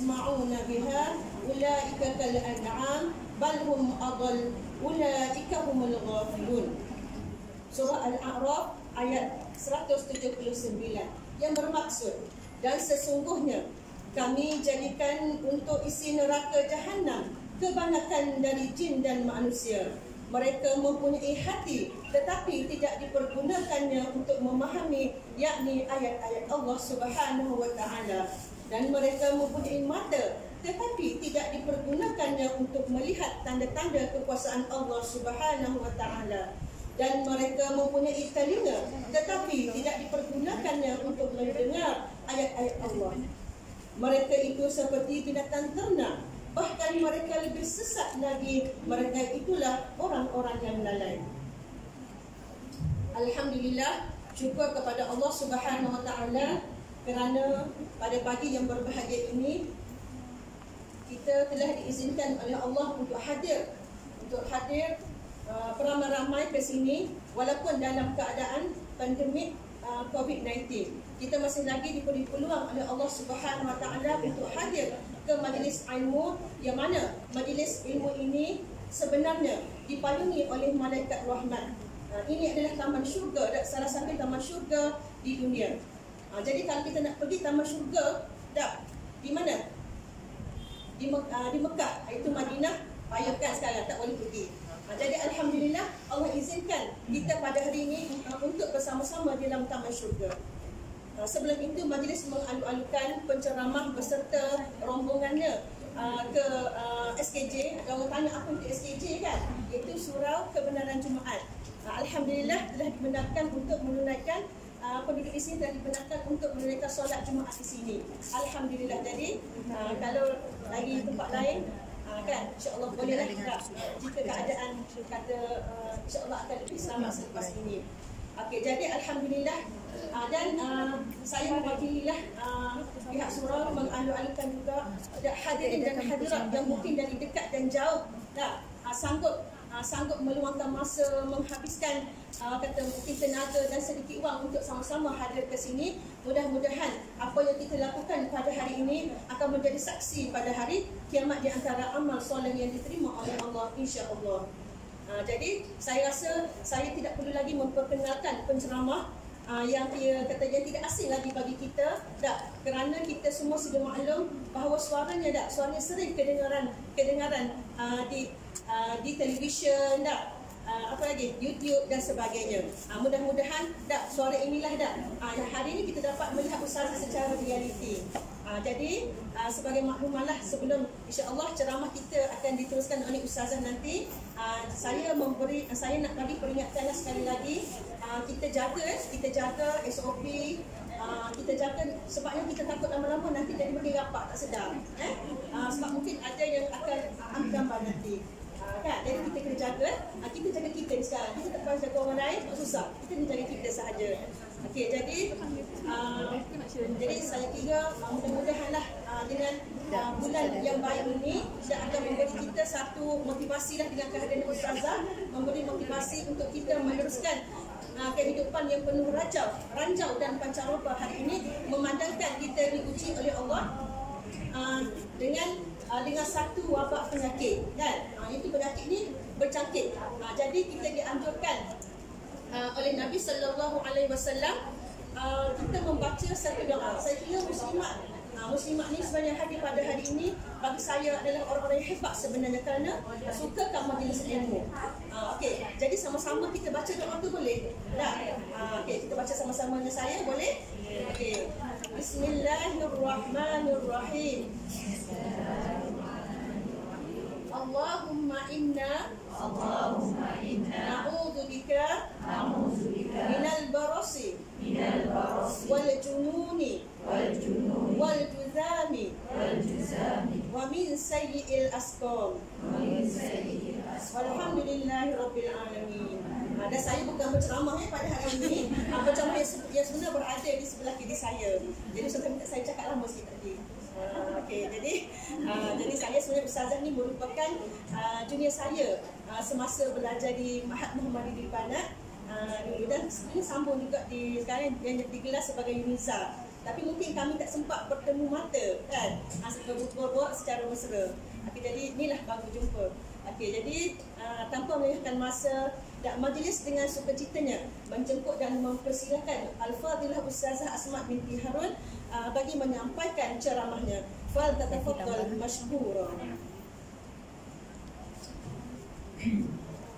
yasma'una biha ulaika kal an'am bal hum adall ulaika humul ghafilun. Surah Al-A'raf ayat 179 yang bermaksud, dan sesungguhnya kami jadikan untuk isi neraka Jahannam kebanyakan dari jin dan manusia. Mereka mempunyai hati tetapi tidak dipergunakannya untuk memahami, yakni ayat-ayat Allah Subhanahu wa taala, dan mereka mempunyai mata tetapi tidak dipergunakannya untuk melihat tanda-tanda kekuasaan Allah Subhanahu wa taala, dan mereka mempunyai telinga tetapi tidak dipergunakannya untuk mendengar ayat-ayat Allah. Mereka itu seperti binatang ternak, bahkan mereka lebih sesat lagi. Mereka itulah orang-orang yang lalai. Alhamdulillah, syukur kepada Allah Subhanahu wa taala kerana pada pagi yang berbahagia ini kita telah diizinkan oleh Allah untuk hadir beramai-ramai ke sini walaupun dalam keadaan pandemik COVID-19. Kita masih lagi diberi peluang oleh Allah Subhanahu wa taala untuk hadir ke majlis ilmu, yang mana majlis ilmu ini sebenarnya dipayungi oleh malaikat rahmat. Ini adalah taman syurga, salah satu taman syurga di dunia. Jadi kalau kita nak pergi taman syurga, di mana? Di Mekah, iaitu Madinah, payahkan sekarang, tak boleh pergi. Jadi Alhamdulillah Allah izinkan kita pada hari ini untuk bersama-sama di dalam taman syurga. Sebelum itu majlis mengalu-alukan penceramah beserta rombongannya ke SKJ. Kalau tanya apa itu SKJ kan? Iaitu Surau Kebenaran Jumaat. Alhamdulillah telah dibenarkan untuk menunaikan, penduduk di sini telah dibenarkan untuk menunaikan solat Jumaat di sini. Alhamdulillah. Jadi kalau lagi tempat lain kan, insya-Allah bolehlah jika keadaan kata insya-Allah akan lebih selamat selepas ini. Okey, jadi alhamdulillah, dan saya mewakililah pihak surau mengalu-alukan juga hadirin dan hadirat yang mungkin dari dekat dan jauh sanggup meluangkan masa, menghabiskan kata mungkin tenaga dan sedikit wang untuk sama-sama hadir ke sini. Mudah-mudahan apa yang kita lakukan pada hari ini akan menjadi saksi pada hari kiamat di antara amal soleh yang diterima oleh Allah, insya-Allah. Jadi saya rasa saya tidak perlu lagi memperkenalkan penceramah yang tidak asing lagi bagi kita, kerana kita semua sudah maklum bahawa suaranya sering kedengaran di televisyen, apa lagi, YouTube dan sebagainya. Mudah-mudahan suara inilah hari ini kita dapat melihat ustazah secara realiti. Jadi sebagai maklumalah, sebelum insya-Allah ceramah kita akan diteruskan oleh ustazah nanti, saya nak bagi peringatan sekali lagi, kita jaga SOP, kita jaga, sebabnya kita takut lama-lama nanti jadi makin rapat tak sedar. Sebab mungkin ada yang akan ambil gambar nanti. Kan? Jadi kita kena jaga, kita jaga kita sekarang. Kita tak payah jaga orang lain, susah. Kita kena jaga kita sahaja. Okey, jadi saya kira mudah-mudahanlah dengan bulan yang baik ini dia akan memberi kita satu motivasi dengan kehadiran ustazah, memberi motivasi untuk kita meneruskan kehidupan yang penuh ranjau dan pancaroba hari ini, memandangkan kita diuji oleh Allah dengan satu wabak penyakit, kan? Itu penyakit ini bercangkit. Jadi kita dianjurkan oleh Nabi sallallahu alaihi wasallam kita membaca satu doa. Saya kira muslimat ni sebenarnya hadir pada hari ini bagi saya adalah orang-orang yang hebat sebenarnya, kerana sukakan majlis ilmu. Okey, jadi sama-sama kita baca doa tu boleh? Okey, kita baca sama-sama dengan saya, boleh? Okey. Bismillahirrahmanirrahim. Allahumma inna na'udzu bika minal barasi wal jununi wal juzami wa min sayyi'il asqam. Walhamdulillahi rabbil alamin. Dan saya bukan berceramah pada hari ini, berceramah yang sebenarnya berada di sebelah kiri saya. Jadi saya cakap lama sikit tadi. Okey, jadi saya sebenarnya ustazah ni merupakan junior saya semasa belajar di Mahat Muhammadiyah di Banat dulu, dan sebenarnya sambung juga sekarang yang digelar sebagai Uniza. Tapi mungkin kami tak sempat bertemu mata kan, berbual secara mesra. Okey, jadi inilah baru jumpa. Okey, jadi tanpa melewatkan masa, majlis dengan sukacitanya menjemput dan mempersilakan Al-Fadilah Ustazah Asma binti Harun bagi menyampaikan ceramahnya. Fal tatafaddal mashkura.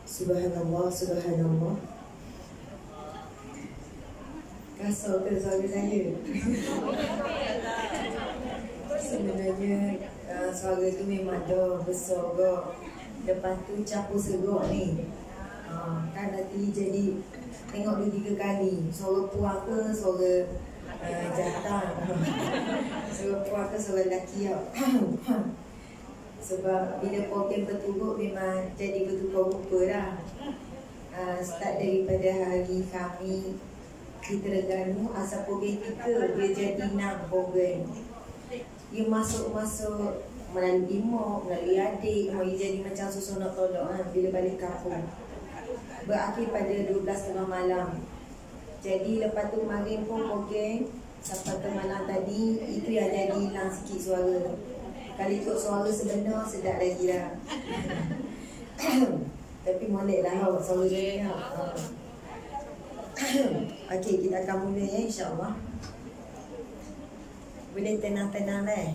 Subhanallah, subhanallah. Kasar ke suara saya? Sebenarnya suara tu memang dah besar ke. Lepas tu campur seruk ni. Kan nanti jadi tengok 2-3 kali. Suara puan ke suara jantan. Suara puan ke suara lelaki. Sebab bila program berturut memang jadi bertukar rupa dah. Start daripada hari kami di Terengganu, asal program 3 dia jadi 6 program. Dia masuk-masuk melalui mak, melalui adik, dia jadi macam susun nak tolak bila balik kampung. Berakhir pada 12:30 malam. Jadi lepas tu malam pun program sampai ke malam tadi, itu yang jadi hilang sikit suara. Kalau ikut suara sebenar sedap lagi lah. Tapi molek lah suara dia. Okey, kita akan mula ya, insyaAllah. Boleh tenang-tenang lah.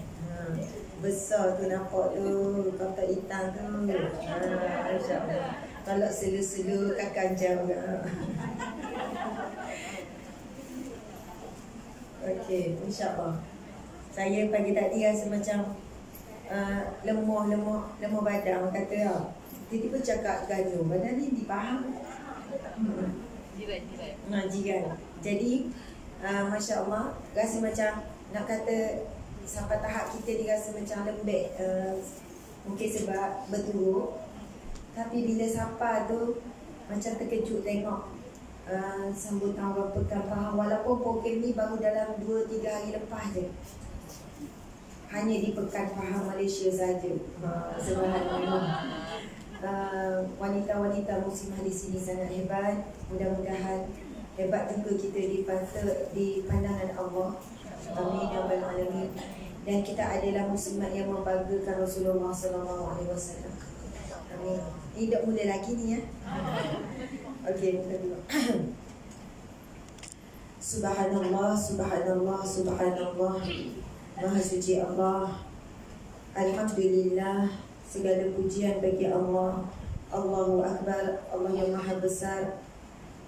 Besar tu nampak tu, kotak hitam tu. InsyaAllah. Kalau selu-selu kakak jauh. Okey, insyaAllah. Saya pagi tadi rasa macam lemah badan, orang kata lah. Tiba-tiba cakap gaduh, badan ni dipaham. Jiran. Jadi Masya Allah, rasa macam nak kata sampai tahap kita dirasa macam lembek. Mungkin sebab berturut. Tapi bila sapa tu macam terkejut tengok sambutan orang pekan faham. Walaupun program ni baru dalam 2-3 hari lepas je. Hanya di Pekan Faham Malaysia saja. Subhanallah. Wanita-wanita muslimah di sini sangat hebat. Mudah-mudahan hebat juga kita di pandangan Allah. Amin ya rabbal alamin. Dan kita adalah muslimat yang membanggakan Rasulullah SAW. Amin. Ini dah mula lagi ni ya. Okey, mula dulu. Subhanallah, subhanallah, subhanallah. Maha suci Allah. Alhamdulillah. Segala pujian bagi Allah. Allahu Akbar. Allah yang maha besar.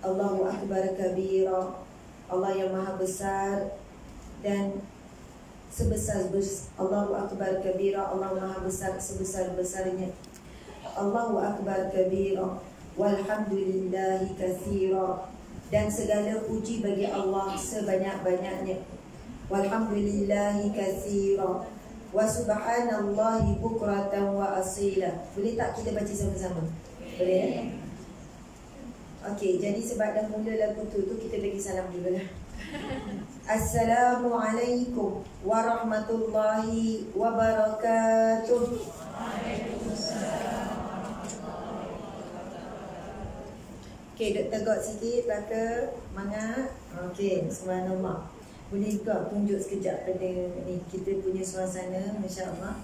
Allahu Akbar kabira. Allah yang maha besar dan sebesar Allahu Akbar kabira. Allah maha besar sebesar-besarnya. Allahu Akbar kabira. Walhamdulillahi katsira. Dan segala puji bagi Allah sebanyak-banyaknya. Walhamdulillahi katsira. Wa subhanallahi bukratan wa asila. Boleh tak kita baca sama-sama? Boleh? Okey, jadi sebab dah mula lagu tu kita bagi salam dulu lah. Assalamualaikum warahmatullahi wabarakatuh. Okey, duk tegak sikit belaka, semangat. Okey, subhanallah. Boleh juga tunjuk sekejap pada ni kita punya suasana, masya-Allah.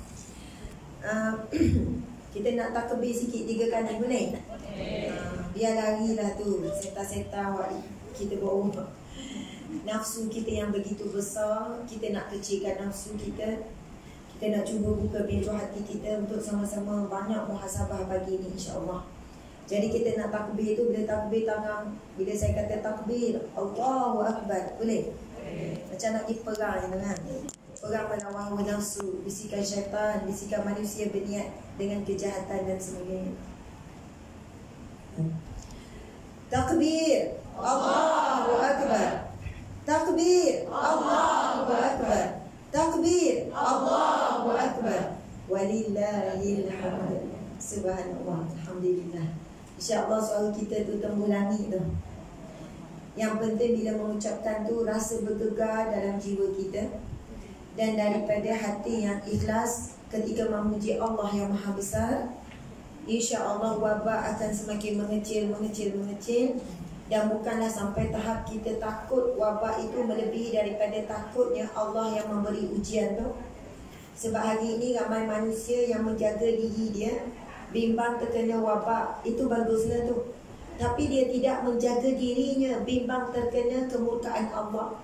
Kita nak takbir sikit 3 kali boleh? Biar larilah tu seta-seta awak kita bawa. Nafsu kita yang begitu besar, kita nak kecilkan nafsu kita. Kita nak cuba buka pintu hati kita untuk sama-sama banyak muhasabah pagi ni, insya-Allah. Jadi kita nak takbir tu, bila takbir tangan, bila saya kata takbir, Allahu Akbar, boleh? Macam nak pergi perang je kan. Perang melawan hawa nafsu, bisikan syaitan, bisikan manusia berniat dengan kejahatan dan sebagainya. Takbir, Allahu Akbar. Takbir, Allahu Akbar. Takbir, Allahu Akbar. Walillahil hamd. Subhanallah, alhamdulillah. InsyaAllah suara kita tu tembus langit tu. Yang penting bila mengucapkan tu rasa bergegar dalam jiwa kita. Dan daripada hati yang ikhlas ketika memuji Allah yang maha besar, InsyaAllah wabak akan semakin mengecil. Dan bukanlah sampai tahap kita takut wabak itu melebihi daripada takutnya Allah yang memberi ujian tu. Sebab hari ini ramai manusia yang menjaga diri dia, bimbang terkena wabak, itu baguslah tu. Tapi dia tidak menjaga dirinya, bimbang terkena kemurkaan Allah.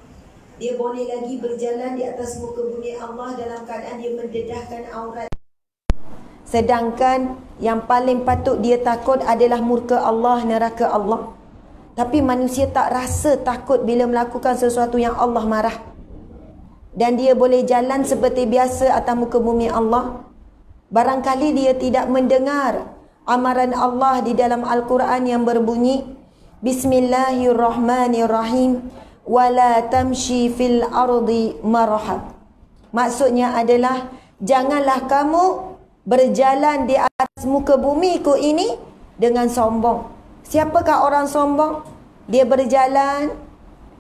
Dia boleh lagi berjalan di atas muka bumi Allah dalam keadaan dia mendedahkan aurat. Sedangkan yang paling patut dia takut adalah murka Allah, neraka Allah. Tapi manusia tak rasa takut bila melakukan sesuatu yang Allah marah. Dan dia boleh jalan seperti biasa atas muka bumi Allah. Barangkali dia tidak mendengar amaran Allah di dalam Al-Quran yang berbunyi, Bismillahirrahmanirrahim, wala tamshi fil ardi maraha. Maksudnya adalah, janganlah kamu berjalan di atas muka bumi ku ini dengan sombong. Siapakah orang sombong? Dia berjalan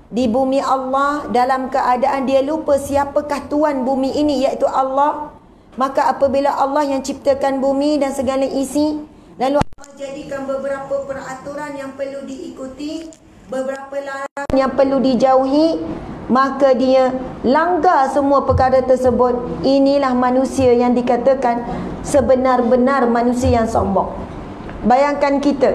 di bumi Allah dalam keadaan dia lupa siapakah Tuan bumi ini, iaitu Allah. Maka apabila Allah yang ciptakan bumi dan segala isi, lalu Allah jadikan beberapa peraturan yang perlu diikuti, beberapa larangan yang perlu dijauhi, maka dia langgar semua perkara tersebut. Inilah manusia yang dikatakan sebenar-benar manusia yang sombong. Bayangkan kita,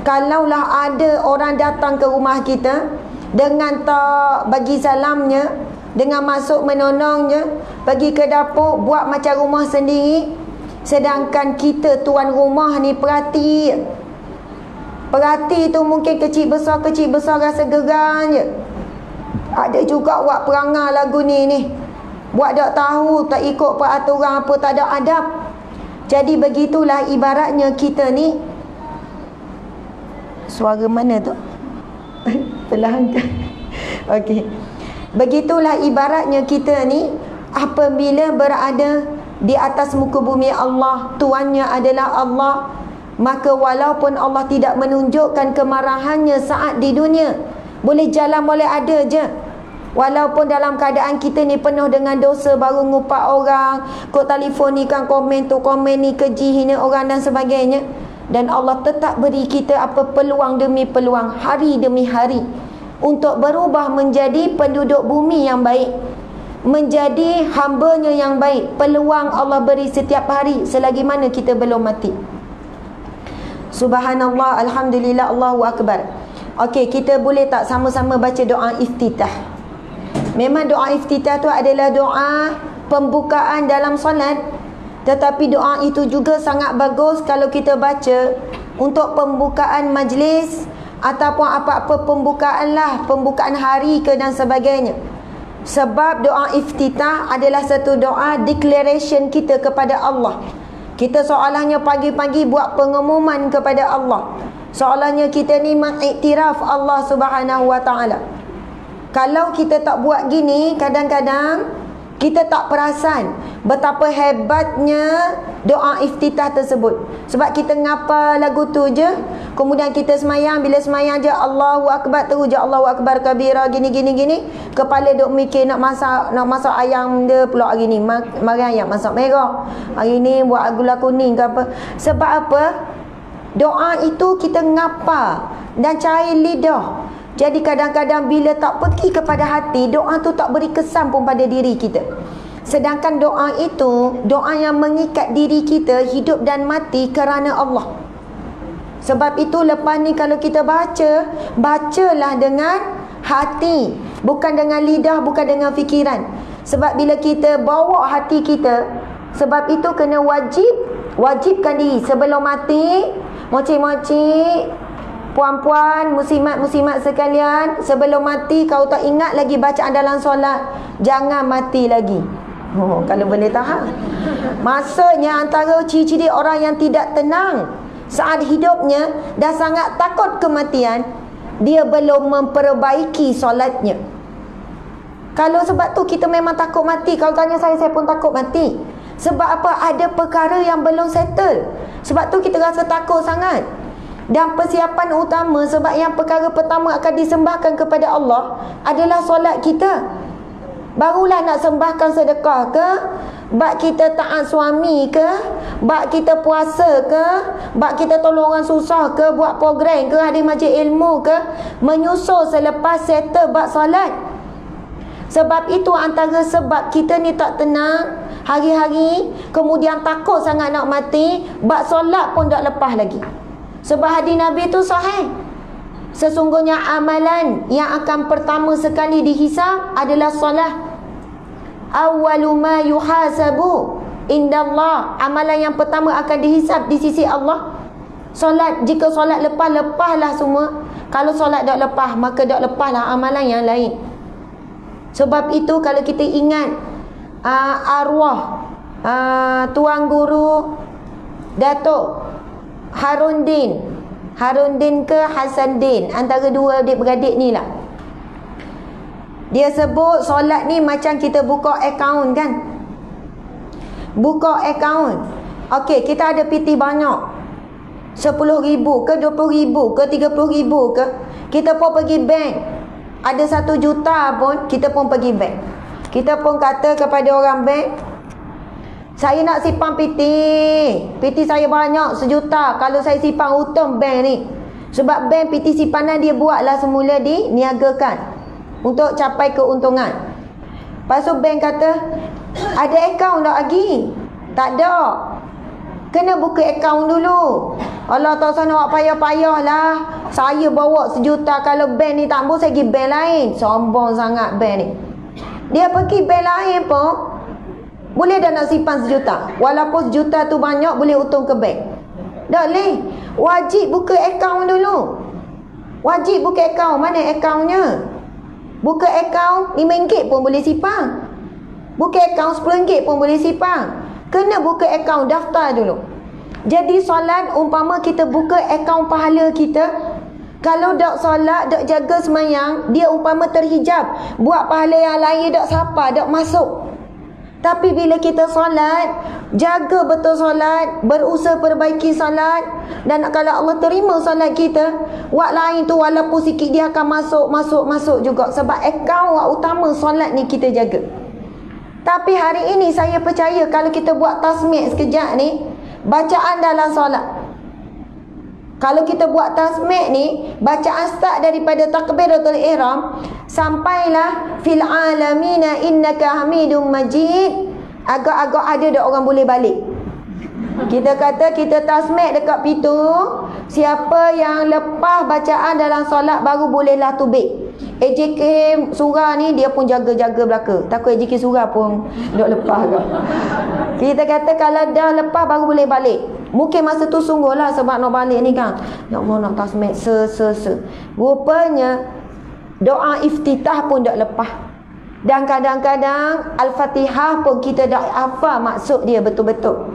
kalaulah ada orang datang ke rumah kita dengan tak bagi salamnya, dengan masuk menolongnya, pergi ke dapur buat macam rumah sendiri, sedangkan kita tuan rumah ni perhati tu mungkin kecil besar rasa geram je. Ada juga buat perangai lagu ni buat tak tahu, tak ikut peraturan apa, tak ada adab. Jadi begitulah ibaratnya kita ni. Suara mana tu? Perlahankan. Okey. Begitulah ibaratnya kita ni apabila berada di atas muka bumi Allah, tuannya adalah Allah, maka walaupun Allah tidak menunjukkan kemarahannya saat di dunia, boleh jalan, boleh ada je. Walaupun dalam keadaan kita ni penuh dengan dosa, baru ngupak orang, kau telefon ni kan, komen tu, komen ni, keji, hina orang dan sebagainya. Dan Allah tetap beri kita apa, peluang demi peluang, hari demi hari, untuk berubah menjadi penduduk bumi yang baik, menjadi hambanya yang baik. Peluang Allah beri setiap hari selagi mana kita belum mati. Subhanallah, Alhamdulillah, Allahu Akbar. Okey, kita boleh tak sama-sama baca doa iftitah? Memang doa iftitah tu adalah doa pembukaan dalam solat, tetapi doa itu juga sangat bagus kalau kita baca untuk pembukaan majlis ataupun apa-apa pembukaan lah, pembukaan hari ke dan sebagainya. Sebab doa iftitah adalah satu doa declaration kita kepada Allah. Kita seolahnya pagi-pagi buat pengumuman kepada Allah, seolahnya kita ni mengiktiraf Allah Subhanahu wa ta'ala. Kalau kita tak buat gini, kadang-kadang kita tak perasan betapa hebatnya doa iftitah tersebut. Sebab kita ngapa lagu tu je, kemudian kita semayang, bila semayang je Allahu Akbar, terus je Allahu Akbar kabira, gini. Kepala duk mikir nak masak ayam dia pula hari ni, mari ayam masak merah, hari ni buat gula kuning ke apa. Sebab apa? Doa itu kita ngapa dan cair lidah. Jadi kadang-kadang bila tak pergi kepada hati, doa tu tak beri kesan pun pada diri kita. Sedangkan doa itu, doa yang mengikat diri kita hidup dan mati kerana Allah. Sebab itu lepas ni kalau kita bacalah dengan hati, bukan dengan lidah, bukan dengan fikiran. Sebab bila kita bawa hati kita, sebab itu kena wajibkan diri sebelum mati. Mocik-mocik, puan-puan, muslimat-muslimat sekalian, sebelum mati kalau tak ingat lagi bacaan dalam solat, jangan mati lagi. Kalau boleh tahan. Maksudnya antara ciri-ciri orang yang tidak tenang saat hidupnya dan sangat takut kematian, dia belum memperbaiki solatnya. Kalau sebab tu kita memang takut mati. Kalau tanya saya pun takut mati. Sebab apa? Ada perkara yang belum settle. Sebab tu kita rasa takut sangat. Dan persiapan utama, sebab yang perkara pertama akan disembahkan kepada Allah adalah solat kita. Barulah nak sembahkan sedekah ke, bak kita taat suami ke, bak kita puasa ke, bak kita tolong orang susah ke, buat program ke, hadir majlis ilmu ke, menyusul selepas settle bak solat. Sebab itu antara sebab kita ni tak tenang hari-hari, kemudian takut sangat nak mati, bak solat pun tak lepas lagi. Sebab hadis Nabi tu sahih. Sesungguhnya amalan yang akan pertama sekali dihisab adalah solat. Awwalu ma yuhasabu indallah. Amalan yang pertama akan dihisab di sisi Allah solat. Jika solat lepas, lepaslah semua. Kalau solat tak lepas, maka tak lepaslah amalan yang lain. Sebab itu kalau kita ingat arwah Tuan Guru Datuk Harun Din ke Hasan Din, antara dua adik-beradik ni lah. Dia sebut solat ni macam kita buka akaun kan. Buka akaun. Okey, kita ada PT banyak, 10,000 ke 20,000 ke 30,000 ke, kita pun pergi bank. Ada 1 juta pun kita pun pergi bank. Kita pun kata kepada orang bank, saya nak simpan PT saya banyak 1 juta. Kalau saya simpan hutang bank ni, sebab bank PT simpanan dia buatlah semula diniagakan untuk capai keuntungan. Lepas tu bank kata, ada akaun tak lagi? Tak ada. Kena buka akaun dulu. Allah tak sana awak payah-payah lah. Saya bawa 1 juta. Kalau bank ni tak boleh, saya pergi bank lain. Sombong sangat bank ni. Dia pergi bank lain pun boleh dah nak simpan 1 juta. Walaupun 1 juta tu banyak, boleh untung ke bank. Tak boleh. Wajib buka akaun dulu. Wajib buka akaun. Mana akaunnya? Buka akaun RM5 pun boleh simpan. Buka akaun RM10 pun boleh simpan. Kena buka akaun, daftar dulu. Jadi solat, umpama kita buka akaun pahala kita, kalau tak solat, tak jaga semayang, dia umpama terhijab. Buat pahala yang lain, tak sapa, tak masuk. Tapi bila kita solat, jaga betul solat, berusaha perbaiki solat, dan kalau Allah terima solat kita, wak lain tu walaupun sikit dia akan masuk juga. Sebab akaun wak utama solat ni kita jaga. Tapi hari ini saya percaya kalau kita buat tasmik sekejap ni, bacaan dalam solat, kalau kita buat tasmik ni, bacaan start daripada takbiratul ihram sampailah fil alamina innaka hamidum majid, agak-agak ada dah orang boleh balik. Kita kata kita tasmik dekat pintu, siapa yang lepas bacaan dalam solat baru bolehlah tubik. AJK surah ni dia pun jaga-jaga belaka. Takut AJK surah pun duk lepas ke. Kita kata kalau dah lepas baru boleh balik. Mungkin masa tu sungguhlah sebab nak balik ni kan. Ya Allah nak tasmik Rupanya doa iftitah pun dak lepas. Dan kadang-kadang Al-Fatihah pun kita dak hafal maksud dia betul-betul.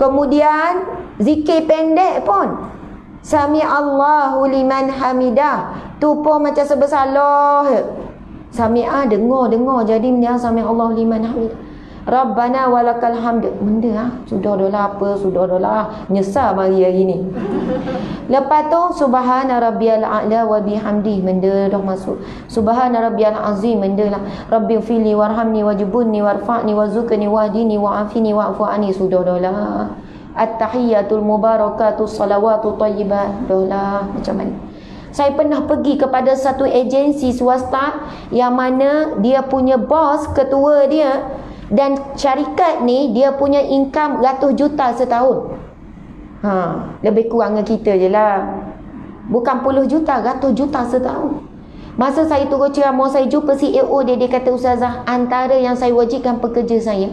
Kemudian zikir pendek pun, Sami Allahu liman hamidah, tu pun macam sebesalah. Sami'ah dengar jadi dia Sami Allahu liman hamidah. Rabbana walakal hamd. Benda sudah dah lah apa, sudah dah lah nyesal hari ni. Lepas tu subhana rabbiyal a'la wa bihamdi, benda dah masuk. Subhana rabbiyal azim, benda lah. Rabbi fili warhamni wajibunni warfa'ni wazukni wahdini wa'afini wa'fu anni, sudah dah lah. At-tahiyyatul mubarakatus salawatu thayyibat, dah lah. Macam mana? Saya pernah pergi kepada satu agensi swasta yang mana dia punya bos, ketua dia, dan syarikat ni dia punya income ratus juta setahun. Lebih kurang dengan kita je lah. Bukan puluh juta, ratus juta setahun. Masa saya turun ceramah, saya jumpa CEO dia kata, Ustazah, antara yang saya wajibkan pekerja saya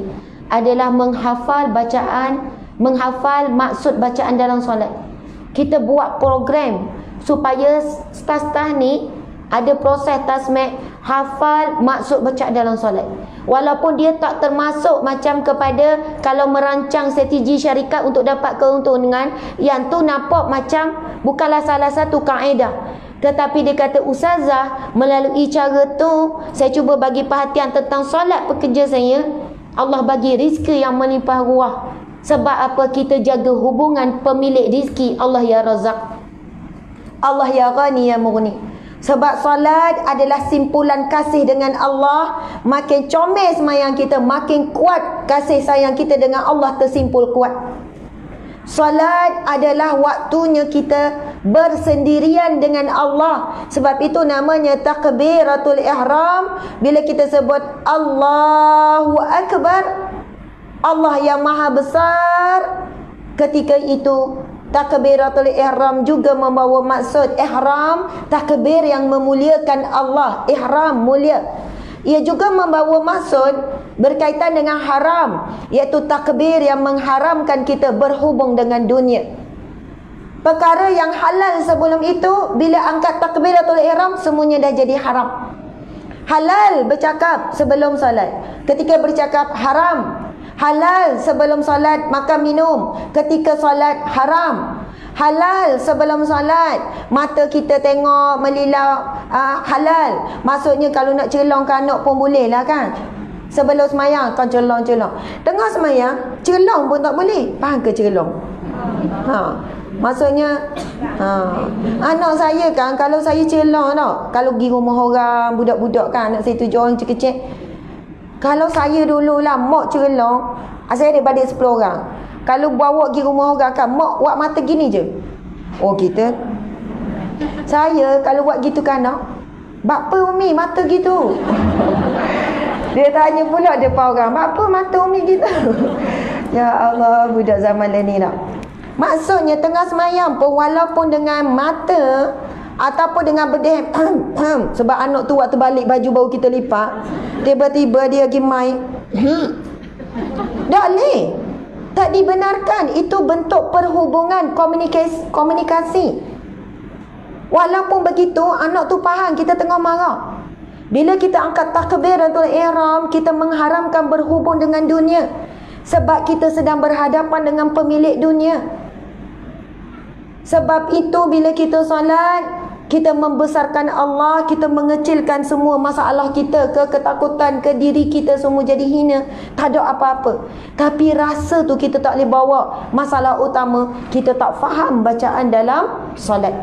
adalah menghafal bacaan, menghafal maksud bacaan dalam solat. Kita buat program supaya staf-staf ni ada proses tasmik, hafal maksud bacaan dalam solat. Walaupun dia tak termasuk macam kepada kalau merancang strategi syarikat untuk dapat keuntungan, yang tu nampak macam bukanlah salah satu kaedah. Tetapi dia kata, Ustazah, melalui cara tu saya cuba bagi perhatian tentang solat pekerja saya. Allah bagi rizki yang melimpah ruah. Sebab apa? Kita jaga hubungan pemilik rizki. Allah ya Razak, Allah ya Ghani ya Mughni. Sebab solat adalah simpulan kasih dengan Allah. Makin comel semayang kita, makin kuat kasih sayang kita dengan Allah tersimpul kuat. Solat adalah waktunya kita bersendirian dengan Allah. Sebab itu namanya takbiratul ihram. Bila kita sebut Allahu Akbar, Allah yang maha besar, ketika itu takbiratul ihram juga membawa maksud ihram, takbir yang memuliakan Allah. Ihram mulia. Ia juga membawa maksud berkaitan dengan haram, iaitu takbir yang mengharamkan kita berhubung dengan dunia. Perkara yang halal sebelum itu, bila angkat takbiratul ihram, semuanya dah jadi haram. Halal bercakap sebelum solat, ketika bercakap haram. Halal sebelum solat makan minum, ketika solat haram. Halal sebelum solat mata kita tengok melilau, halal. Maksudnya kalau nak celong ke anak pun boleh lah kan. Sebelum semayang kan celong-celong. Tengah semayang celong pun tak boleh. Faham ke celong? Maksudnya anak saya kan, kalau saya celong tau, kalau pergi rumah orang budak-budak kan, anak saya 7 orang kecil-kecil, kalau saya dululah mak celong, saya ada adik 10 orang. Kalau bawa pergi rumah orang kan, mak buat mata gini je. Oh kita, saya kalau buat gitu kan anak, bapa umi mata gitu. Dia tanya pula depan orang, bapa mata umi gitu. Ya Allah, budak zaman ni tak. Maksudnya tengah semayang pun, walaupun dengan mata ataupun dengan berdeh, sebab anak tu waktu balik baju baru kita lipat, tiba-tiba dia pergi main, tak boleh. Tak dibenarkan. Itu bentuk perhubungan, komunikasi. Walaupun begitu, anak tu faham kita tengah marah. Bila kita angkat takbiratul ihram, kita mengharamkan berhubung dengan dunia. Sebab kita sedang berhadapan dengan pemilik dunia. Sebab itu bila kita solat, kita membesarkan Allah, kita mengecilkan semua masalah kita, ketakutan, ke diri kita semua jadi hina. Tak ada apa-apa. Tapi rasa tu kita tak boleh bawa. Masalah utama, kita tak faham bacaan dalam solat.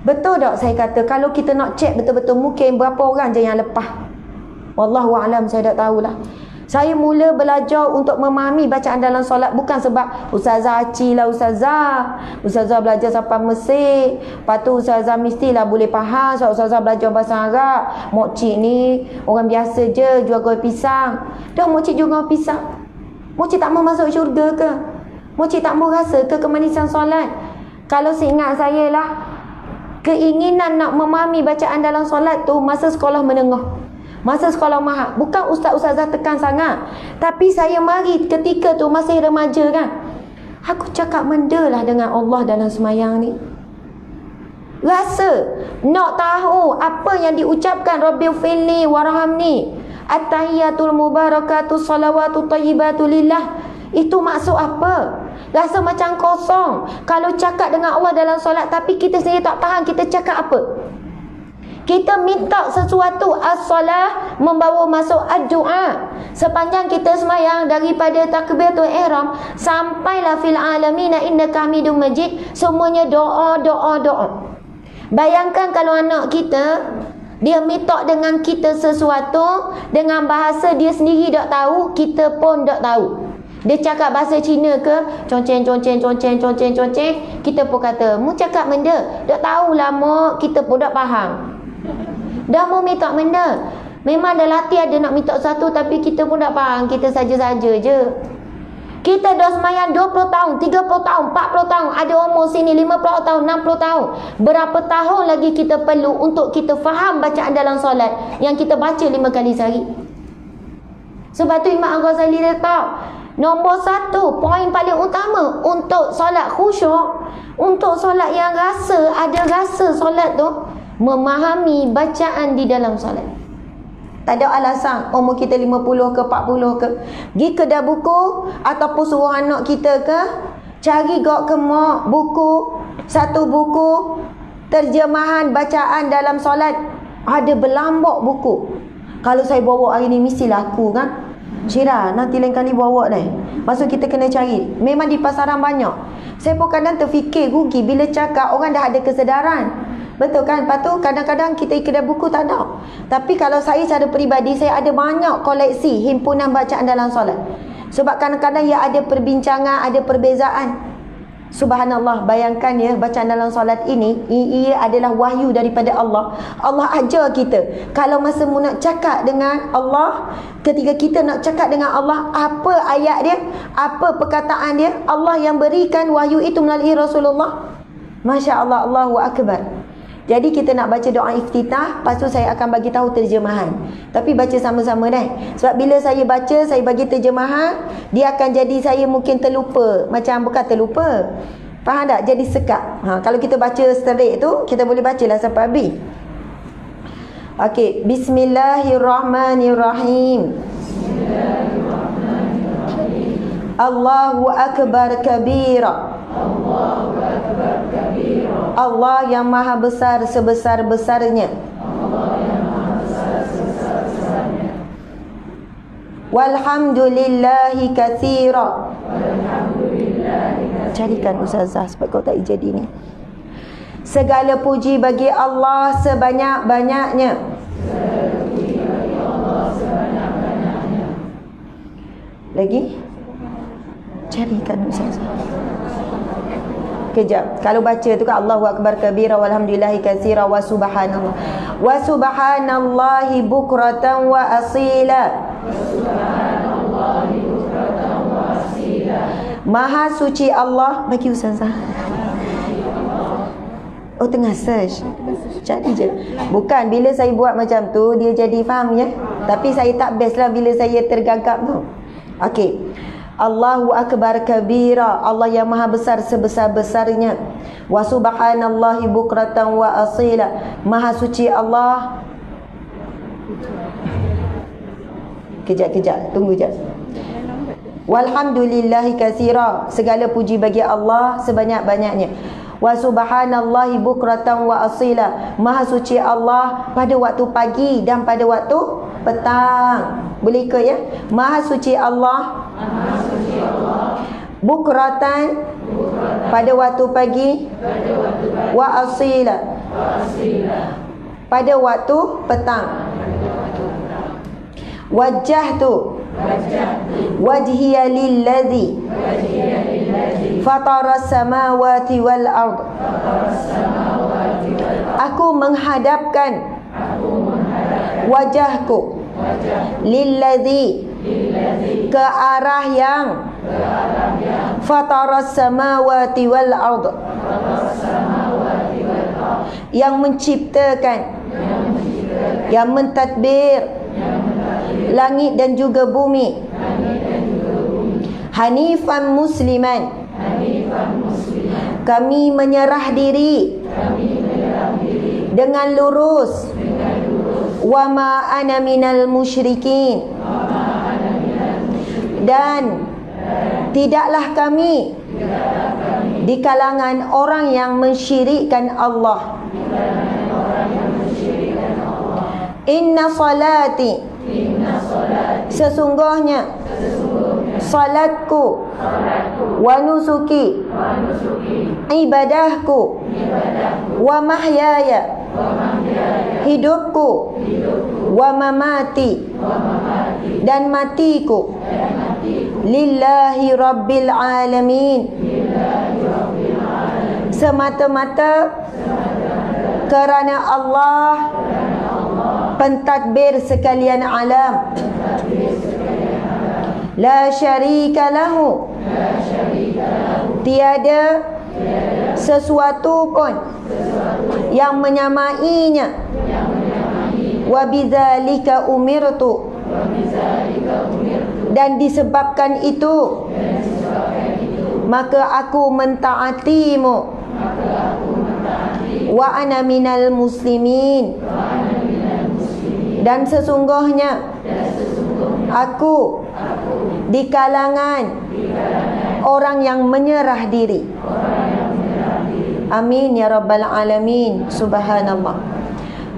Betul tak saya kata, kalau kita nak cek betul-betul, mungkin berapa orang je yang lepas. Wallahualam, saya tak tahulah. Saya mula belajar untuk memahami bacaan dalam solat bukan sebab Ustazah Aci lah Ustazah belajar sampai Mesir, lepas tu Ustazah mestilah boleh faham sebab Ustazah belajar bahasa Arab. Mok cik ni orang biasa je, jual kuih pisang. Dah mok cik jual kuih pisang, mok cik tak mau masuk syurga ke? Mok cik tak mau rasa ke kemanisan solat? Kalau seingat saya lah, keinginan nak memahami bacaan dalam solat tu masa sekolah menengah, masa sekolah mahal. Bukan ustaz-ustazah tekan sangat, tapi saya mari ketika tu masih remaja kan, aku cakap benda lah dengan Allah dalam semayang ni. Rasa nak tahu apa yang diucapkan Rabbil firli warhamni, at-tahiyatul mubarakatuh salawatu tayyibatu lillah, itu maksud apa? Rasa macam kosong kalau cakap dengan Allah dalam solat, tapi kita sendiri tak faham kita cakap apa. Kita minta sesuatu, as-salah membawa masuk ad-du'a. Sepanjang kita semayang daripada takbiratul ihram sampailah fil alamina innaka hamidum majid, semuanya doa. Bayangkan kalau anak kita, dia minta dengan kita sesuatu dengan bahasa dia sendiri tak tahu, kita pun tak tahu. Dia cakap bahasa Cina ke, conceng, kita pun kata, mu cakap benda, tak tahulah mak, kita pun tak faham. Dah mau minta benda, memang dah latih ada nak minta satu, tapi kita pun tak faham, kita saja-saja je. Kita dah semayang 20 tahun, 30 tahun, 40 tahun, ada umur sini 50 tahun, 60 tahun. Berapa tahun lagi kita perlu untuk kita faham bacaan dalam solat yang kita baca 5 kali sehari? Sebab tu Imam Al-Ghazali letak nombor 1, poin paling utama untuk solat khusyuk, untuk solat yang rasa, ada rasa solat tu, memahami bacaan di dalam solat. Tak ada alasan umur kita 50 ke 40 ke, pergi kedai buku ataupun suruh anak kita ke, cari gok ke mak buku, satu buku terjemahan bacaan dalam solat, ada berlambak buku. Kalau saya bawa hari ni mesti laku kan. Syirah, nanti lain kali bawa dah. Maksud kita kena cari. Memang di pasaran banyak. Saya pun kadang terfikir rugi bila cakap orang dah ada kesedaran. Betul kan? Lepas tu kadang-kadang kita kedai buku tak ada. Tapi kalau saya secara peribadi, saya ada banyak koleksi himpunan bacaan dalam solat. Sebab kadang-kadang ia ada perbincangan, ada perbezaan. Subhanallah, bayangkan ya, bacaan dalam solat ini, ia adalah wahyu daripada Allah. Allah ajar kita, kalau masa mu nak cakap dengan Allah, ketika kita nak cakap dengan Allah, apa ayat dia, apa perkataan dia, Allah yang berikan wahyu itu melalui Rasulullah. Masya Allah, Allahu Akbar. Jadi kita nak baca doa iftitah, lepas tu saya akan bagi tahu terjemahan. Tapi baca sama-sama dah. Sebab bila saya baca, saya bagi terjemahan, dia akan jadi saya mungkin terlupa. Macam bukan terlupa, faham tak? Jadi sekat. Kalau kita baca straight tu, kita boleh bacalah sampai habis. Okey, Bismillahirrahmanirrahim. Allahu Akbar kabira. Allah yang maha besar sebesar-besarnya. Walhamdulillahi katsira. Carikan ustazah sebab kau tak jadi ni. Segala puji bagi Allah sebanyak-banyaknya. Lagi? Carikan ustazah. Kejap. Kalau baca tu kan Allahu Akbar kabira walhamdulillahi katsira wa subhanallah. Wa subhanallahi bukratan wa asila. Maha suci Allah. Bagi ustazah. Oh, tengah search. Cari je. Bukan, bila saya buat macam tu dia jadi faham ya. Tapi saya tak best lah bila saya tergagap tu. Okey. Allahu Akbar kabira. Allah yang maha besar sebesar-besarnya. Wa subhanallahi bukratan wa asila. Maha suci Allah. Kejap, tunggu jap. Walhamdulillahi katsira. Segala puji bagi Allah sebanyak-banyaknya. Wa subhanallahi bukratan wa asila. Maha suci Allah pada waktu pagi dan pada waktu petang. Boleh ke ya? Maha suci Allah. Bukratan pada waktu pagi, wa asila pada waktu petang. Wajjahtu wajhiya lilladzi fatara samawati wal ard. Aku menghadapkan wajahku lilladzi ke arah yang fataras samawati wal ard, yang menciptakan, yang mentadbir langit dan juga bumi. Hanifan musliman, kami menyerah diri dengan lurus. Wa ma ana minal musyrikin, dan tidaklah kami di kalangan orang yang mensyirikkan Allah. Inna salati, sesungguhnya salatku, wa nusuki, ibadahku, wa mahyaya, hidupku, wa mamati, dan matiku, lillahi rabbil alamin, semata-mata kerana Allah pentadbir sekalian alam. La syarika lahu, tiada sesuatu pun yang menyamainya. Wa bidzalika umirtu, dan disebabkan itu maka aku mentaatimu. Wa ana minal muslimin, dan sesungguhnya aku di kalangan orang yang menyerah diri. Amin ya rabbal alamin. Subhanallah.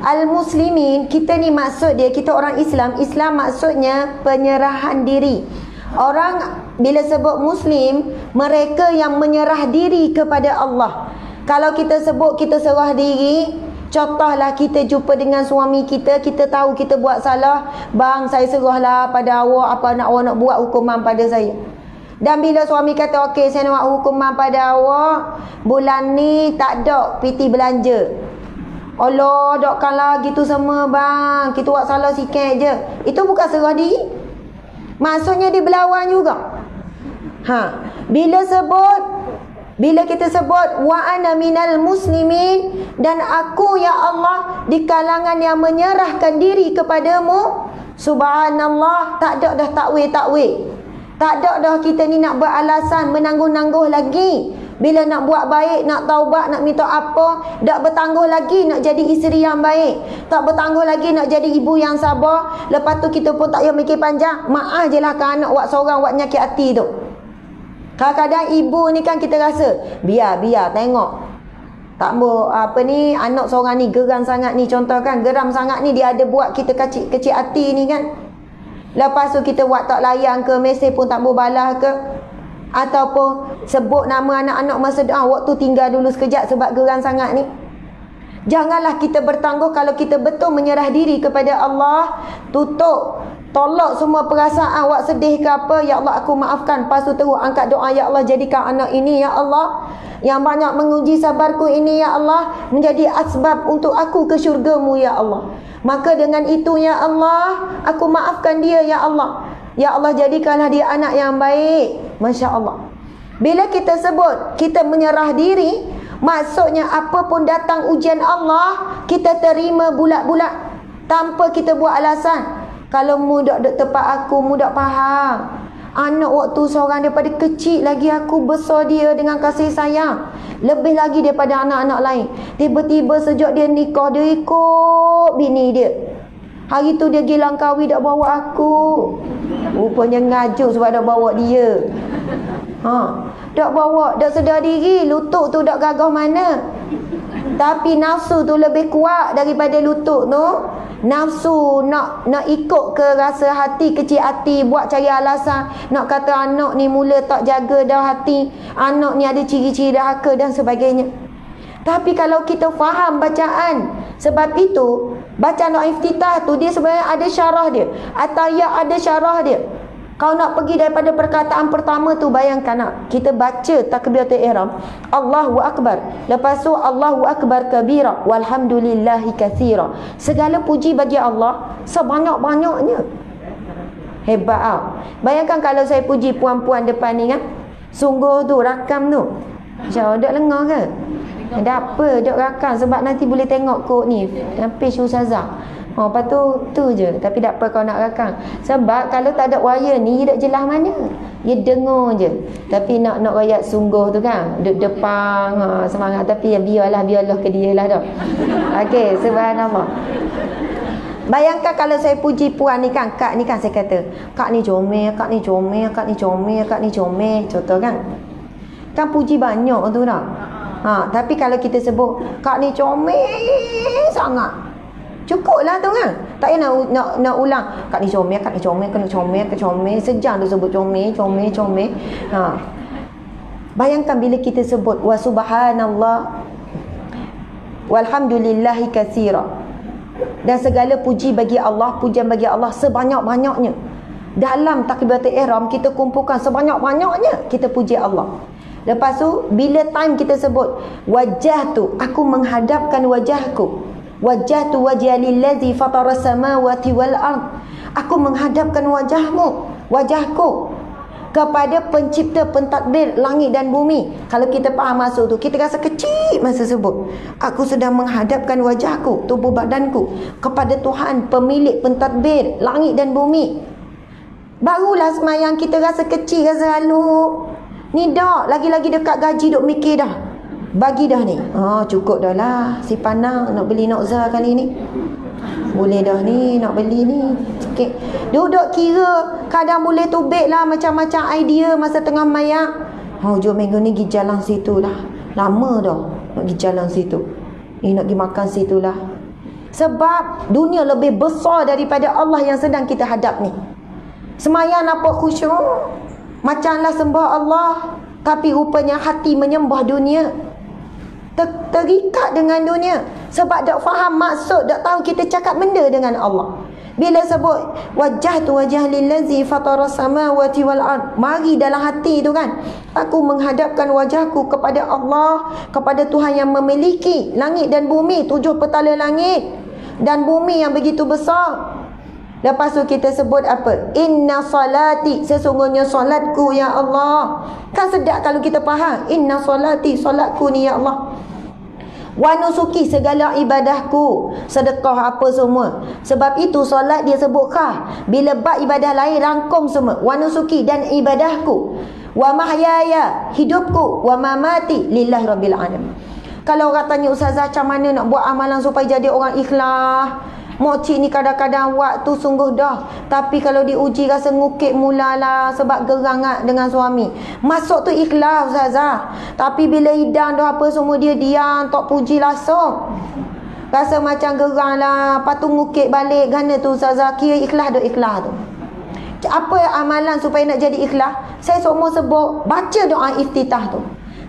Al-muslimin, kita ni maksud dia, kita orang Islam. Islam maksudnya penyerahan diri. Orang bila sebut muslim, mereka yang menyerah diri kepada Allah. Kalau kita sebut kita serah diri, Contohlah kita jumpa dengan suami kita, kita tahu kita buat salah, bang saya serahlah pada awak, apa nak awak nak buat hukuman pada saya. Dan bila suami kata okey saya nak buat hukuman pada awak, bulan ni tak ada piti belanja. Allah dokkanlah gitu semua bang, kita buat salah sikit je. Itu bukan serah diri. Maksudnya dia berlawan juga. Bila kita sebut wa ana minal muslimin, dan aku ya Allah di kalangan yang menyerahkan diri kepadamu, subhanallah, tak ada dah takwil. Tak ada dah kita ni nak beralasan menangguh-nangguh lagi. Bila nak buat baik, nak taubat, nak minta apa, tak bertangguh lagi nak jadi isteri yang baik, tak bertangguh lagi nak jadi ibu yang sabar. Lepas tu kita pun tak payah mikir panjang, maaf je lah kan anak buat seorang buat nyakit hati tu. Kadang-kadang ibu ni kan kita rasa biar tengok, tak mau apa ni, anak seorang ni geram sangat ni, contoh kan, geram sangat ni, dia ada buat kita kecil hati ni kan. Lepas tu kita buat tak layan ke, mesej pun tak mau balas ke, ataupun sebut nama anak-anak masa doa, waktu tinggal dulu sekejap sebab geram sangat ni. Janganlah kita bertangguh. Kalau kita betul menyerah diri kepada Allah, tutup, tolak semua perasaan awak sedih ke apa, ya Allah aku maafkan. Lepas tu terus angkat doa, ya Allah jadikan anak ini ya Allah yang banyak menguji sabarku ini ya Allah menjadi asbab untuk aku ke syurgamu ya Allah. Maka dengan itu ya Allah aku maafkan dia ya Allah. Ya Allah jadikanlah dia anak yang baik. Masya Allah. Bila kita sebut kita menyerah diri, maksudnya apapun datang ujian Allah, kita terima bulat-bulat tanpa kita buat alasan. Kalau mu dok tepat aku, mu dok faham. Anak waktu seorang daripada kecil lagi aku besar dia dengan kasih sayang. Lebih lagi daripada anak-anak lain. Tiba-tiba sejak dia nikah, dia ikut bini dia. Hari tu dia gilang kahwin dak bawa aku. Rupanya ngajuk sebab dak bawa dia. Dak bawa, dak sedar diri, lutut tu dak gagah mana. Tapi nafsu tu lebih kuat daripada lutut tu. Nafsu nak ikut ke rasa hati, kecil hati, buat cari alasan, nak kata anak ni mula tak jaga dah hati, anak ni ada ciri-ciri dahaka dan sebagainya. Tapi kalau kita faham bacaan, sebab itu bacaan doa iftitah tu dia sebenarnya ada syarah dia, atayat ada syarah dia. Kau nak pergi daripada perkataan pertama tu, bayangkan nak kita baca takbiratul ihram, Allahu akbar, lepas tu Allahu akbar kabira walhamdulillahi katsira. Segala puji bagi Allah sebanyak-banyaknya. Hebat ah. Bayangkan kalau saya puji puan-puan depan ni kan, sungguh tu rakam tu. Jauh dak lengah ke? Ada apa dak rakam, sebab nanti boleh tengok kod ni page ustazah. Lepas tu je. Tapi tak apa kau nak rakam. Sebab kalau tak ada wire ni, dia tak jelas mana. Dia dengar je. Tapi nak rakyat sungguh tu kan, duduk depan semangat. Tapi ya biarlah ke dia lah dah. Okey, subhanallah. Bayangkan kalau saya puji puan ni kan, kak ni kan saya kata, kak ni comel, kak ni comel, kak ni comel, kak ni comel. Contoh kan. Kan puji banyak tu dah. Tapi kalau kita sebut kak ni comel sangat, cukuplah tu kan. Tak payah nak ulang. Kak ni comel, kak ni comel, kak ni comel, kak comel. Sejam tu sebut comel. Bayangkan bila kita sebut wa subhanallah walhamdulillahi katsira, dan segala puji bagi Allah, pujian bagi Allah sebanyak-banyaknya. Dalam takbiratul ihram kita kumpulkan sebanyak-banyaknya kita puji Allah. Lepas tu bila time kita sebut wajah tu, aku menghadapkan wajahku, wajjahtu wajhiya lillazi fatara samawati wal ard, aku menghadapkan wajahku kepada pencipta pentadbir langit dan bumi. Kalau kita faham masuk tu, kita rasa kecil masa sebut aku sedang menghadapkan wajahku, tubuh badanku kepada Tuhan pemilik pentadbir langit dan bumi. Barulah semayang kita rasa kecil, rasa halu. Ni dah lagi-lagi dekat gaji duk mikir dah, bagi dah ni. Cukup dah lah. Si Panang nak beli Nokza kali ni. Boleh dah ni nak beli ni. Okay. Duduk kira, kadang boleh tubik lah macam-macam idea masa tengah mayak. Hujung minggu ni pergi jalan situ lah. Lama dah nak pergi jalan situ. Nak pergi makan situ lah. Sebab dunia lebih besar daripada Allah yang sedang kita hadap ni. Semayang nampak khusyuk, macamlah sembah Allah, tapi rupanya hati menyembah dunia. Terikat dengan dunia. Sebab tak faham maksud, tak tahu kita cakap benda dengan Allah. Bila sebut wajjahtu wajha lillazi fatara samawati wal ard, mari dalam hati tu kan, aku menghadapkan wajahku kepada Allah, kepada Tuhan yang memiliki langit dan bumi, 7 petala langit dan bumi yang begitu besar. Lepas tu kita sebut apa? Inna salati, sesungguhnya solatku ya Allah. Kan sedap kalau kita faham. Inna salati, solatku ni ya Allah. Wa nusuki, segala ibadahku, sedekah apa semua. Sebab itu solat dia sebut khah. Bila bab ibadah lain rangkum semua. Wa nusuki, dan ibadahku. Wa mahyaya, hidupku. Wa mamati lillahi rabbil alamin. Kalau orang tanya ustazah macam mana nak buat amalan supaya jadi orang ikhlas, mokcik ni kadang-kadang waktu sungguh dah, tapi kalau diuji rasa ngukit mulalah sebab gerangat dengan suami. Masuk tu ikhlas ustazah, tapi bila hidang dah apa semua dia diam, tak puji langsung, rasa macam gerang lah, lepas tu ngukit balik. Gana tu ustazah, kira ikhlas dah ikhlas tu. Apa amalan supaya nak jadi ikhlas? Saya semua sebut baca doa iftitah tu.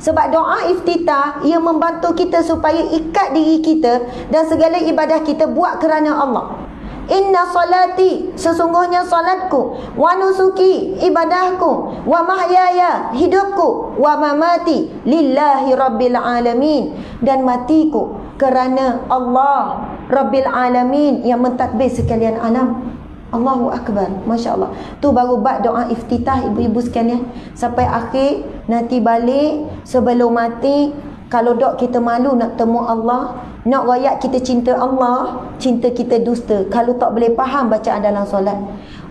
Sebab doa iftitah ia membantu kita supaya ikat diri kita dan segala ibadah kita buat kerana Allah. Inna salati, sesungguhnya salatku, wa nusuki, ibadahku, wa mahyaya, hidupku, wa mamati lillahi rabbil alamin, dan matiku kerana Allah Rabbil alamin yang mentadbir sekalian alam. Allahu Akbar, Masya Allah. Tu baru bab doa iftitah ibu-ibu sekalian. Sampai akhir, nanti balik sebelum mati. Kalau dok kita malu nak temu Allah, nak rakyat kita cinta Allah, cinta kita dusta kalau tak boleh faham bacaan dalam solat.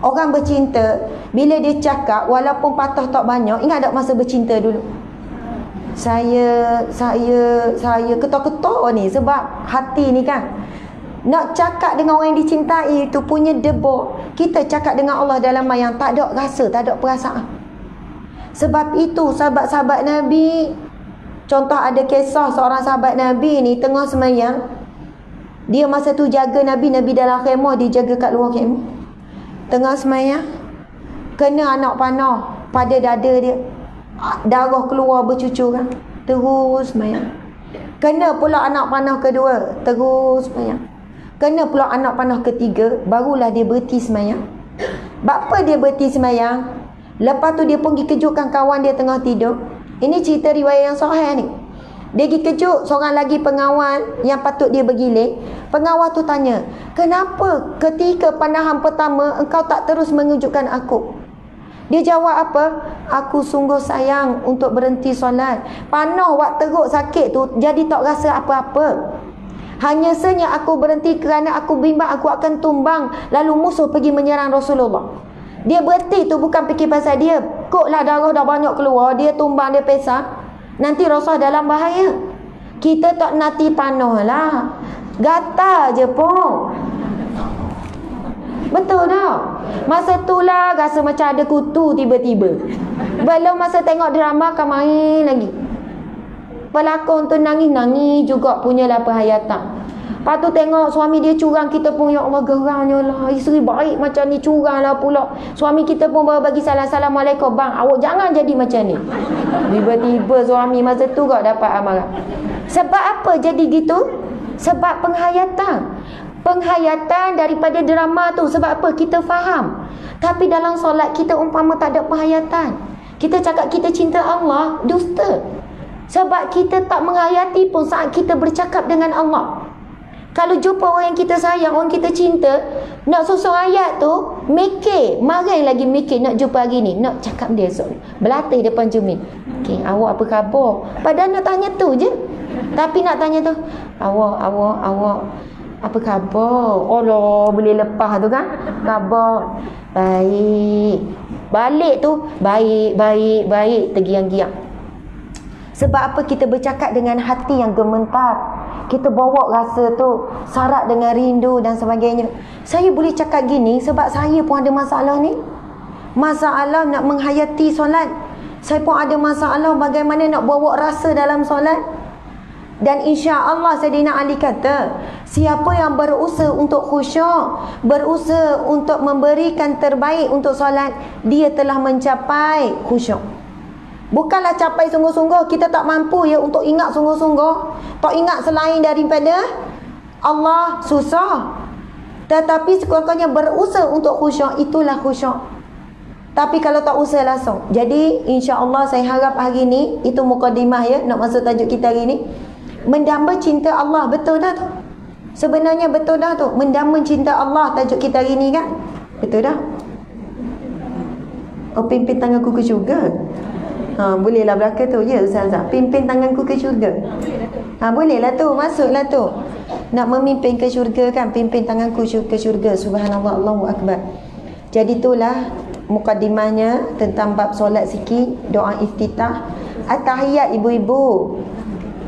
Orang bercinta, bila dia cakap walaupun patah tak banyak, ingat tak masa bercinta dulu? Saya ketok-ketok ni sebab hati ni kan. Nak cakap dengan orang yang dicintai itu punya debok. Kita cakap dengan Allah dalam yang tak ada rasa, tak ada perasaan. Sebab itu sahabat-sahabat Nabi, contoh ada kisah seorang sahabat Nabi ni tengah semayang. Dia masa tu jaga Nabi dalam khemah, dia jaga kat luar khemah. Tengah semayang, kena anak panah pada dada dia. Darah keluar bercucuran. Terus semayang. Kena pula anak panah kedua, terus semayang. Kena pula anak panah ketiga, barulah dia berhenti semayang. Bapa dia berhenti semayang, lepas tu dia pergi kejutkan kawan dia tengah tidur. Ini cerita riwayat yang sahih ni. Dia pergi kejut seorang lagi pengawal yang patut dia bergilir. Pengawal tu tanya, kenapa ketika panahan pertama engkau tak terus mengejutkan aku? Dia jawab apa? Aku sungguh sayang untuk berhenti solat. Panah wak teruk sakit tu jadi tak rasa apa-apa. Hanya saja aku berhenti kerana aku bimbang aku akan tumbang, lalu musuh pergi menyerang Rasulullah. Dia berhenti tu bukan fikir pasal dia koklah darah dah banyak keluar, dia tumbang, dia pesah, nanti Rasul dalam bahaya. Kita tak nanti panah lah, gatal je pun. Betul tak? Masa tu lah rasa macam ada kutu tiba-tiba. Belum masa tengok drama kan main lagi. Pelakon tu nangis-nangis juga punyalah penghayatan. Lepas tu tengok suami dia curang, kita pun ya Allah gerangnya lah. Isteri baik macam ni curang lah pula. Suami kita pun baru bagi Assalamualaikum. Bang, awak jangan jadi macam ni. Tiba-tiba suami masa tu kau dapat amarah. Sebab apa jadi gitu? Sebab penghayatan. Penghayatan daripada drama tu. Sebab apa? Kita faham. Tapi dalam solat kita umpama tak ada penghayatan. Kita cakap kita cinta Allah, dusta. Sebab kita tak menghayati pun saat kita bercakap dengan Allah. Kalau jumpa orang yang kita sayang, orang kita cinta, nak susun ayat tu, mikir, marai lagi mikir nak jumpa hari ni, nak cakap dia esok, berlatih depan cermin. Okay, awak apa khabar? Padahal nak tanya tu je. Tapi nak tanya tu, awak apa khabar? Allah, boleh lepas tu kan? Khabar baik. Balik tu baik, tergiang-giang. Sebab apa? Kita bercakap dengan hati yang gemetar. Kita bawa rasa tu, syarat dengan rindu dan sebagainya. Saya boleh cakap gini sebab saya pun ada masalah ni. Masalah nak menghayati solat. Saya pun ada masalah bagaimana nak bawa rasa dalam solat. Dan insya-Allah Sayyidina Ali kata, siapa yang berusaha untuk khusyuk, berusaha untuk memberikan terbaik untuk solat, dia telah mencapai khusyuk. Bukanlah capai sungguh-sungguh, kita tak mampu ya untuk ingat sungguh-sungguh. Tak ingat selain daripada Allah susah. Tetapi sekurang-kurangnya berusaha untuk khusyuk, itulah khusyuk. Tapi kalau tak usaha langsung. Jadi insya-Allah saya harap hari ni, itu mukadimah ya, nak masuk tajuk kita hari ni. Mendamba cinta Allah, betul dah tu. Sebenarnya betul dah tu. Mendamba cinta Allah tajuk kita hari ni kan? Betul dah. Oh, pimpin tanganku ke syurga. Bolehlah belaka tu. Ya Ustaz. Pimpin tanganku ke syurga. Bolehlah tu, masuklah tu. Nak memimpin ke syurga kan, pimpin tanganku ke syurga. Subhanallah, Allahu akbar. Jadi itulah mukadimahnya tentang bab solat sikit, doa iftitah, at-tahiyat ibu-ibu.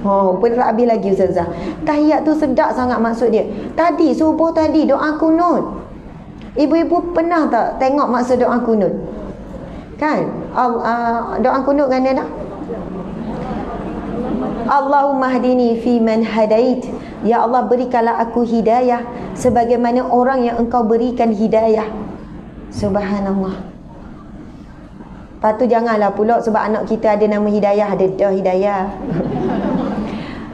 Pun habis lagi Ustazah. Tahiyat tu sedap sangat maksud dia. Tadi subuh tadi doa kunut. Ibu-ibu pernah tak tengok maksud doa kunut? Kan? Doa kunut kan dah? Allahumma hadini fi man hadait. Ya Allah, berikanlah aku hidayah sebagaimana orang yang engkau berikan hidayah. Subhanallah. Lepas tu janganlah pula sebab anak kita ada nama Hidayah, ada dah Hidayah.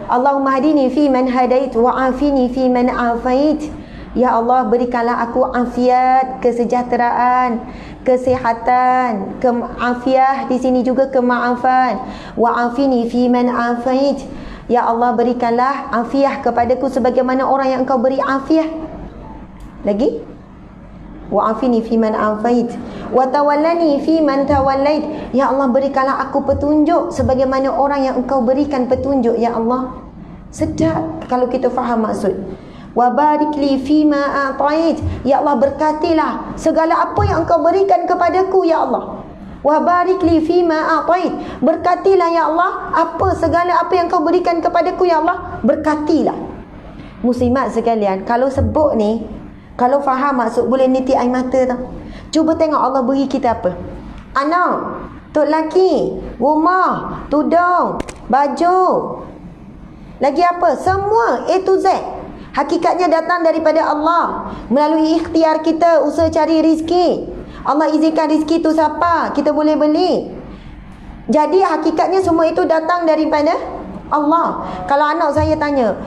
Allahumma hadini fi man hadait wa afini fi man afait. Ya Allah, berikanlah aku afiat, kesejahteraan, kesihatan, afiah di sini juga kemaafan. Wa afini fi man afait. Ya Allah, berikanlah afiah kepadaku sebagaimana orang yang engkau beri afiah. Lagi? Wa afini fi man afait wa tawallani fi man tawallait. Ya Allah, berikanlah aku petunjuk sebagaimana orang yang engkau berikan petunjuk. Ya Allah, sedap kalau kita faham maksud. Wa barik li fi ma a'tait. Ya Allah, berkatilah segala apa yang engkau berikan kepadaku. Ya Allah, wa barik li fi ma a'tait. Berkatilah ya Allah segala apa yang kau berikan kepadaku. Ya Allah, berkatilah. Muslimat sekalian, kalau sebut ni, kalau faham maksud, boleh niti air mata tau. Cuba tengok Allah beri kita apa. Anak, tok laki, rumah, tudung, baju, lagi apa, semua A to Z hakikatnya datang daripada Allah. Melalui ikhtiar kita, usaha cari rizki, Allah izinkan rizki tu siapa, kita boleh beli. Jadi hakikatnya semua itu datang daripada Allah. Kalau anak saya tanya,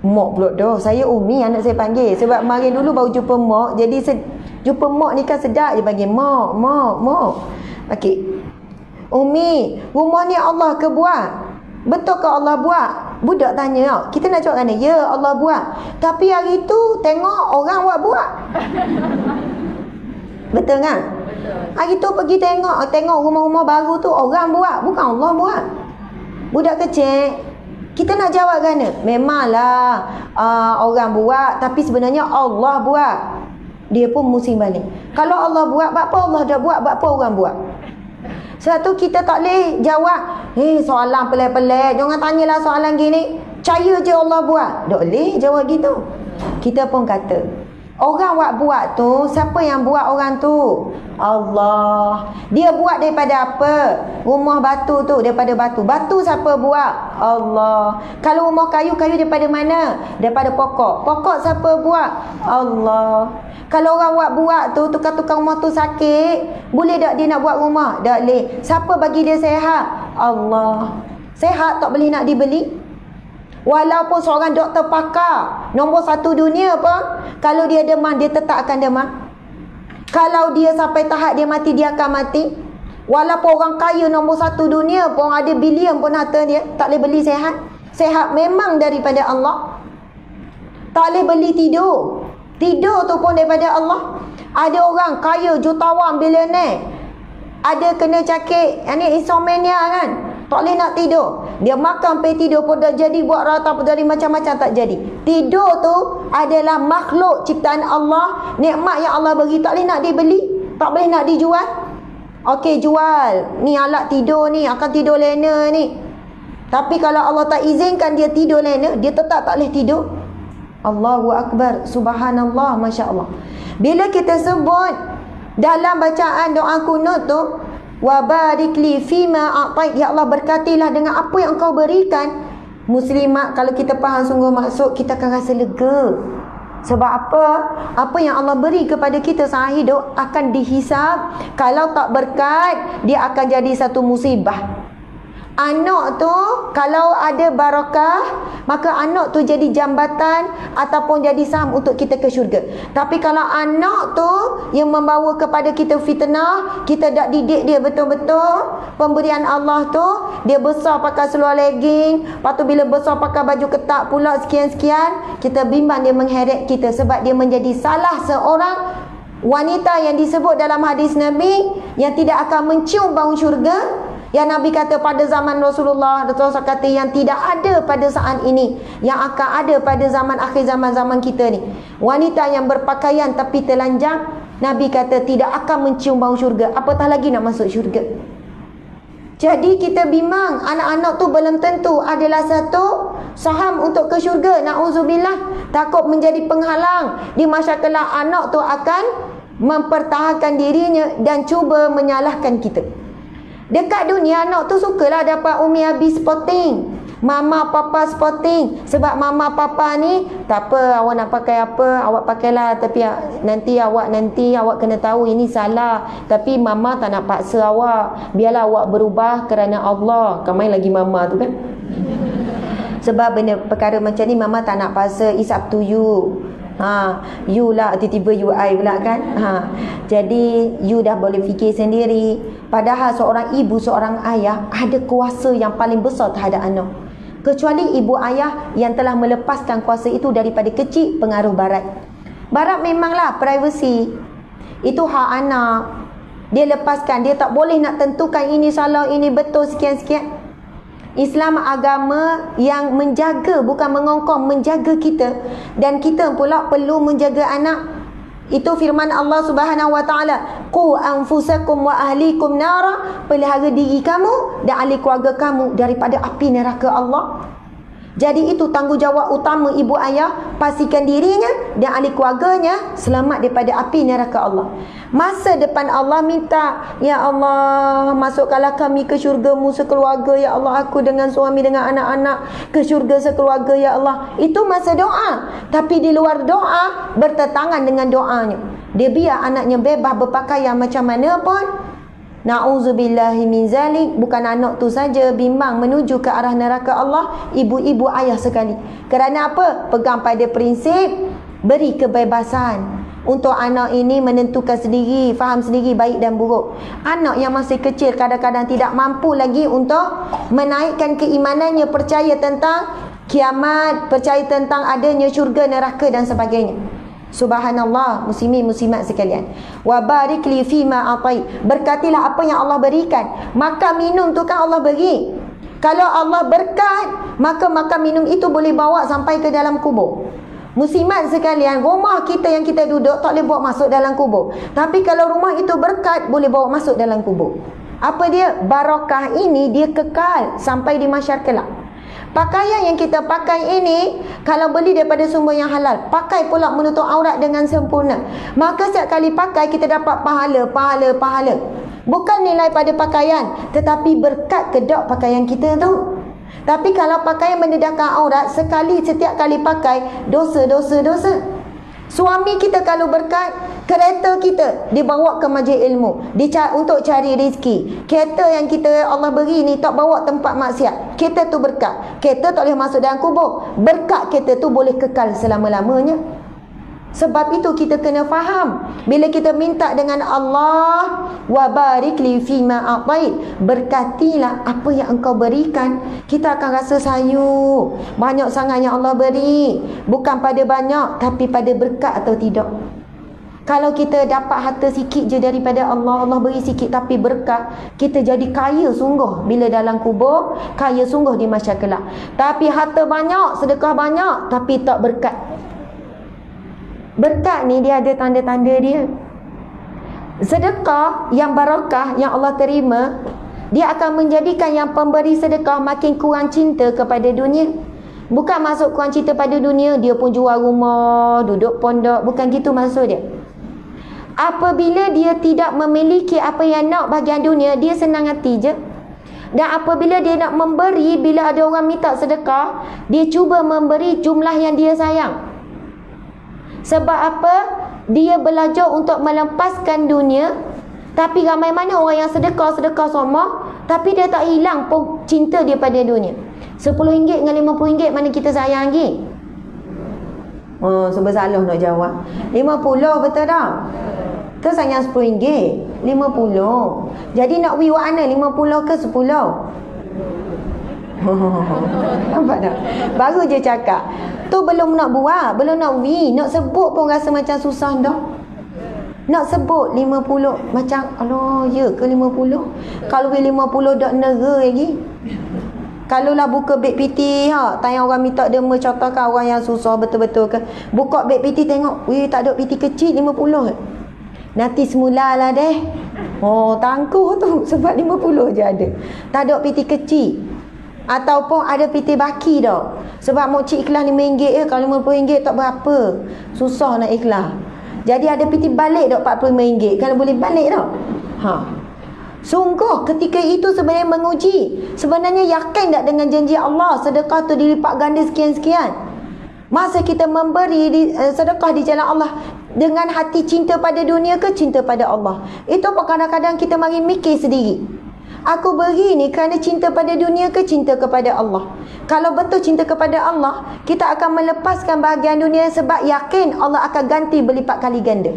Mak pula dah, saya Umi anak saya panggil. Sebab mari dulu baru jumpa mak, jadi jumpa mak ni kan sedap, dia panggil mak. Okey, Umi, rumah ni Allah ke buat? Betul ke Allah buat? Budak tanya, kita nak jawab kan? Ya, Allah buat. Tapi hari tu tengok orang buat. Betul kan? Betul. Hari tu pergi tengok rumah-rumah baru tu orang buat, bukan Allah buat. Budak kecil, kita nak jawab kan? Memanglah orang buat, tapi sebenarnya Allah buat. Dia pun mesti balik. Kalau Allah buat, apa Allah dah buat, apa orang buat? Sebab tu kita tak boleh jawab soalan pelik-pelik. Jangan tanyalah soalan gini. Percaya je Allah buat. Tak boleh jawab gitu. Kita pun kata, orang buat tu, siapa yang buat orang tu? Allah. Dia buat daripada apa? Rumah batu tu daripada batu. Batu siapa buat? Allah. Kalau rumah kayu daripada mana? Daripada pokok. Pokok siapa buat? Allah. Kalau orang buat tu, tukar-tukar rumah tu sakit, boleh tak dia nak buat rumah? Tak boleh. Siapa bagi dia sehat? Allah. Sehat tak boleh nak dibeli. Walaupun seorang doktor pakar nombor 1 dunia pun, kalau dia demam, dia tetap akan demam. Kalau dia sampai tahap dia mati, dia akan mati. Walaupun orang kaya nombor 1 dunia pun, ada bilion pun harta dia, tak boleh beli sehat. Sehat memang daripada Allah. Tak boleh beli tidur. Tidur tu pun daripada Allah. Ada orang kaya, jutawan, bilioner, ada kena cakit, ini insomnia kan, tak boleh nak tidur. Dia makan sampai tidur pun dah jadi, buat rata pun dari macam-macam tak jadi. Tidur tu adalah makhluk ciptaan Allah, nikmat yang Allah bagi, tak boleh nak dibeli, tak boleh nak dijual. Okey, jual ni alat tidur ni, akan tidur lena ni. Tapi kalau Allah tak izinkan dia tidur lena, dia tetap tak boleh tidur. Allahu Akbar, subhanallah, Masya Allah. Bila kita sebut dalam bacaan doa kunut tu, wa barik li fima a'tait, ya Allah, berkatilah dengan apa yang engkau berikan. Muslimat, kalau kita faham sungguh maksud, kita akan rasa lega. Sebab apa? Apa yang Allah beri kepada kita sehari hidup akan dihisap. Kalau tak berkat, dia akan jadi satu musibah. Anak tu kalau ada barakah, maka anak tu jadi jambatan ataupun jadi saham untuk kita ke syurga. Tapi kalau anak tu yang membawa kepada kita fitnah, kita tak didik dia betul-betul, pemberian Allah tu dia besar pakai seluar legging, lepas tu bila besar pakai baju ketat pula sekian-sekian, kita bimbang dia mengheret kita sebab dia menjadi salah seorang wanita yang disebut dalam hadis Nabi yang tidak akan mencium bau syurga. Yang Nabi kata pada zaman Rasulullah kata yang tidak ada pada saat ini, yang akan ada pada zaman akhir zaman kita ni. Wanita yang berpakaian tapi telanjang, Nabi kata tidak akan mencium bau syurga, apatah lagi nak masuk syurga. Jadi kita bimbang anak-anak tu belum tentu adalah satu saham untuk ke syurga. Na'udzubillah, takut menjadi penghalang di masa kelak. Anak tu akan mempertahankan dirinya dan cuba menyalahkan kita. Dekat dunia anak tu sukalah dapat umi abi sporting, mama papa sporting. Sebab mama papa ni tak apa, awak nak pakai apa awak pakailah, tapi nanti awak kena tahu ini salah. Tapi mama tak nak paksa awak, biarlah awak berubah kerana Allah. Kau main lagi mama tu kan. Sebab benda perkara macam ni mama tak nak paksa, it's up to you. You lah tiba-tiba you I pula kan. Jadi you dah boleh fikir sendiri. Padahal seorang ibu, seorang ayah ada kuasa yang paling besar terhadap anak. Kecuali ibu ayah yang telah melepaskan kuasa itu daripada kecil pengaruh barat. Barat memanglah privacy, itu hak anak. Dia lepaskan, dia tak boleh nak tentukan ini salah, ini betul, sekian-sekian. Islam agama yang menjaga, bukan mengongkong, menjaga kita. Dan kita pula perlu menjaga anak. Itu firman Allah Subhanahu wa taala, qu anfusakum wa ahlikum nara, pelihara diri kamu dan ahli keluarga kamu daripada api neraka Allah. Jadi itu tanggungjawab utama ibu ayah, pastikan dirinya dan ahli keluarganya selamat daripada api neraka Allah. Masa depan Allah minta, ya Allah, masukkanlah kami ke syurga-Mu sekeluarga, ya Allah, aku dengan suami dengan anak-anak ke syurga sekeluarga, ya Allah. Itu masa doa. Tapi di luar doa, bertentangan dengan doanya. Dia biar anaknya bebas berpakaian macam mana pun. Na'udzubillahi min zalik. Bukan anak tu saja bimbang menuju ke arah neraka Allah, ibu-ibu ayah sekali. Kerana apa? Pegang pada prinsip beri kebebasan untuk anak ini menentukan sendiri, faham sendiri baik dan buruk. Anak yang masih kecil kadang-kadang tidak mampu lagi untuk menaikkan keimanannya, percaya tentang kiamat, percaya tentang adanya syurga, neraka dan sebagainya. Subhanallah, muslimin muslimat sekalian. Wa barik li fima atai. Berkatilah apa yang Allah berikan. Makan minum tu kan Allah beri. Kalau Allah berkat, maka makan minum itu boleh bawa sampai ke dalam kubur. Muslimat sekalian, rumah kita yang kita duduk tak boleh bawa masuk dalam kubur. Tapi kalau rumah itu berkat, boleh bawa masuk dalam kubur. Apa dia? Barakah ini dia kekal sampai di mahsyar kelak. Pakaian yang kita pakai ini, kalau beli daripada sumber yang halal, pakai pula menutup aurat dengan sempurna, maka setiap kali pakai kita dapat pahala. Bukan nilai pada pakaian, tetapi berkat kedok pakaian kita tu. Tapi kalau pakaian mendedahkan aurat, setiap kali pakai, dosa. Suami kita kalau berkat, kereta kita dibawa ke majlis ilmu untuk cari rezeki. Kereta yang kita Allah beri ni tak bawa tempat maksiat. Kereta tu berkat. Kereta tak boleh masuk dalam kubur. Berkat kereta tu boleh kekal selama-lamanya. Sebab itu kita kena faham, bila kita minta dengan Allah, wa barik li fima atait, berkatilah apa yang engkau berikan, kita akan rasa sayu. Banyak sangat yang Allah beri, bukan pada banyak tapi pada berkat atau tidak. Kalau kita dapat harta sikit je daripada Allah, Allah beri sikit tapi berkat, kita jadi kaya sungguh bila dalam kubur, kaya sungguh di mahsyar kelak. Tapi harta banyak, sedekah banyak tapi tak berkat. Berkat ni dia ada tanda-tanda dia. Sedekah yang barakah yang Allah terima, dia akan menjadikan yang pemberi sedekah makin kurang cinta kepada dunia. Bukan maksud kurang cinta pada dunia, dia pun jual rumah, duduk pondok, bukan gitu maksud dia. Apabila dia tidak memiliki apa yang nak bahagian dunia, dia senang hati je. Dan apabila dia nak memberi, bila ada orang minta sedekah, dia cuba memberi jumlah yang dia sayang. Sebab apa? Dia belajar untuk melepaskan dunia. Tapi ramai mana orang yang sedekah semua, Tapi dia tak hilang pun cinta dia pada dunia. RM10 dengan RM50 mana kita sayang lagi? Sebab salah nak jawab. 50 betul tak? Ke sayang RM10? 50. Jadi nak wi mana? 50 ke 10? Nampak tak? Baru je cakap. Tu belum nak buat, belum nak wi, nak sebut pun rasa macam susah dah. Nak sebut 50 macam alah ya ke 50? Kalau 50 dak nera lagi. Kalau lah buka beg PT tanya orang minta derma contohkan orang yang susah betul-betul ke. Buka beg PT tengok, weh tak ada PT kecil 50. Nanti semulalah deh. Tangguh tu sebab 50 je ada. Tak ada PT kecil. Ataupun ada PT baki dah. Sebab mau cik ikhlas RM5 kalau RM50 tak berapa. Susah nak ikhlas. Jadi ada PT balik dah RM45. Kalau boleh balik dah. Sungguh ketika itu sebenarnya menguji. Sebenarnya yakin tak dengan janji Allah sedekah tu dilipat ganda sekian-sekian. Masa kita memberi sedekah di jalan Allah dengan hati cinta pada dunia ke cinta pada Allah. Itu pun kadang-kadang kita mari mikir sendiri. Aku beri ni kerana cinta pada dunia ke cinta kepada Allah? Kalau betul cinta kepada Allah, kita akan melepaskan bahagian dunia sebab yakin Allah akan ganti berlipat kali ganda.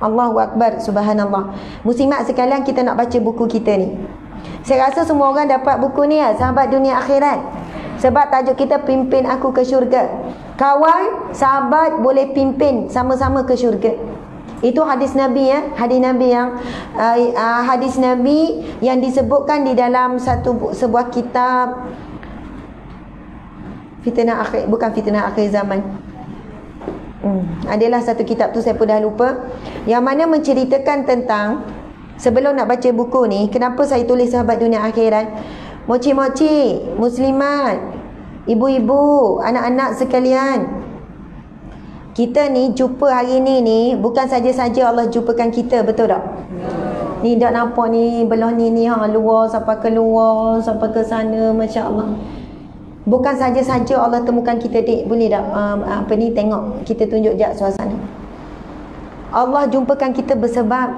Allahu Akbar, subhanallah. Muslimat sekalian, kita nak baca buku kita ni. Saya rasa semua orang dapat buku ni Sahabat Dunia Akhirat. Sebab tajuk kita pimpin aku ke syurga. Kawan, sahabat boleh pimpin sama-sama ke syurga. Itu hadis Nabi hadis Nabi yang disebutkan di dalam sebuah kitab Fitnah Akhir, bukan Fitnah Akhir Zaman. Adalah satu kitab tu saya pun dah lupa, yang mana menceritakan tentang, sebelum nak baca buku ni, kenapa saya tulis Sahabat Dunia Akhirat. Moci-moci, muslimat, ibu-ibu, anak-anak sekalian, kita ni jumpa hari ni bukan saja-saja Allah jumpakan kita, betul tak? Ni dah nampak ni belah ni luar sampai ke luar, sampai ke sana, masya-Allah. Bukan saja-saja Allah temukan kita, dik, boleh tak tengok, kita tunjuk jap suasana. Allah jumpakan kita bersebab.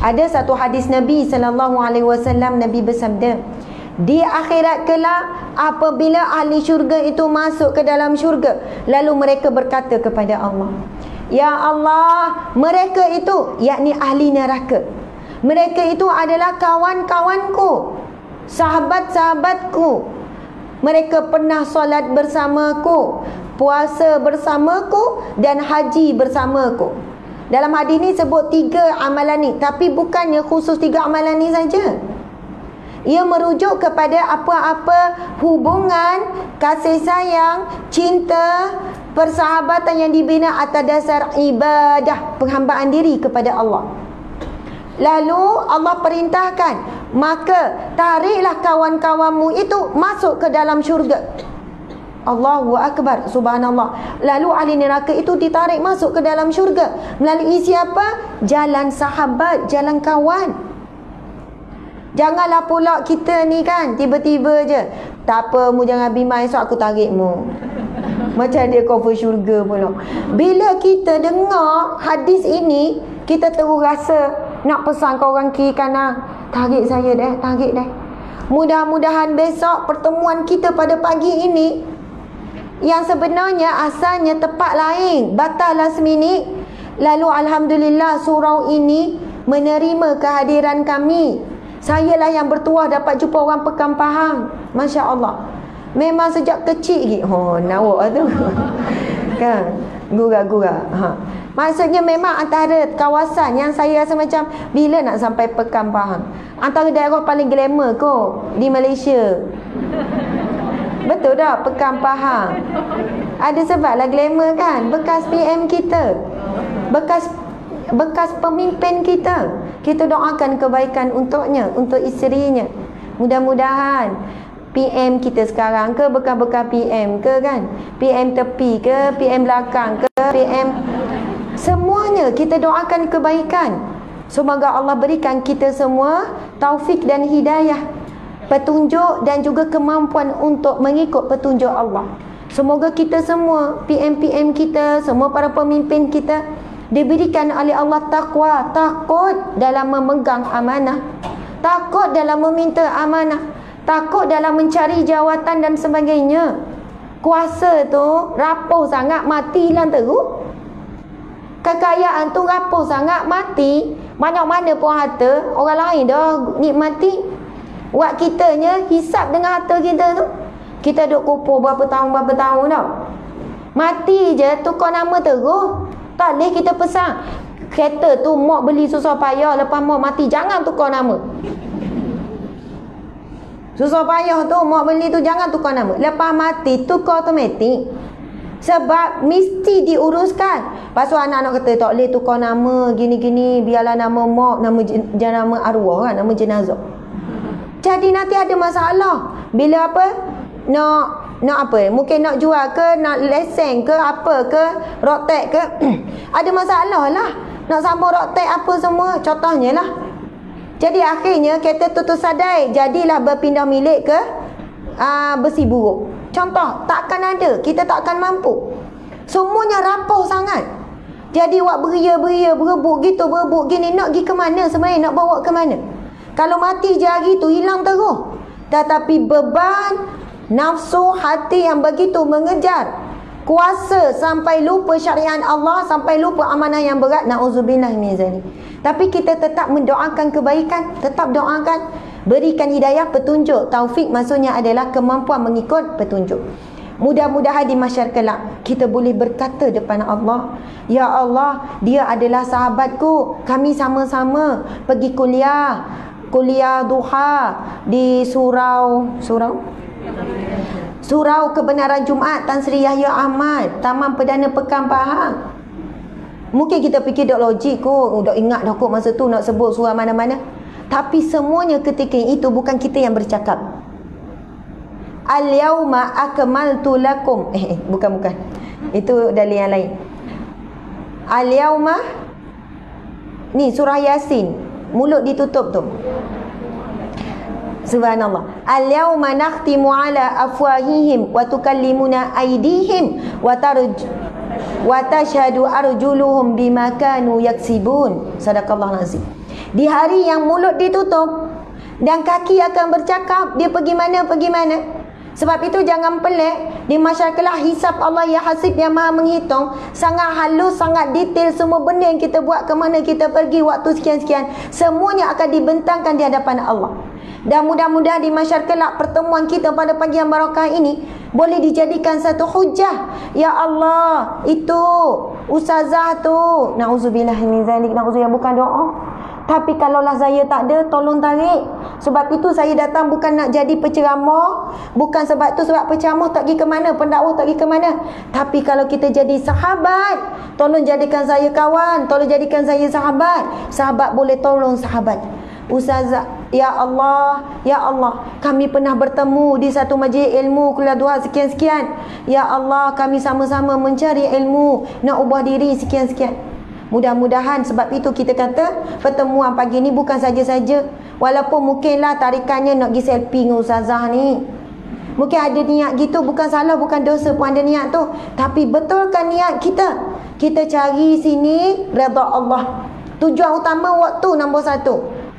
Ada satu hadis Nabi SAW, Nabi bersabda, di akhirat kelak apabila ahli syurga itu masuk ke dalam syurga, lalu mereka berkata kepada Allah, ya Allah, mereka itu, yakni ahli neraka, mereka itu adalah kawan-kawanku, sahabat-sahabatku. Mereka pernah solat bersamaku, puasa bersamaku, dan haji bersamaku. Dalam hadis ni sebut 3 amalan ni, tapi bukannya khusus 3 amalan ni saja. Ia merujuk kepada apa-apa hubungan, kasih sayang, cinta, persahabatan yang dibina atas dasar ibadah, penghambaan diri kepada Allah. Lalu Allah perintahkan, maka tariklah kawan-kawanmu itu masuk ke dalam syurga. Allahu Akbar, subhanallah. Lalu ahli neraka itu ditarik masuk ke dalam syurga. Melalui siapa? Jalan sahabat, jalan kawan. Janganlah pula kita ni kan tiba-tiba je, tak apa mu jangan bimbang, esok aku tarik mu. Macam dia cover syurga pula. Bila kita dengar hadis ini, kita terus rasa nak pesan ke orang kiri kanan, tarik saya deh, tarik deh. Mudah-mudahan besok pertemuan kita pada pagi ini, yang sebenarnya asalnya tempat lain, batal last minute, lalu alhamdulillah surau ini menerima kehadiran kami. Sayalah yang bertuah dapat jumpa orang Pekan Pahang. Masya Allah. Memang sejak kecil lagi. Nawak tu. Kan? Gura-gura. Maksudnya memang antara kawasan yang saya rasa macam bila nak sampai Pekan Pahang. Antara daerah paling glamour kot di Malaysia. Betul tak? Pekan Pahang. Ada sebablah glamour kan? Bekas PM kita. Bekas pemimpin kita. Kita doakan kebaikan untuknya, untuk isterinya. Mudah-mudahan PM kita sekarang ke bekas-bekas PM ke kan? PM tepi ke, PM belakang ke, PM, semuanya kita doakan kebaikan. Semoga Allah berikan kita semua taufik dan hidayah, petunjuk dan juga kemampuan untuk mengikut petunjuk Allah. Semoga kita semua, PM-PM kita, semua para pemimpin kita, diberikan oleh Allah takwa, takut dalam memegang amanah, takut dalam meminta amanah, takut dalam mencari jawatan dan sebagainya. Kuasa tu rapuh sangat, mati hilang terus. Kekayaan tu rapuh sangat, mati. Banyak mana pun harta, orang lain dah nikmati. Buat kitanya hisap dengan harta kita tu. Kita duk kupur berapa tahun tau. Mati je, tukar nama terus. Tak boleh kita pesan. Kereta tu mak beli susah payah, lepas mak mati jangan tukar nama. Susah payah tu mak beli tu jangan tukar nama. Lepas mati tukar automatik. Sebab mesti diuruskan. Lepas tu anak-anak kata tak boleh tukar nama gini-gini, biarlah nama mak, nama arwah kan, nama jenazah. Jadi nanti ada masalah. Bila apa? Nak apa? Mungkin nak jual ke, nak lesen ke, apa ke, road tax ke. Ada masalah lah. Nak sambung road tax apa semua, contohnya lah. Jadi akhirnya kereta tu sadai, jadilah berpindah milik ke besi buruk. Contoh, takkan ada, kita takkan mampu. Semuanya rapuh sangat. Jadi buat beria, berebut gini, nak pergi ke mana sebenarnya, nak bawa ke mana? Kalau mati je hari tu hilang terus. Tetapi beban nafsu hati yang begitu mengejar, kuasa sampai lupa syariat Allah, sampai lupa amanah yang berat. Na'udzubillah min zalik. Tapi kita tetap mendoakan kebaikan, tetap doakan, berikan hidayah, petunjuk. Taufik maksudnya adalah kemampuan mengikut petunjuk. Mudah-mudahan di mahsyar kelak kita boleh berkata depan Allah, ya Allah, dia adalah sahabatku, kami sama-sama pergi kuliah duha di Surau Kebenaran Jumaat Tan Sri Yahya Ahmad, Taman Perdana Pekan Pahang. Mungkin kita fikir dak logik kot, dak ingat dah kot masa tu nak sebut surau mana-mana. Tapi semuanya ketika itu bukan kita yang bercakap. Al-yauma akmaltu lakum. Bukan. Itu dalil yang lain. Al-yauma ni surah Yasin, mulut ditutup tu. Subhanallah. Al-yawma nakhtimu ala afwahihim wa tukallimuna aydihim wa tashhadu arjuluhum bima kanu yaksibun. Sadaqallahul azim. Di hari yang mulut ditutup dan kaki akan bercakap, dia pergi mana. Sebab itu jangan pelik, di mahsyar kelak hisab Allah ya hasib yang maha menghitung, sangat halus, sangat detail. Semua benda yang kita buat, ke mana kita pergi, waktu sekian-sekian, semuanya akan dibentangkan di hadapan Allah. Dan mudah-mudahan di mahsyar kelak pertemuan kita pada pagi yang barakah ini boleh dijadikan satu hujah. Ya Allah, itu ustazah tu, na'udzubillah min zalik, na'udzubillah, bukan doa. Tapi kalaulah saya tak ada, tolong tarik. Sebab itu saya datang bukan nak jadi penceramah, bukan sebab tu, sebab penceramah tak pergi ke mana, pendakwah tak pergi ke mana. Tapi kalau kita jadi sahabat, tolong jadikan saya kawan, tolong jadikan saya sahabat. Sahabat boleh tolong sahabat. Ustazah, ya Allah, kami pernah bertemu di satu majlis ilmu kuliah duha sekian-sekian. Ya Allah, kami sama-sama mencari ilmu, nak ubah diri sekian-sekian. Mudah-mudahan sebab itu kita kata pertemuan pagi ni bukan saja-saja. Walaupun mungkinlah tarikannya nak pergi selfie dengan ustazah ni, mungkin ada niat gitu, bukan salah, bukan dosa pun ada niat tu. Tapi betulkan niat kita. Kita cari sini redha Allah. Tujuan utama waktu nombor 1,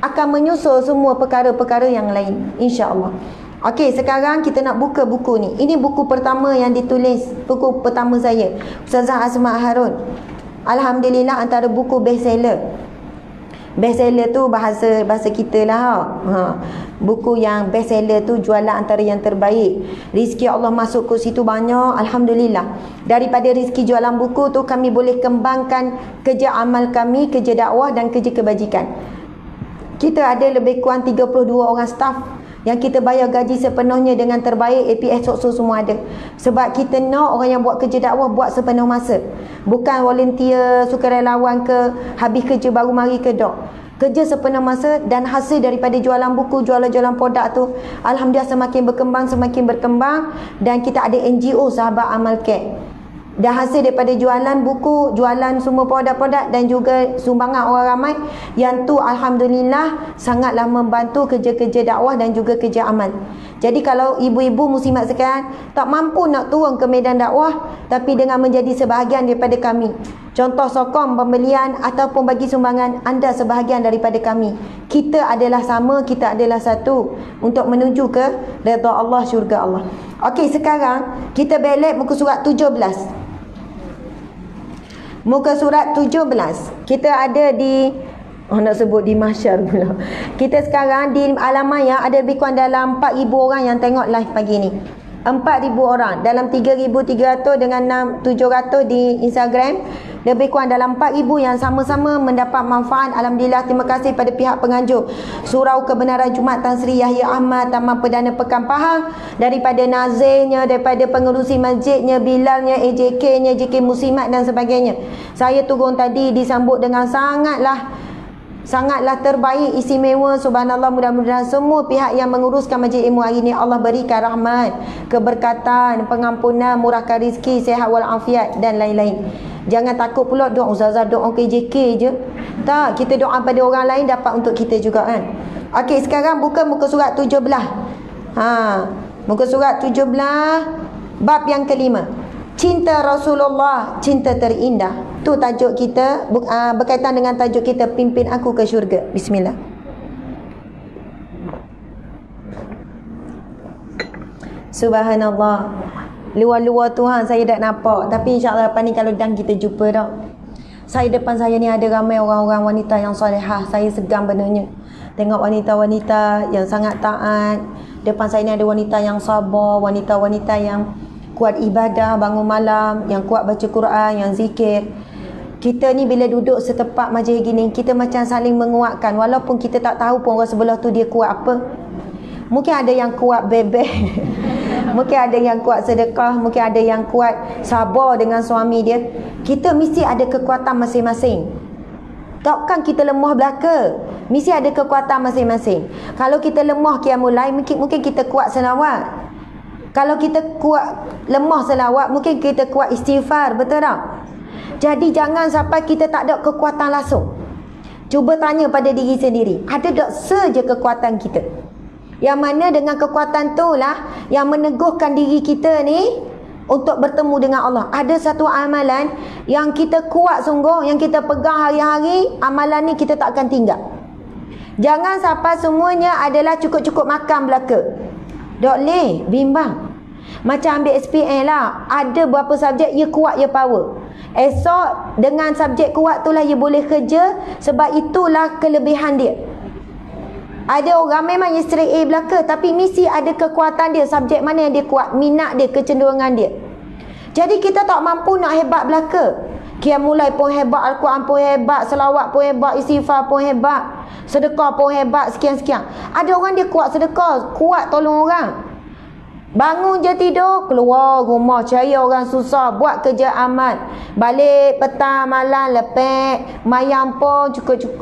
akan menyusul semua perkara-perkara yang lain, insya-Allah. Okey, sekarang kita nak buka buku ni. Ini buku pertama yang ditulis, buku pertama saya, Ustazah Asma Harun. Alhamdulillah, antara buku bestseller. Bestseller tu bahasa kita lah. Buku yang bestseller tu jualan antara yang terbaik. Rizki Allah masuk ke situ banyak, alhamdulillah. Daripada rizki jualan buku tu, kami boleh kembangkan kerja amal kami, kerja dakwah dan kerja kebajikan. Kita ada lebih kurang 32 orang staff yang kita bayar gaji sepenuhnya dengan terbaik. APS SOSO semua ada. Sebab kita nak orang yang buat kerja dakwah buat sepenuh masa. Bukan volunteer, sukarelawan ke, habis kerja baru mari ke dok. Kerja sepenuh masa, dan hasil daripada jualan buku, jualan produk tu, alhamdulillah semakin berkembang. Dan kita ada NGO Sahabat Amal Care. Dan hasil daripada jualan buku, jualan semua produk-produk dan juga sumbangan orang ramai, yang tu alhamdulillah sangatlah membantu kerja-kerja dakwah dan juga kerja amal. Jadi kalau ibu-ibu muslimat sekalian tak mampu nak turun ke medan dakwah, tapi dengan menjadi sebahagian daripada kami, contoh sokong pembelian ataupun bagi sumbangan, anda sebahagian daripada kami. Kita adalah sama, kita adalah satu untuk menuju ke redha Allah, syurga Allah. Okey, sekarang kita belik muka surat 17. Muka surat 17. Kita ada di nak sebut di mahsyar pula. Kita sekarang di halaman yang ada lebih kurang dalam 4,000 orang yang tengok live pagi ni. 4,000 orang dalam 3,300 dengan 700 di Instagram. Lebih kurang dalam 4,000 yang sama-sama mendapat manfaat. Alhamdulillah, terima kasih pada pihak penganjur Surau Kebenaran Jumaat Tan Sri Yahya Ahmad, Taman Perdana Pekan Pahang, daripada nazirnya, daripada pengerusi masjidnya, Bilalnya, AJK-nya, JK Muslimat dan sebagainya. Saya turun tadi disambut dengan sangatlah terbaik, istimewa. Subhanallah, mudah-mudahan semua pihak yang menguruskan majlis ilmu hari ini Allah berikan rahmat, keberkatan, pengampunan, murahkan rezeki, sihat walafiat dan lain-lain. Jangan takut pula doa ustazah doa KJK je. Tak, kita doa pada orang lain dapat untuk kita juga kan. Okey, sekarang buka muka surat 17. Muka surat 17 bab yang kelima. Cinta Rasulullah, cinta terindah. Tu tajuk kita, berkaitan dengan tajuk kita, pimpin aku ke syurga. Bismillah. Subhanallah. Luar-luar Tuhan saya tak nampak, tapi insya-Allah lepas ni kalau dan kita jumpa dah. Depan saya ni ada ramai orang-orang wanita yang solehah. Saya segan benarnya tengok wanita-wanita yang sangat taat. Depan saya ni ada wanita yang sabar, wanita-wanita yang kuat ibadah, bangun malam, yang kuat baca Quran, yang zikir. Kita ni bila duduk setempat majlis gini, kita macam saling menguatkan. Walaupun kita tak tahu pun orang sebelah tu dia kuat apa. Mungkin ada yang kuat bebek, mungkin ada yang kuat sedekah, mungkin ada yang kuat sabar dengan suami dia. Kita mesti ada kekuatan masing-masing. Takkan kita lemah belaka. Mesti ada kekuatan masing-masing. Kalau kita lemah qiyamul lail, mungkin kita kuat selawat. Kalau kita kuat lemah selawat, mungkin kita kuat istighfar, betul tak? Jadi jangan sampai kita tak ada kekuatan langsung. Cuba tanya pada diri sendiri, ada tak saja kekuatan kita? Yang mana dengan kekuatan tu lah yang meneguhkan diri kita ni untuk bertemu dengan Allah. Ada satu amalan yang kita kuat sungguh, yang kita pegang hari-hari, amalan ni kita tak akan tinggal. Jangan sampai semuanya adalah cukup-cukup makan belaka. Dok leh, bimbang. Macam ambil SPM lah, ada berapa subjek, ia kuat, ia power. Esok dengan subjek kuat tu lah ia boleh kerja, sebab itulah kelebihan dia. Ada orang memang yang straight A belaka, tapi mesti ada kekuatan dia, subjek mana yang dia kuat, minat dia, kecenderungan dia. Jadi kita tak mampu nak hebat belaka. Qiyamulai pun hebat, Al-Quran pun hebat, selawat pun hebat, istighfar pun hebat, sedekah pun hebat, sekian-sekian. Ada orang dia kuat sedekah, kuat tolong orang. Bangun je tidur, keluar rumah, cari orang susah, buat kerja amal. Balik petang, malam, lepek. Mayang pun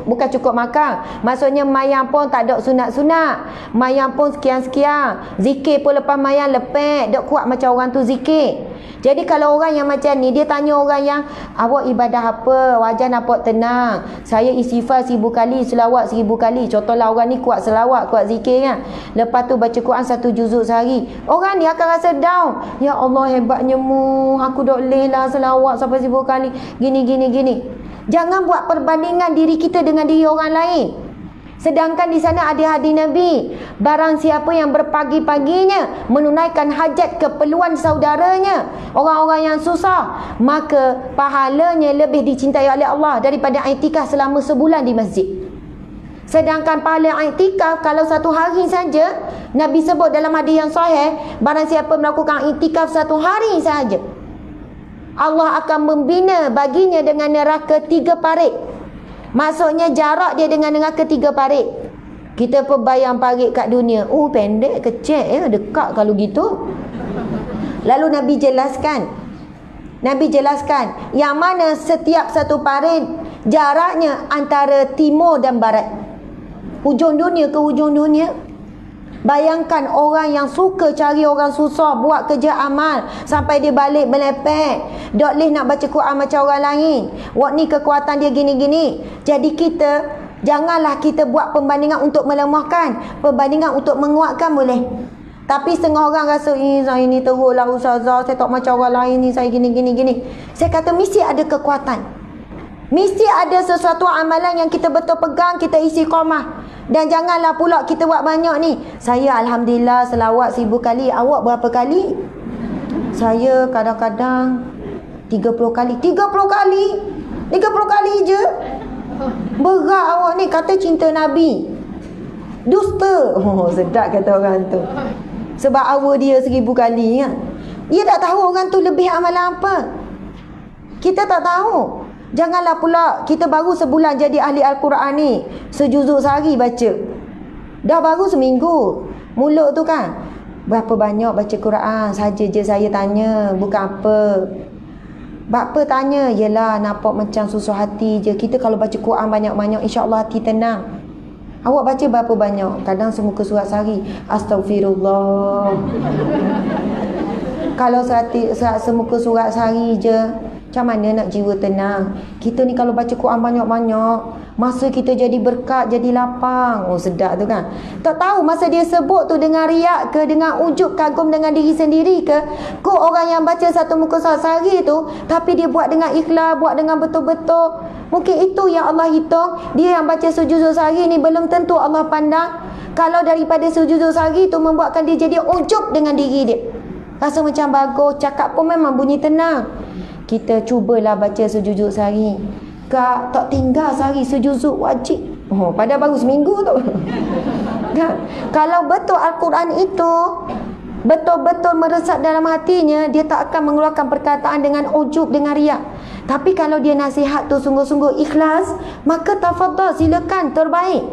bukan cukup makan. Maksudnya mayang pun tak ada sunat-sunat. Mayang pun sekian-sekian. Zikir pun lepas mayang lepek. Dok kuat macam orang tu zikir. Jadi kalau orang yang macam ni, dia tanya orang yang, awak ibadah apa? Wajah nampak tenang. Saya istighfar 1000 kali, selawat 1000 kali. Contohlah orang ni kuat selawat, kuat zikir kan. Lepas tu baca Quran 1 juzuk sehari. Orang ni akan rasa down. Ya Allah, hebatnya mu. Aku dok leh lah selawat sampai 1000 kali. Gini. Jangan buat perbandingan diri kita dengan diri orang lain. Sedangkan di sana ada hadis Nabi, barang siapa yang berpagi-paginya menunaikan hajat keperluan saudaranya, orang-orang yang susah, maka pahalanya lebih dicintai oleh Allah daripada iktikaf selama sebulan di masjid. Sedangkan pahala iktikaf kalau satu hari saja, Nabi sebut dalam hadis yang sahih, barang siapa melakukan iktikaf satu hari saja, Allah akan membina baginya dengan neraka 3 parit. Maksudnya jarak dia dengan neraka 3 parit. Kita perbayang parit kat dunia, pendek, kecil, dekat kalau gitu. Lalu Nabi jelaskan yang mana setiap satu parit jaraknya antara timur dan barat, hujung dunia ke hujung dunia. Bayangkan orang yang suka cari orang susah, buat kerja amal sampai dia balik melepek. Dok leh nak baca Quran macam orang lain. Wak ni kekuatan dia gini-gini. Jadi kita janganlah kita buat perbandingan untuk melemahkan, perbandingan untuk menguatkan boleh. Tapi setengah orang rasa saya ni teruklah ustazah, saya tak macam orang lain ni, saya gini. Saya kata mesti ada kekuatan. Mesti ada sesuatu amalan yang kita betul pegang, kita isi istiqamah. Dan janganlah pula kita buat banyak ni. Saya alhamdulillah selawat 1000 kali. Awak berapa kali? Saya kadang-kadang 30 kali. 30 kali? 30 kali je? Berat awak ni, kata cinta Nabi. Dusta. Oh, sedap kata orang tu. Sebab awak dia 1000 kali kan. Dia tak tahu orang tu lebih amalan apa. Kita tak tahu. Janganlah pula kita baru sebulan jadi ahli Al-Quran ni, sejuzuk sehari baca. Dah baru seminggu. Mulut tu kan, berapa banyak baca Quran saja je saya tanya, bukan apa. Apa tanya? Yelah nampak macam susah hati je. Kita kalau baca Quran banyak-banyak, insya-Allah hati tenang. Awak baca berapa banyak? Kadang semuka surat sehari. Astagfirullah. Kalau semuka surat sehari je, macam mana nak jiwa tenang? Kita ni kalau baca Quran banyak-banyak, masa kita jadi berkat, jadi lapang. Oh sedap tu kan. Tak tahu masa dia sebut tu dengan riak ke, dengan ujub kagum dengan diri sendiri ke. Kok orang yang baca satu muka surat sehari tu, tapi dia buat dengan ikhlas, buat dengan betul-betul. Mungkin itu yang Allah hitung. Dia yang baca sejuzuk sehari ni belum tentu Allah pandang. Kalau daripada sejuzuk sehari tu membuatkan dia jadi ujub dengan diri dia, rasa macam bagus, cakap pun memang bunyi tenang. Kita cubalah baca sejuzuk sehari. Kak, tak tinggal sehari sejuzuk wajib. Oh, pada baru seminggu tu. Kalau betul Al-Quran itu betul-betul meresap dalam hatinya, dia tak akan mengeluarkan perkataan dengan ujub, dengan riak. Tapi kalau dia nasihat tu sungguh-sungguh ikhlas, maka tafadhal, silakan, terbaik.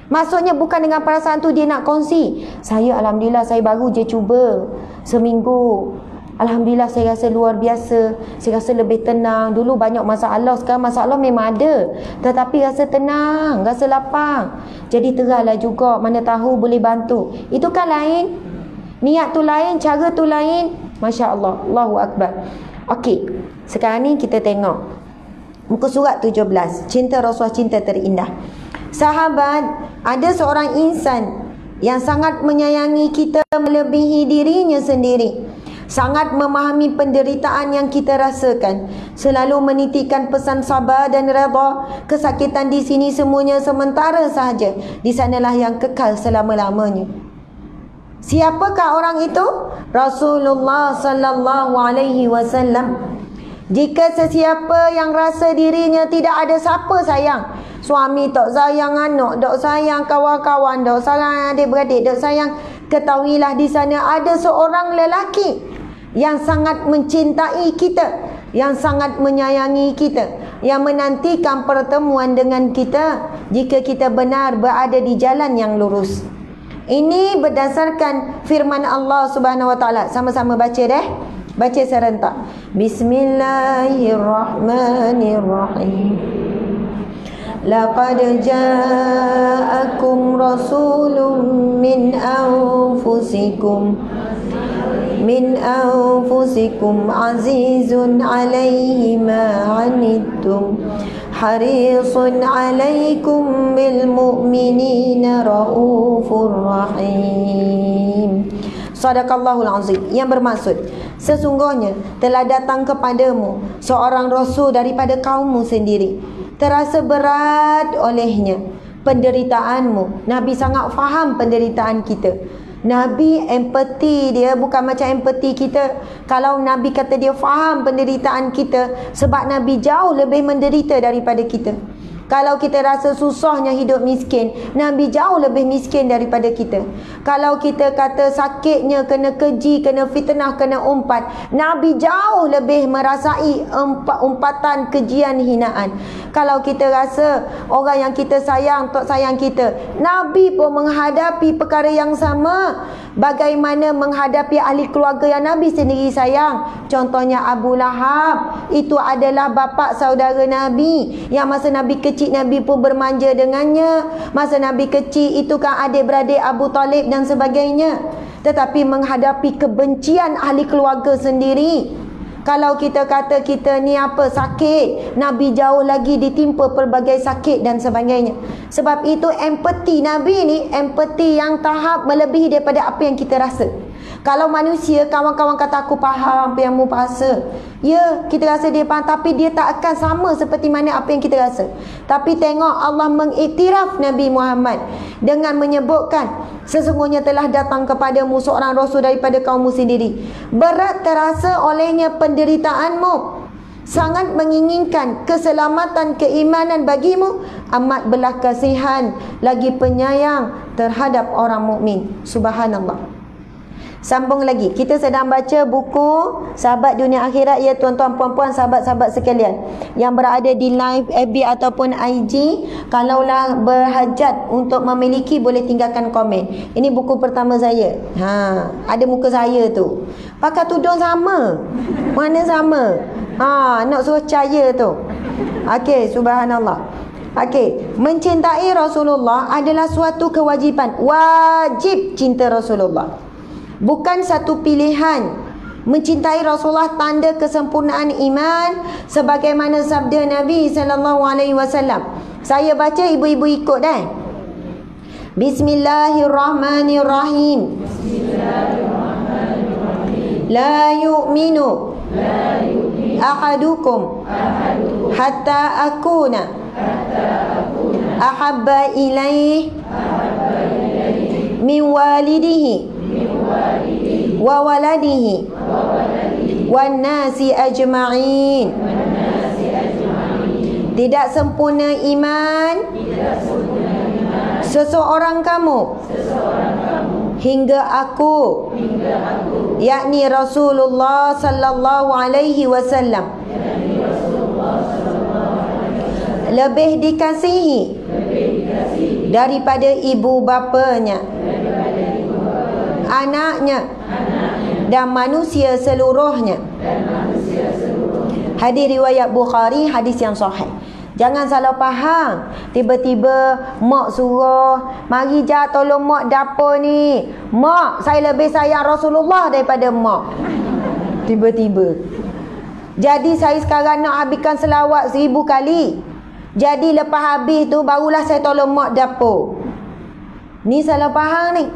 Maksudnya bukan dengan perasaan tu dia nak kongsi. Saya alhamdulillah saya baru je cuba seminggu. Alhamdulillah saya rasa luar biasa. Saya rasa lebih tenang. Dulu banyak masalah, sekarang masalah memang ada, tetapi rasa tenang, rasa lapang. Jadi terahlah juga, mana tahu boleh bantu. Itu kan lain. Niat tu lain, cara tu lain. Masya Allah, Allahu Akbar. Okey, sekarang ni kita tengok muka surat 17. Cinta Rasulullah, cinta terindah. Sahabat, ada seorang insan yang sangat menyayangi kita melebihi dirinya sendiri. Sangat memahami penderitaan yang kita rasakan. Selalu menitikkan pesan sabar dan redha. Kesakitan di sini semuanya sementara sahaja. Di sanalah yang kekal selama-lamanya. Siapakah orang itu? Rasulullah sallallahu alaihi wasallam. Jika sesiapa yang rasa dirinya tidak ada siapa sayang, suami tak sayang, anak tak sayang, kawan-kawan tak sayang, adik-beradik tak sayang, ketahuilah di sana ada seorang lelaki yang sangat mencintai kita, yang sangat menyayangi kita, yang menantikan pertemuan dengan kita jika kita benar berada di jalan yang lurus. Ini berdasarkan firman Allah Subhanahu wa taala. Sama-sama baca deh. Baca serentak. Bismillahirrahmanirrahim. Laqad ja'akum rasulun min anfusikum azizun alaihi ma anittum harisun alaikum bil mu'minina raufur rahim. Sadaqallahul azim. Yang bermaksud, sesungguhnya telah datang kepadamu seorang rasul daripada kaummu sendiri. Terasa berat olehnya penderitaanmu. Nabi sangat faham penderitaan kita. Nabi empati dia bukan macam empati kita. Kalau Nabi kata dia faham penderitaan kita, sebab Nabi jauh lebih menderita daripada kita. Kalau kita rasa susahnya hidup miskin, Nabi jauh lebih miskin daripada kita. Kalau kita kata sakitnya, kena keji, kena fitnah, kena umpat, Nabi jauh lebih merasai umpatan, kejian, hinaan. Kalau kita rasa orang yang kita sayang tak sayang kita, Nabi pun menghadapi perkara yang sama. Bagaimana menghadapi ahli keluarga yang Nabi sendiri sayang. Contohnya Abu Lahab. Itu adalah bapa saudara Nabi, yang masa Nabi kecil Nabi pun bermanja dengannya. Masa Nabi kecil itu kan adik-beradik Abu Talib dan sebagainya. Tetapi menghadapi kebencian ahli keluarga sendiri. Kalau kita kata kita ni apa, sakit, Nabi jauh lagi ditimpa pelbagai sakit dan sebagainya. Sebab itu empati Nabi ni, empati yang tahap melebihi daripada apa yang kita rasa. Kalau manusia, kawan-kawan kata aku faham apa yang mu rasa. Ya, kita rasa dia faham, tapi dia tak akan sama seperti mana apa yang kita rasa. Tapi tengok Allah mengiktiraf Nabi Muhammad dengan menyebutkan, sesungguhnya telah datang kepadamu seorang rasul daripada kaummu sendiri. Berat terasa olehnya penderitaanmu, sangat menginginkan keselamatan keimanan bagimu, amat belas kasihan lagi penyayang terhadap orang mukmin. Subhanallah. Sambung lagi. Kita sedang baca buku Sahabat Dunia Akhirat, ya tuan-tuan, puan-puan, sahabat-sahabat sekalian yang berada di live FB ataupun IG. Kalaulah berhajat untuk memiliki, boleh tinggalkan komen. Ini buku pertama saya. Ada muka saya tu. Pakai tudung sama. Mana sama? Nak suruh cahaya tu. Okey, subhanallah. Okey, mencintai Rasulullah adalah suatu kewajipan. Wajib cinta Rasulullah, bukan satu pilihan. Mencintai Rasulullah tanda kesempurnaan iman, sebagaimana sabda Nabi SAW. Saya baca, ibu-ibu ikut dah. Bismillahirrahmanirrahim. La yu'minu ahadukum hatta akuna ahabba ilaih min walidihi wa waladihi wan nasi ajma'in. Tidak sempurna iman seseorang kamu hingga aku, yakni Rasulullah sallallahu alaihi wasallam, lebih dikasihi daripada ibu bapanya, anaknya dan manusia seluruhnya. Hadis riwayat Bukhari, hadis yang sahih. Jangan salah faham. Tiba-tiba mak suruh, mari jah tolong mak dapur ni. Mak, saya lebih sayang Rasulullah daripada mak. Tiba-tiba. Jadi saya sekarang nak habiskan selawat 1000 kali. Jadi lepas habis tu barulah saya tolong mak dapur. Ni salah faham ni.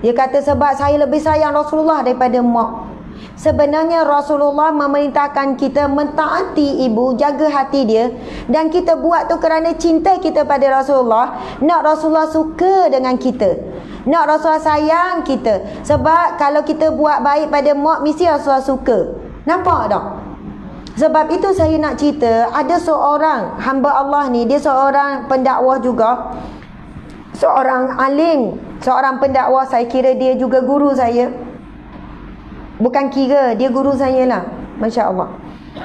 Dia kata sebab saya lebih sayang Rasulullah daripada mak. Sebenarnya Rasulullah memerintahkan kita mentaati ibu, jaga hati dia, dan kita buat tu kerana cinta kita pada Rasulullah. Nak Rasulullah suka dengan kita, nak Rasulullah sayang kita. Sebab kalau kita buat baik pada mak, mesti Rasulullah suka. Nampak tak? Sebab itu saya nak cerita, ada seorang hamba Allah ni, dia seorang pendakwah juga, seorang alim, seorang pendakwah. Saya kira dia juga guru saya. Bukan kira, dia guru saya lah. Masya Allah.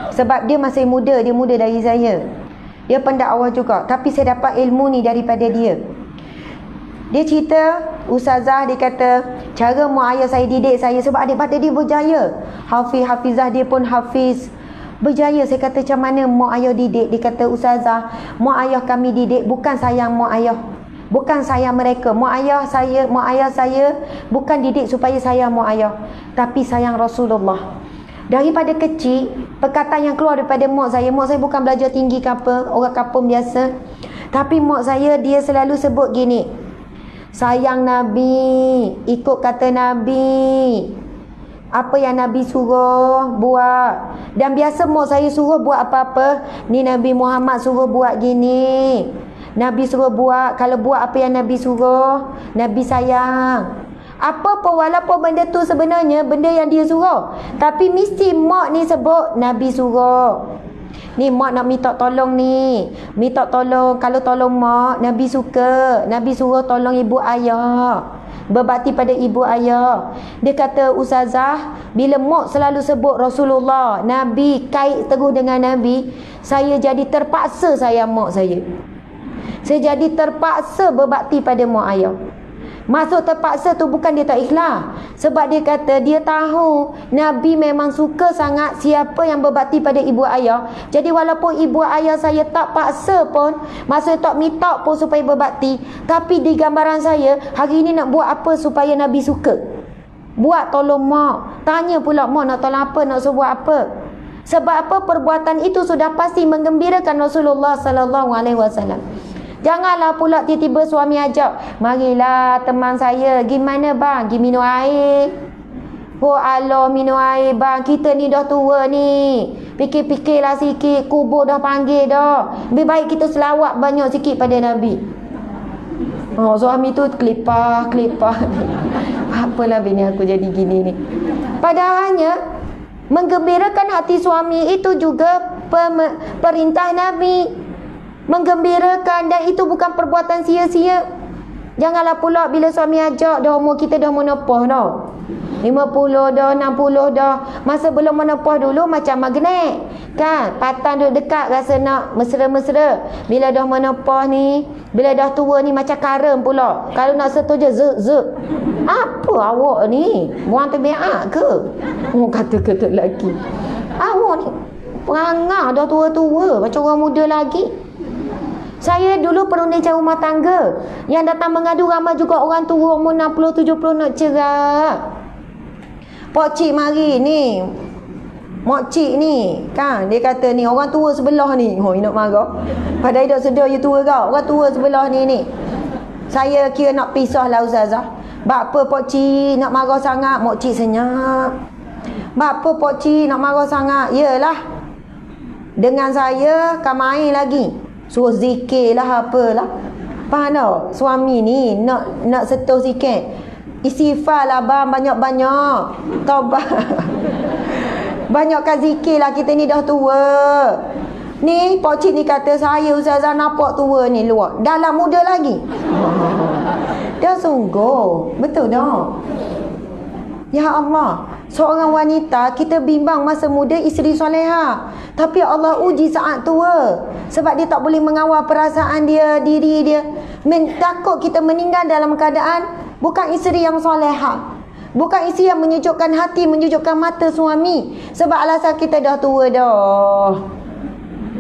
Sebab dia masih muda, dia muda dari saya. Dia pendakwah juga, tapi saya dapat ilmu ni daripada dia. Dia cerita, ustazah dia kata, cara mak ayah saya didik saya, sebab adik-adik dia berjaya. Hafizah dia pun hafiz, berjaya. Saya kata macam mana mak ayah didik? Dia kata, ustazah, mak ayah kami didik bukan sayang mak ayah, bukan sayang mereka. Mak ayah saya bukan didik supaya sayang mak ayah, tapi sayang Rasulullah. Daripada kecil, perkataan yang keluar daripada mak saya bukan belajar tinggi ke apa, orang kampung biasa. Tapi mak saya, dia selalu sebut gini, sayang Nabi, ikut kata Nabi, apa yang Nabi suruh buat. Dan biasa mak saya suruh buat apa-apa, ni Nabi Muhammad suruh buat gini, Nabi suruh buat, kalau buat apa yang Nabi suruh, Nabi sayang. Apa pun, walaupun benda tu sebenarnya benda yang dia suruh, tapi mesti mak ni sebut Nabi suruh. Ni mak nak minta tolong ni, minta tolong, kalau tolong mak, Nabi suka, Nabi suruh tolong ibu ayah, berbakti pada ibu ayah. Dia kata, ustazah, bila mak selalu sebut Rasulullah, Nabi, kait teguh dengan Nabi, saya jadi terpaksa sayang mak saya. Saya jadi terpaksa berbakti pada mak ayah. Masuk terpaksa tu bukan dia tak ikhlas. Sebab dia kata dia tahu Nabi memang suka sangat siapa yang berbakti pada ibu ayah. Jadi walaupun ibu ayah saya tak paksa pun, maksudnya tak minta pun supaya berbakti, tapi di gambaran saya, hari ini nak buat apa supaya Nabi suka? Buat tolong mak. Tanya pula mak nak tolong apa, nak suruh buat apa. Sebab apa? Perbuatan itu sudah pasti menggembirakan Rasulullah sallallahu alaihi wasallam. Janganlah pula tiba-tiba suami ajak, marilah teman saya, gimana bang? Pergi minum air. Oh Allah, minum air bang, kita ni dah tua ni. Fikir-fikirlah sikit, kubur dah panggil dah. Lebih baik kita selawat banyak sikit pada Nabi. Oh, suami tu kelipah. Apalah bini aku jadi gini ni. Padahalnya menggembirakan hati suami itu juga perintah Nabi. Menggembirakan, dan itu bukan perbuatan sia-sia. Janganlah pula bila suami ajak, dah umur kita dah menopah dah, 50 dah, 60 dah. Masa belum menopah dulu macam magnet kan, patang duduk dekat rasa nak mesra-mesra. Bila dah menopah ni, bila dah tua ni macam karam pula. Kalau nak sentuh je zek. Apa awak ni, buang terbiak ke? Kata-kata lelaki, awak ni perangai dah tua-tua macam orang muda lagi. Saya dulu perunding rumah tangga, yang datang mengadu ramai juga orang tua umur 60-70 nak cerai. Pak cik mari ni, mak cik ni kan, dia kata ni orang tua sebelah ni. Oh, nak marah. Padahal dak sedar you tua kau. Orang tua sebelah ni. Saya kira nak pisah lah ustazah. Bak apa pak cik nak marah sangat? Mak cik senyap. Bak apa pak cik nak marah sangat? Yalah, dengan saya kan main lagi. Suruh zikir lah apalah. Faham tak? Suami ni nak sentuh sikit. Istighfar lah bang, banyak-banyak. Taubat. Banyakkan zikir lah, kita ni dah tua. Ni pak cik ni kata saya ustazah nampak tua ni luar. Dalam muda lagi. Dah sungguh. Betul tak? Ya Allah, seorang wanita kita bimbang masa muda isteri soleha, tapi Allah uji saat tua. Sebab dia tak boleh mengawal perasaan dia, diri dia. Takut kita meninggal dalam keadaan bukan isteri yang soleha, bukan isteri yang menyejukkan hati, menyejukkan mata suami. Sebab alasan kita dah tua dah.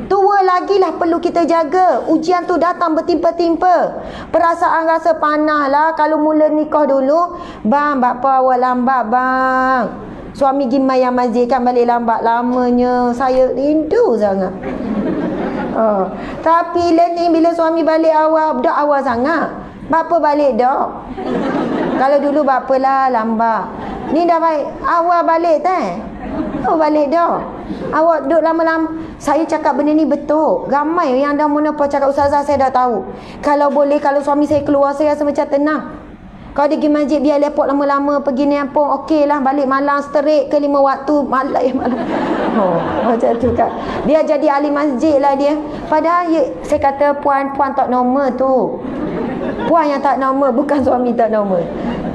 Tua lagi lah perlu kita jaga. Ujian tu datang bertimpa-timpa. Perasaan rasa panah lah. Kalau mula nikah dulu, bang, bapa awak lambat bang. Suami gimayang masjid kan balik lambat lamanya. Saya rindu sangat. Tapi ni bila suami balik awal, dah awal sangat. Bapa balik dah. Kalau dulu bapa lah lambat. Ni dah baik. Awal balik teh. Oh balik dah. Awak duduk lama-lama. Saya cakap benda ni betul. Ramai yang dah menopah cakap ustazah saya dah tahu. Kalau boleh, kalau suami saya keluar, saya rasa macam tenang. Kalau dia pergi masjid biar lepok lama-lama, pergi ni pun okey lah. Balik malam straight ke 5 waktu. Malam. Macam tu kan. Dia jadi ahli masjid lah dia. Padahal saya kata puan tak normal tu. Puan yang tak normal, bukan suami tak normal.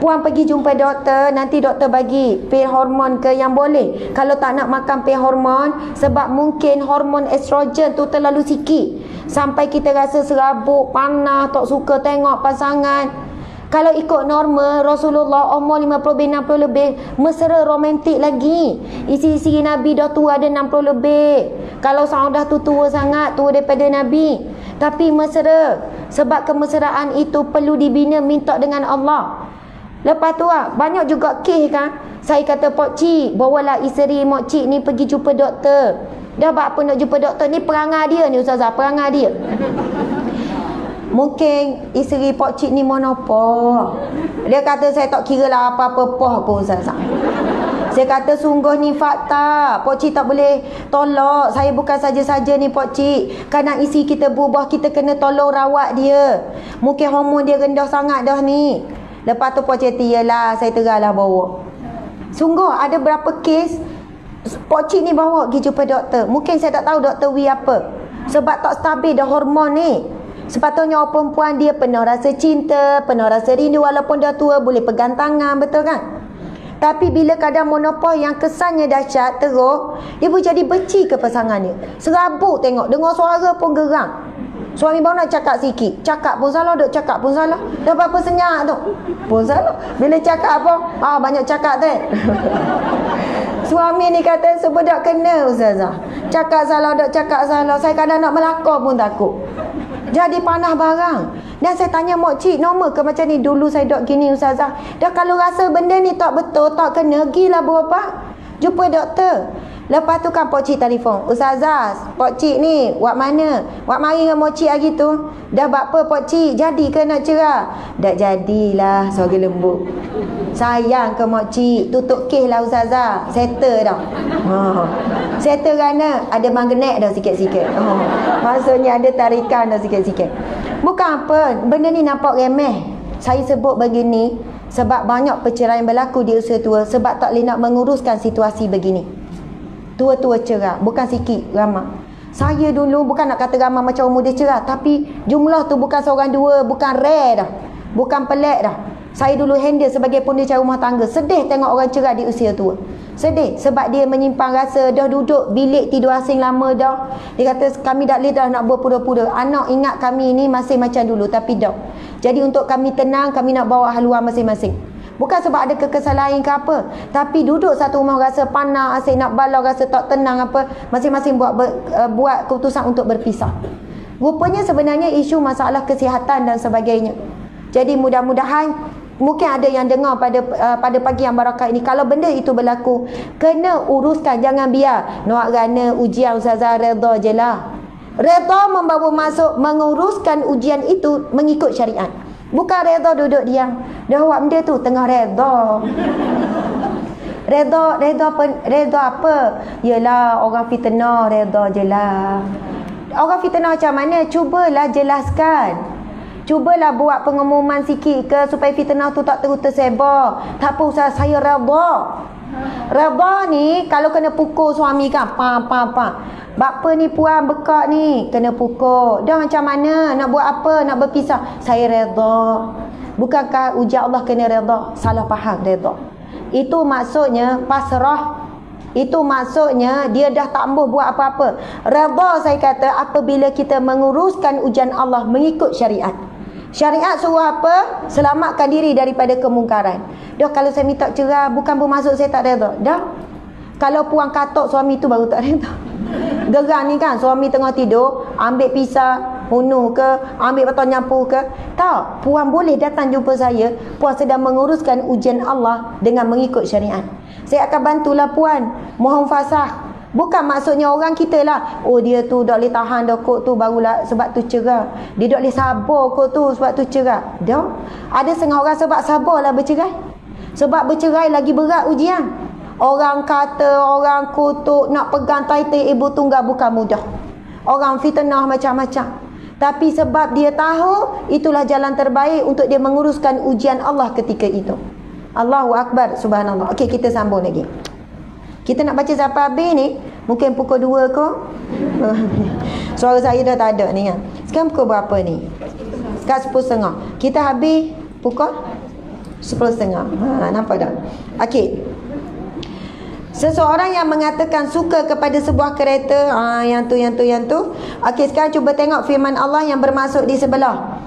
Puan pergi jumpa doktor, nanti doktor bagi pil hormon ke yang boleh. Kalau tak nak makan pil hormon, sebab mungkin hormon estrogen tu terlalu sikit, sampai kita rasa serabut, panas, tak suka tengok pasangan. Kalau ikut normal, Rasulullah umur 50-60 lebih, mesra romantik lagi. Isi-isi Nabi dah tua ada 60 lebih. Kalau seorang dah tua sangat, tua daripada Nabi, tapi mesra. Sebab kemesraan itu perlu dibina, minta dengan Allah. Lepas tu banyak juga kes kan. Saya kata pak cik, bawalah isteri mak cik ni pergi jumpa doktor. Dah buat apa nak jumpa doktor? Ni perangai dia ni ustazah, perangai dia. Mungkin isteri pak cik ni monopol. Dia kata saya tak kira lah apa-apa poh pun ustazah. Saya kata sungguh ni fakta. Pak cik tak boleh tolak. Saya bukan saja-saja ni pak cik. Kadang isi kita berubah, kita kena tolong rawat dia. Mungkin hormon dia rendah sangat dah ni. Lepas tu pak cik yalah saya terahlah bawa. Sungguh ada berapa kes pak cik ni bawa pergi jumpa doktor. Mungkin saya tak tahu doktor wi apa. Sebab tak stabil dah hormon ni. Sepatutnya orang perempuan dia penuh rasa cinta, penuh rasa rindu, walaupun dah tua boleh pegang tangan, betul kan? Tapi bila kadang monopol yang kesannya dahsyat teruk, dia pun jadi benci ke pasangan dia. Serabut tengok, dengar suara pun geram. Suami baru nak cakap sikit, cakap pun salah, duk cakap pun salah. Dah berapa senyap tu pun salah. Bila cakap apa, banyak cakap tu. Suami ni kata sebedak kena ustazah. Cakap salah, duk cakap salah. Saya kadang nak melakor pun takut. Jadi panah barang. Dan saya tanya makcik, normal ke macam ni? Dulu saya dok gini ustazah. Dah kalau rasa benda ni tak betul, tak kena, gilah berubat. Jumpa doktor. Lepas tu kan pokcik telefon, ustazah, pokcik ni buat mana? Buat mari dengan mokcik hari tu. Dah buat apa pokcik? Jadi ke nak cerah? Tak jadilah, suara lembut. Sayang ke mokcik, tutup kes lah ustazah. Settle dah. Settle kerana ada magnet dah sikit-sikit. Maksudnya ada tarikan dah sikit-sikit. Bukan apa, benda ni nampak remeh. Saya sebut begini sebab banyak perceraian berlaku di usia tua sebab tak boleh nak menguruskan situasi begini. Tua-tua cerah, bukan sikit, ramai. Saya dulu bukan nak kata ramai macam umur dia cerah, tapi jumlah tu bukan seorang dua, bukan rare dah, bukan pelik dah. Saya dulu handle sebagai pendecara rumah tangga. Sedih tengok orang cerah di usia tua. Sedih sebab dia menyimpan rasa, dah duduk bilik tidur asing lama dah. Dia kata kami tak boleh dah nak berpura-pura. Anak ingat kami ni masih macam dulu, tapi dah. Jadi untuk kami tenang, kami nak bawa haluan masing-masing. Bukan sebab ada kekesan lain ke apa, tapi duduk satu rumah rasa panas, asyik nak balau, rasa tak tenang apa, masing-masing buat keputusan untuk berpisah. Rupanya sebenarnya isu masalah kesihatan dan sebagainya. Jadi mudah-mudahan mungkin ada yang dengar pada pagi yang barakah ini, kalau benda itu berlaku, kena uruskan, jangan biar nak rana ujian ustazah redha je lah. Redha membawa masuk menguruskan ujian itu mengikut syariat. Bukan redha duduk diam. Dah buat benda tu tengah redha. Redha apa? Yalah orang fitnah, redha je lah. Orang fitnah macam mana? Cubalah jelaskan. Cubalah buat pengumuman sikit ke supaya fitnah tu tak terus tersebar. Tak apa ustaz, saya redha. Redha ni kalau kena pukul suami kan, bapa ni puan bekak ni kena pukul. Dah macam mana? Nak buat apa? Nak berpisah? Saya redha. Bukankah ujian Allah kena redha? Salah faham redha. Itu maksudnya pasrah. Itu maksudnya dia dah tak mahu buat apa-apa. Redha saya kata apabila kita menguruskan ujian Allah mengikut syariat. Syariat suruh apa? Selamatkan diri daripada kemungkaran. Dah kalau saya minta cerah bukan bermaksud saya tak redha. Dah. Kalau puan katok suami tu baru tak redha. Gerang ni kan suami tengah tidur, ambil pisau, bunuh ke, ambil botol nyapu ke. Tak, puan boleh datang jumpa saya. Puan sedang menguruskan ujian Allah dengan mengikut syariat. Saya akan bantulah puan. Mohon fasah. Bukan maksudnya orang kita lah, oh dia tu tak boleh tahan dah kot tu barulah sebab tu cerah. Dia tak boleh sabar kot tu sebab tu cerah. Dah. Ada setengah orang sebab sabarlah bercerai. Sebab bercerai lagi berat ujian. Orang kata, orang kutuk, nak pegang title ibu tunggal bukan mudah. Orang fitnah macam-macam. Tapi sebab dia tahu itulah jalan terbaik untuk dia menguruskan ujian Allah ketika itu. Allahu Akbar, subhanallah. Okey, kita sambung lagi. Kita nak baca sampai habis ni, mungkin pukul 2 ke? Suara saya dah tak ada ni kan. Sekarang pukul berapa ni? Sekarang 10.30. Kita habis pukul 10.30. Nampak tak? Okey. Seseorang yang mengatakan suka kepada sebuah kereta, yang tu. Okey, sekarang cuba tengok firman Allah yang bermaksud di sebelah.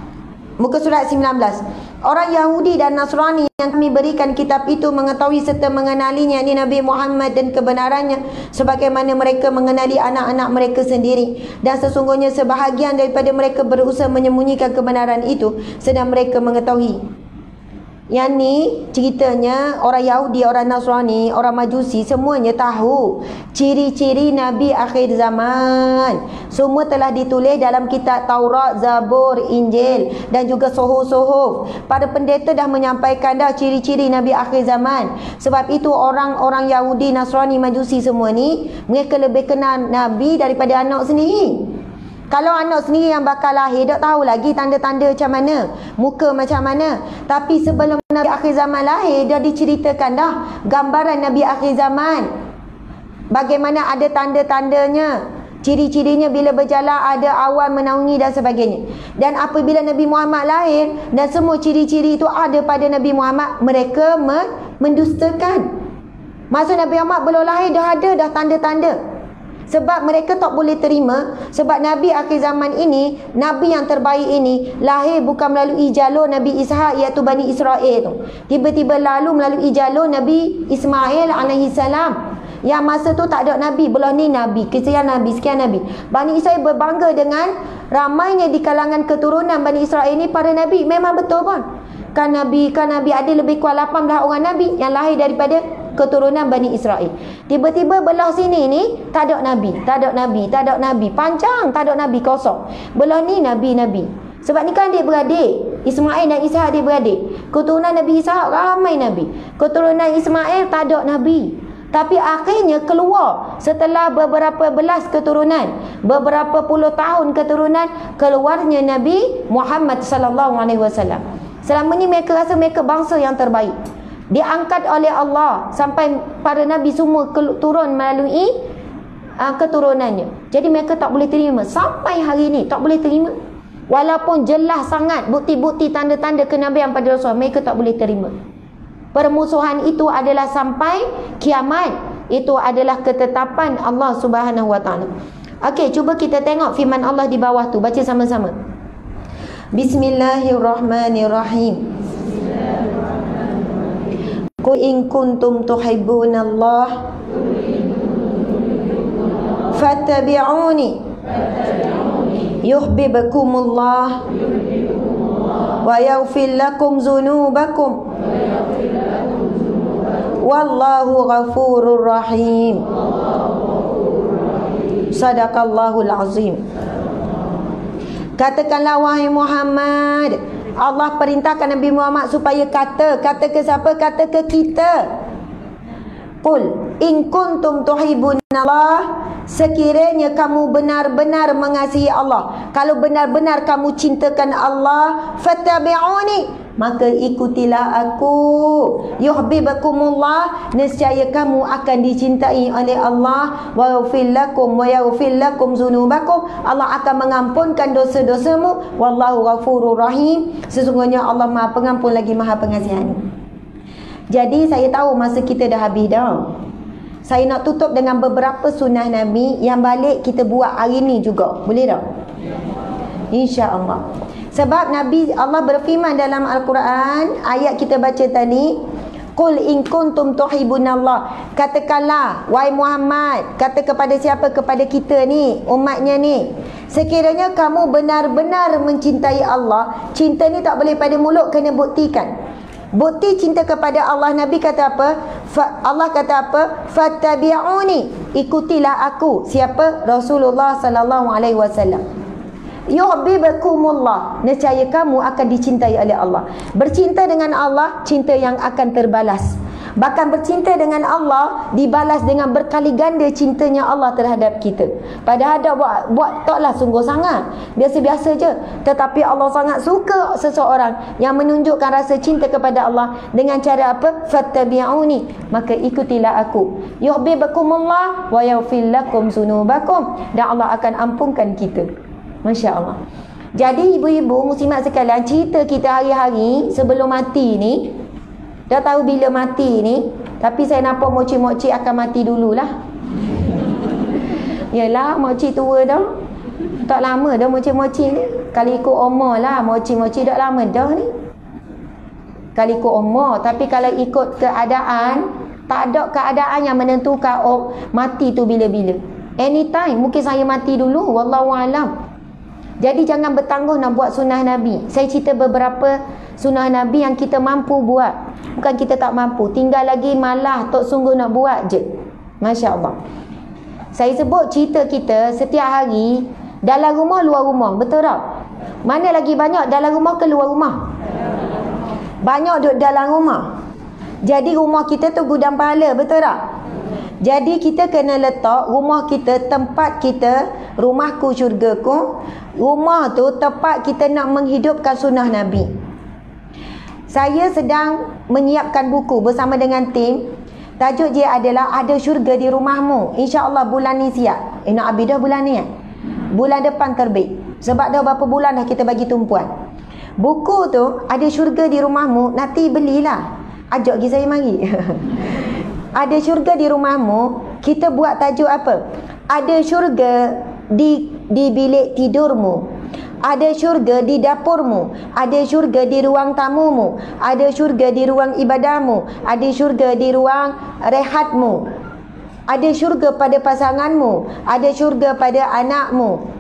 Muka surat 19. Orang Yahudi dan Nasrani yang kami berikan kitab itu mengetahui serta mengenalinya, ini Nabi Muhammad dan kebenarannya, sebagaimana mereka mengenali anak-anak mereka sendiri. Dan sesungguhnya sebahagian daripada mereka berusaha menyembunyikan kebenaran itu, sedang mereka mengetahui. Yang ni ceritanya orang Yahudi, orang Nasrani, orang Majusi semuanya tahu ciri-ciri Nabi akhir zaman. Semua telah ditulis dalam kitab Taurat, Zabur, Injil dan juga Suhuf. Para pendeta dah menyampaikan dah ciri-ciri Nabi akhir zaman. Sebab itu orang-orang Yahudi, Nasrani, Majusi semua ni mereka lebih kenal Nabi daripada anak sendiri. Kalau anak sendiri yang bakal lahir, tak tahu lagi tanda-tanda macam mana, muka macam mana. Tapi sebelum Nabi akhir zaman lahir, dah diceritakan dah gambaran Nabi akhir zaman. Bagaimana ada tanda-tandanya, ciri-cirinya bila berjalan ada awan menaungi dan sebagainya. Dan apabila Nabi Muhammad lahir dan semua ciri-ciri itu ada pada Nabi Muhammad, mereka mendustakan. Masa Nabi Muhammad belum lahir dah ada dah tanda-tanda. Sebab mereka tak boleh terima. Sebab Nabi akhir zaman ini, Nabi yang terbaik ini, lahir bukan melalui jalur Nabi Ishak, iaitu Bani Israel tu. Tiba-tiba lalu melalui jalur Nabi Ismail alaihi salam. Yang masa tu tak ada Nabi. Belah ni Nabi, sekian Nabi, sekian Nabi. Bani Israel berbangga dengan ramainya di kalangan keturunan Bani Israel ni para Nabi. Memang betul pun. Kan Nabi ada lebih kurang 18 orang Nabi yang lahir daripada keturunan Bani Israel. Tiba-tiba belah sini ni tak ada Nabi, tak ada Nabi, tak ada Nabi. Panjang tak ada Nabi, kosong. Belah ni Nabi. Sebab ni kan adik-beradik. Ismail dan Ishak adik-beradik. Keturunan Nabi Ishak ramai Nabi. Keturunan Ismail tak ada Nabi. Tapi akhirnya keluar setelah beberapa belas keturunan, beberapa puluh tahun keturunan, keluarnya Nabi Muhammad sallallahu alaihi wasallam. Selama ni mereka rasa mereka bangsa yang terbaik. Diangkat oleh Allah sampai para nabi semua turun melalui keturunannya. Jadi mereka tak boleh terima. Sampai hari ni tak boleh terima. Walaupun jelas sangat bukti-bukti tanda-tanda kenabian pada Rasul, mereka tak boleh terima. Permusuhan itu adalah sampai kiamat. Itu adalah ketetapan Allah Subhanahu wa taala. Okey, cuba kita tengok firman Allah di bawah tu. Baca sama-sama. Bismillahirrahmanirrahim. Qul in kuntum tuhibbunallah fattabi'uni yuhibbukumullah wa yaghfir lakum dzunubakum wallahu ghafurur rahim. Sadaqallahul azim. Katakanlah wahai Muhammad, Allah perintahkan Nabi Muhammad supaya kata ke siapa? Kata ke kita. Qul in kuntum tuhibbunallah, sekiranya kamu benar-benar mengasihi Allah, kalau benar-benar kamu cintakan Allah, fattabi'uni, maka ikutilah aku. Yuhibbukumullah, nescaya kamu akan dicintai oleh Allah. Wa yaghfir lakum dzunubakum, Allah akan mengampunkan dosa-dosamu. Wallahu ghafurur rahim, sesungguhnya Allah Maha Pengampun lagi Maha Pengasihan. Jadi saya tahu masa kita dah habis dah. Saya nak tutup dengan beberapa sunnah Nabi yang balik kita buat hari ni juga. Boleh tak? InsyaAllah. Sebab Nabi Allah berfirman dalam Al-Quran, ayat kita baca tadi, Qul in kuntum tuhibbunallah, katakanlah wahai Muhammad, kata kepada siapa? Kepada kita ni, umatnya ni, sekiranya kamu benar-benar mencintai Allah. Cinta ni tak boleh pada mulut, kena buktikan. Bukti cinta kepada Allah, Nabi kata apa? Allah kata apa? Fattabi'uni, ikutilah aku. Siapa? Rasulullah sallallahu alaihi wasallam. Yuhibbukumullah, nescaya kamu akan dicintai oleh Allah. Bercinta dengan Allah, cinta yang akan terbalas. Bahkan bercinta dengan Allah dibalas dengan berkali ganda cintanya Allah terhadap kita. Padahal dah buat taklah sungguh sangat, biasa-biasa je. Tetapi Allah sangat suka seseorang yang menunjukkan rasa cinta kepada Allah dengan cara apa? Fattabi'uni, maka ikutilah aku. Yuhibbukumullah wa yaghfir lakum dzunubakum, dan Allah akan ampunkan kita. Masya Allah. Jadi ibu-ibu muslimat sekalian, cerita kita hari-hari sebelum mati ni, dah tahu bila mati ni, tapi saya nampak moci-moci akan mati dululah. Yalah, moci tua dah. Tak lama dah moci-moci ni. Kalau ikut umur lah, moci-moci dah lama dah ni. Kalau ikut umur, tapi kalau ikut keadaan, tak ada keadaan yang menentukan mati tu bila-bila. Anytime, mungkin saya mati dulu, wallahualam. Jadi jangan bertangguh nak buat sunnah Nabi. Saya cerita beberapa sunnah Nabi yang kita mampu buat. Bukan kita tak mampu, tinggal lagi malah tak sungguh nak buat je. Masya Allah. Saya sebut cerita kita setiap hari, dalam rumah, luar rumah. Betul tak? Mana lagi banyak, dalam rumah ke luar rumah? Banyak duduk dalam rumah. Jadi rumah kita tu gudang pahala. Betul tak? Jadi kita kena letak rumah kita, tempat kita, rumahku syurgaku. Rumah tu tempat kita nak menghidupkan sunnah Nabi. Saya sedang menyiapkan buku bersama dengan tim. Tajuk dia adalah Ada Syurga di Rumahmu. InsyaAllah bulan ni siap. Nak habis dah bulan ni. Bulan depan terbit. Sebab dah berapa bulan dah kita bagi tumpuan. Buku tu Ada Syurga di Rumahmu, nanti belilah. Ajak pergi saya mari. Ada Syurga di Rumahmu. Kita buat tajuk apa? Ada syurga di bilik tidurmu, ada syurga di dapurmu, ada syurga di ruang tamumu, ada syurga di ruang ibadahmu, ada syurga di ruang rehatmu, ada syurga pada pasanganmu, ada syurga pada anakmu.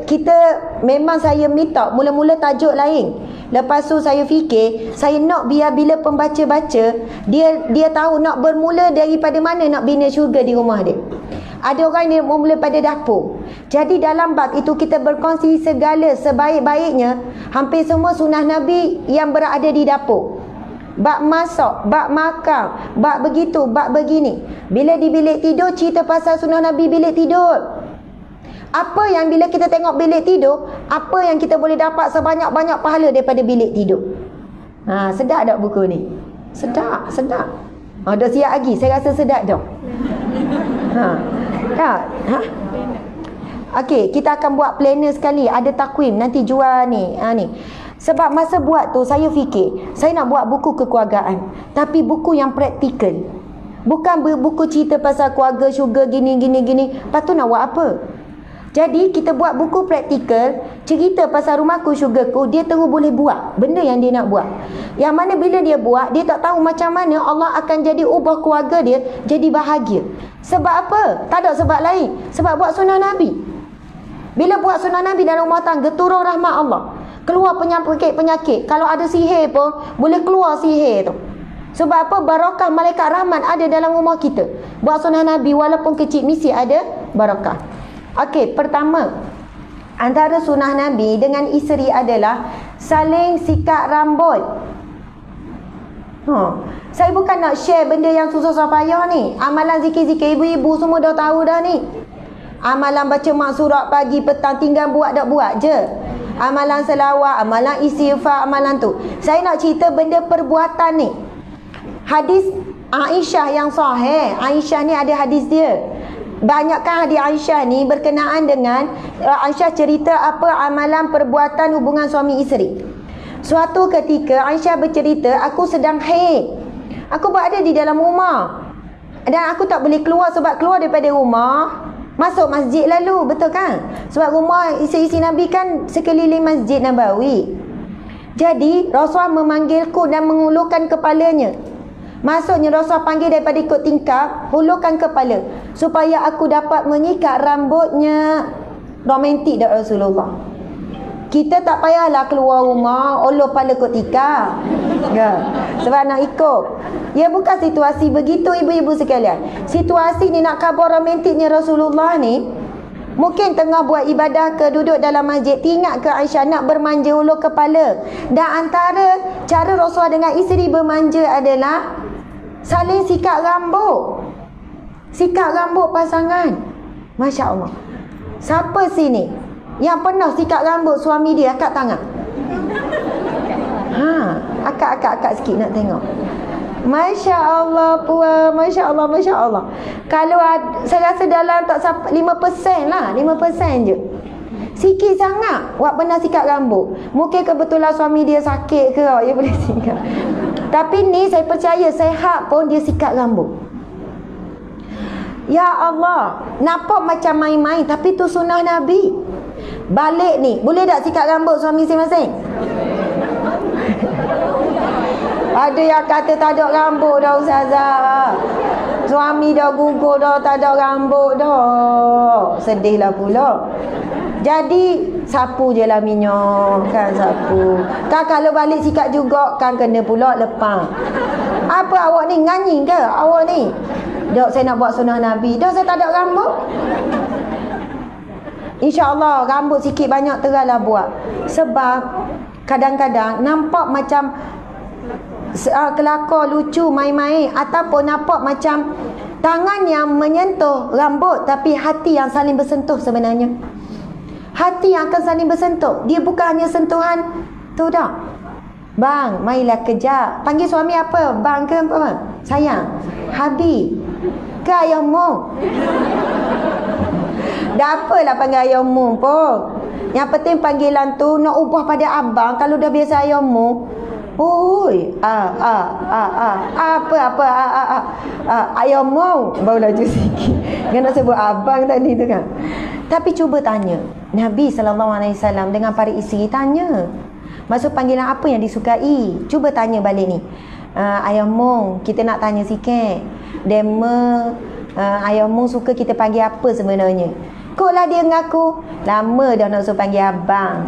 Kita memang saya minta mula-mula tajuk lain. Lepas tu saya fikir, saya nak biar bila pembaca baca, dia tahu nak bermula daripada mana nak bina syurga di rumah dia. Ada orang yang mula pada dapur. Jadi dalam bab itu kita berkongsi segala sebaik-baiknya, hampir semua sunnah Nabi yang berada di dapur. Bab masak, bab makan, bab begitu, bab begini. Bila di bilik tidur, cerita pasal sunnah Nabi bilik tidur. Apa yang bila kita tengok bilik tidur, apa yang kita boleh dapat sebanyak-banyak pahala daripada bilik tidur. Sedap tak buku ni? Sedap. Dah siap lagi, saya rasa sedap dah. Okey, kita akan buat planner sekali, ada takwim nanti jual ni. Sebab masa buat tu saya fikir, saya nak buat buku kekeluargaan, tapi buku yang praktikal. Bukan buku cerita pasal keluarga syurga gini. Lepas tu nak buat apa? Jadi kita buat buku praktikal, cerita pasal rumahku syurgaku, dia terus boleh buat benda yang dia nak buat. Yang mana bila dia buat, dia tak tahu macam mana Allah akan jadi ubah keluarga dia jadi bahagia. Sebab apa? Tak ada sebab lain. Sebab buat sunnah Nabi. Bila buat sunnah Nabi dalam rumah tangga, turun rahmat Allah. Keluar penyakit-penyakit. Kalau ada sihir pun, boleh keluar sihir tu. Sebab apa? Barakah malaikat rahmat ada dalam rumah kita. Buat sunnah Nabi walaupun kecil, mesti ada barakah. Okey, pertama, antara sunnah Nabi dengan isteri adalah saling sikat rambut. Saya bukan nak share benda yang susah-susah payah ni. Amalan zikir-zikir ibu-ibu semua dah tahu dah ni. Amalan baca mak surat pagi petang, tinggal buat tak buat je. Amalan selawat, amalan istighfar, amalan tu. Saya nak cerita benda perbuatan ni. Hadis Aisyah yang sahih. Aisyah ni ada hadis dia. Banyakkan hadis Aisyah ni berkenaan dengan Aisyah cerita apa amalan perbuatan hubungan suami isteri. Suatu ketika Aisyah bercerita, aku sedang haid. Aku berada di dalam rumah dan aku tak boleh keluar, sebab keluar daripada rumah masuk masjid lalu, betul kan? Sebab rumah isteri Nabi kan sekeliling Masjid Nabawi. Jadi Rasulullah memanggilku dan mengulurkan kepalanya. Maksudnya Rasulullah panggil daripada ikut tingkap, hulurkan kepala supaya aku dapat menyikat rambutnya. Romantik tak Rasulullah? Kita tak payahlah keluar rumah ulur kepala ikut tingkap. Sebab nak ikut. Ya, bukan situasi begitu ibu-ibu sekalian. Situasi ni nak khabar romantiknya Rasulullah ni, mungkin tengah buat ibadah ke, duduk dalam masjid, teringat ke Aisyah nak bermanja ulur kepala. Dan antara cara Rasulullah dengan isteri bermanja adalah saling sikat rambut. Sikat rambut pasangan. Masya Allah. Siapa sini yang pernah sikat rambut suami dia? Angkat tangan. Akak sikit nak tengok. Masya Allah puan, Masya Allah, Masya Allah. Kalau saya rasa dalam tak sampai 5% lah, 5% je. Sikit sangat awak pernah sikat rambut. Mungkin kebetulan suami dia sakit ke, dia boleh sikat. Tapi ni saya percaya sehat pun dia sikat rambut. Ya Allah, nampak macam main-main, tapi tu sunnah Nabi. Balik ni, boleh tak sikat rambut suami masing-masing? Ada yang kata tak ada rambut dah Ustazah. Suami dah gugur dah, tak ada rambut dah. Sedihlah pula. Jadi sapu je lah minyak, kan sapu. Kan kalau balik sikat juga kan kena pula lepas. Apa awak ni nganyi ke awak ni? Dok, saya nak buat sunnah Nabi. Dok, saya tak ada rambut. InsyaAllah rambut sikit banyak terahlah buat. Sebab kadang-kadang nampak macam kelakar lucu main-main, ataupun nampak macam tangan yang menyentuh rambut tapi hati yang saling bersentuh sebenarnya. Hati yang akan saling bersentuh. Dia bukan hanya sentuhan tu dah. Bang, marilah kejap. Panggil suami apa? Bang ke apa? Sayang. Habib. Ke ayah mu? Dah apalah panggil ayah mu pun. Yang penting panggilan tu nak ubah pada abang. Kalau dah biasa ayah mu, Oi, ayam mau baru laju sikit. Kan nak sebut abang tadi tu kan. Tapi cuba tanya, Nabi SAW dengan para isteri tanya. Maksud panggilan apa yang disukai? Cuba tanya balik ni. Ayam mong, kita nak tanya sikit. Dema, ayam mong suka kita panggil apa sebenarnya? Kok lah dia mengaku, lama dah nak suruh panggil abang.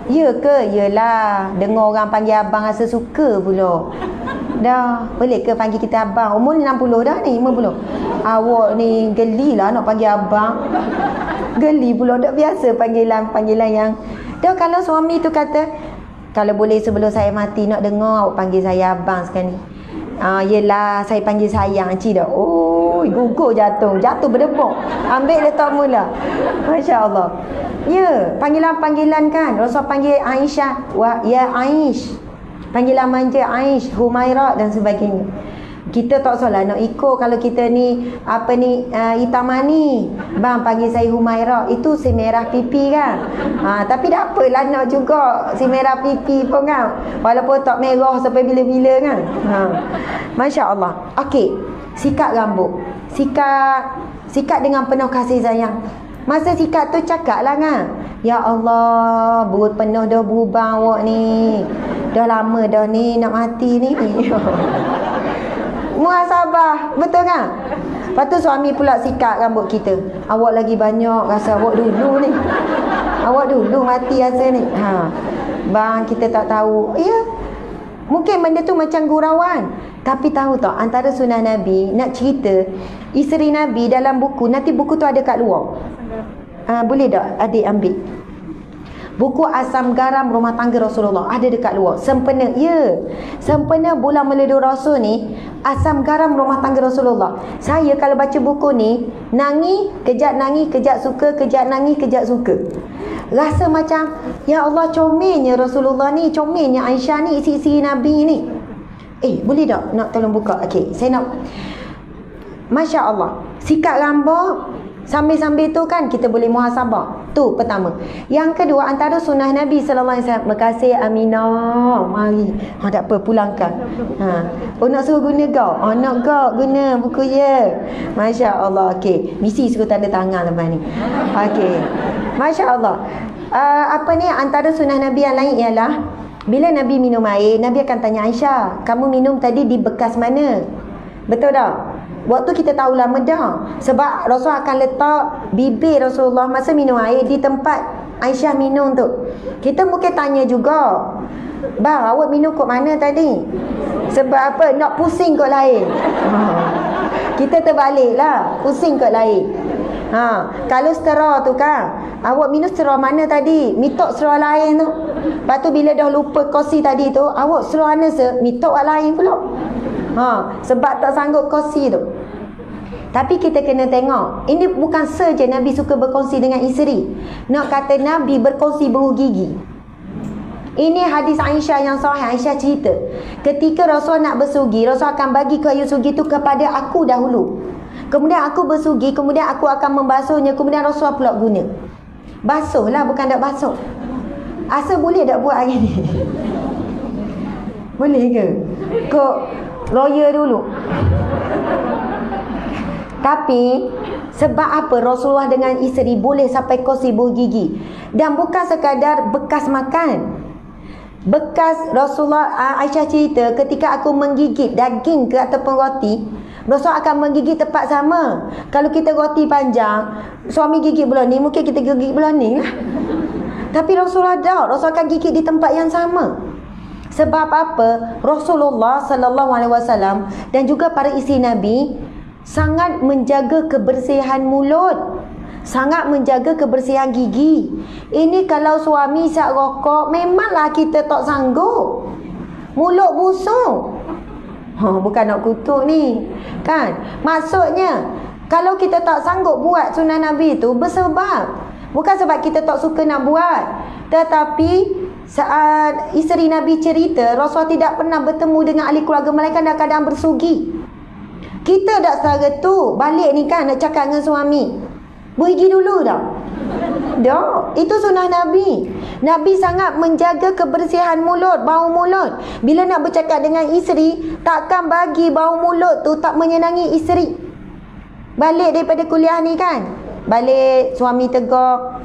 Ya ke? Yelah, dengar orang panggil abang rasa suka pula. Dah, boleh ke panggil kita abang? Umur ni 60 dah ni, 50. Awak ni gelilah nak panggil abang. Geli pula, tak biasa panggilan yang. Dah, kalau suami tu kata, kalau boleh sebelum saya mati nak dengar awak panggil saya abang sekarang ni. Yelah, saya panggil sayang cik dah. Oh, gugur jatuh berdebuk. Ambil letak mula. Masya Allah. Ya, panggilan-panggilan kan. Rasul panggil Aisyah, wah ya Aish. Panggilan manja Aish, Humairah dan sebagainya. Kita tak salah nak ikut kalau kita ni Itamani. Bang panggil saya Humairah, itu si merah pipi kan. Tapi tak apalah nak juga si merah pipi pun kan. Walaupun tak merah sampai bila-bila kan. Masya Allah. Okey, sikat rambut. Sikat dengan penuh kasih sayang. Masa sikat tu cakap lah kan, ya Allah, penuh dah berubah awak ni. Dah lama dah ni nak mati ni. Muhasabah, betul kan? Lepas tu suami pula sikat rambut kita. Awak lagi banyak rasa awak dulu ni. Awak dulu mati rasa ni. Bang, kita tak tahu. Ya, mungkin benda tu macam gurauan. Tapi tahu tak, antara sunnah Nabi, nak cerita, isteri Nabi dalam buku, nanti buku tu ada kat luar. Boleh tak adik ambil? Buku asam garam rumah tangga Rasulullah ada dekat luar. Sempena, ya. Sempena bulan meleduh Rasul ni, asam garam rumah tangga Rasulullah. Saya kalau baca buku ni, kejap suka, kejap nangis, kejap suka. Rasa macam, ya Allah, comelnya Rasulullah ni, comelnya Aisyah ni, isi-isi Nabi ni. Boleh tak nak tolong buka? Okey, saya nak. Masya Allah. Sikat rambut. Sambil-sambil tu kan kita boleh muhasabah. Tu pertama. Yang kedua, antara sunnah Nabi SAW. Makasih Aminah. Mari. Tak apa, pulangkan. Nak suruh guna kau? Nak kau guna buku ya. Masya Allah. Okey. Misi suruh tanda tangan lepas ni. Okey. Masya Allah. Antara sunnah Nabi yang lain ialah, bila Nabi minum air, Nabi akan tanya Aisyah, kamu minum tadi di bekas mana? Betul tak? Waktu kita tahu lama dah. Sebab Rasul akan letak bibir Rasulullah masa minum air di tempat Aisyah minum tu. Kita mungkin tanya juga, bang, awak minum kot mana tadi? Sebab apa? Nak pusing kot lain. Kita terbalik lah, pusing kot lain. Kalau setera tu kan, awak minum setera mana tadi? Mitok setera lain tu. Lepas tu bila dah lupa kosi tadi tu, awak setera mana mitok lain pula. Sebab tak sanggup kongsi tu. Tapi kita kena tengok, ini bukan saja Nabi suka berkongsi dengan isteri. Nak kata Nabi berkongsi bau gigi. Ini hadis Aisyah yang sahih. Aisyah cerita, ketika Rasul nak bersugi, Rasul akan bagi kayu sugi tu kepada aku dahulu. Kemudian aku bersugi, kemudian aku akan membasuhnya, kemudian Rasul pula guna. Basuh lah, bukan tak basuh. Asa boleh tak buat hari ni? Boleh ke? Kok lawyer dulu. Tapi sebab apa Rasulullah dengan isteri boleh sampai kongsi bau gigi? Dan bukan sekadar bekas makan. Bekas Rasulullah, Aisyah cerita, ketika aku menggigit daging ke ataupun roti, Rasul akan menggigit tempat sama. Kalau kita roti panjang, suami gigit belah ni, mungkin kita gigit belah ni lah. Tapi Rasulullah tak, Rasul akan gigit di tempat yang sama. Sebab apa? Rasulullah SAW dan juga para isteri Nabi sangat menjaga kebersihan mulut, sangat menjaga kebersihan gigi. Ini kalau suami isap rokok, memanglah kita tak sanggup. Mulut busuk. Bukan nak kutuk ni, kan? Maksudnya, kalau kita tak sanggup buat sunnah Nabi itu bersebab, bukan sebab kita tak suka nak buat, tetapi saat isteri Nabi cerita, Rasul tidak pernah bertemu dengan ahli keluarga, mereka kadang-kadang bersugi. Kita dah setara tu, balik ni kan nak cakap dengan suami, bergigi dulu dah. Dah, itu sunnah Nabi. Nabi sangat menjaga kebersihan mulut, bau mulut. Bila nak bercakap dengan isteri, takkan bagi bau mulut tu tak menyenangi isteri. Balik daripada kuliah ni kan, balik suami tegur,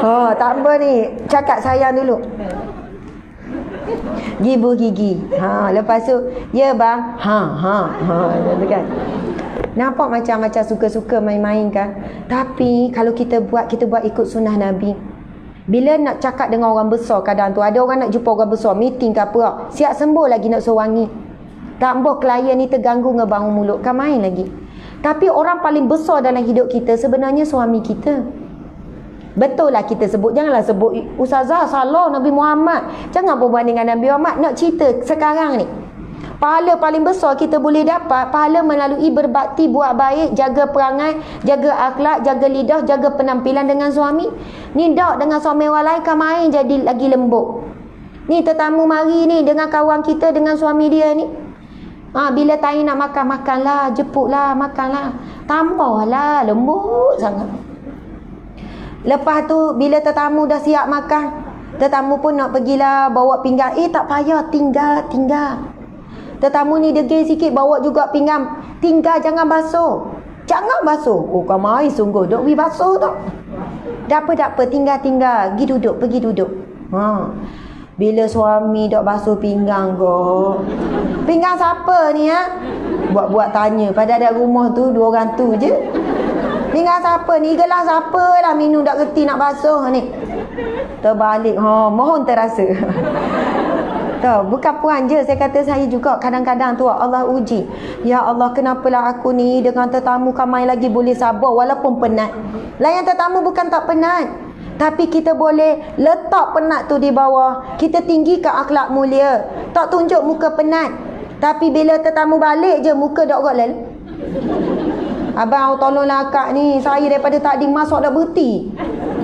oh tak apa ni, cakap sayang dulu, gibu gigi. Lepas tu, ya bang, kan. Nampak macam suka-suka main-main kan. Tapi kalau kita buat ikut sunnah Nabi. Bila nak cakap dengan orang besar, kadang tu ada orang nak jumpa orang besar, meeting ke apa, siap sembuh lagi nak suruh wangi. Tak boh klien ni terganggu dengan bau mulut, kan main lagi. Tapi orang paling besar dalam hidup kita sebenarnya suami kita. Betul lah kita sebut, janganlah sebut Ustazah salah Nabi Muhammad. Jangan berbanding dengan Nabi Muhammad. Nak cerita sekarang ni, pahala paling besar kita boleh dapat, pahala melalui berbakti, buat baik, jaga perangai, jaga akhlak, jaga lidah, jaga penampilan dengan suami. Ni dak dengan suami orang lain kan main jadi lagi lembut. Ni tetamu mari ni dengan kawan kita, dengan suami dia ni, bila tanya nak makan, makanlah, jemputlah, makanlah, tambahlah, lembut sangat. Lepas tu bila tetamu dah siap makan, tetamu pun nak pergilah bawa pinggan, tak payah, tinggal. Tetamu ni degil sikit, bawa juga pinggan, tinggal, jangan basuh. Oh kamai sungguh duk pergi basuh tak. Tak apa, tinggal, pergi duduk. Bila suami duk basuh pinggang kau, pinggang siapa ni buat tanya, pada ada rumah tu 2 orang tu je. Pinggang siapa ni, gelas siapa lah, minum tak kerti nak basuh ni. Terbalik, mohon terasa. Bukan puan je, saya kata saya juga kadang-kadang tu Allah uji. Ya Allah, kenapalah aku ni dengan tetamu kamai lagi boleh sabar walaupun penat. Layan tetamu bukan tak penat, tapi kita boleh letak penat tu di bawah. Kita tinggikan akhlak mulia, tak tunjuk muka penat. Tapi bila tetamu balik je, muka dak golel. Abang tolonglah akak ni, saya daripada tadi masak dah berhenti.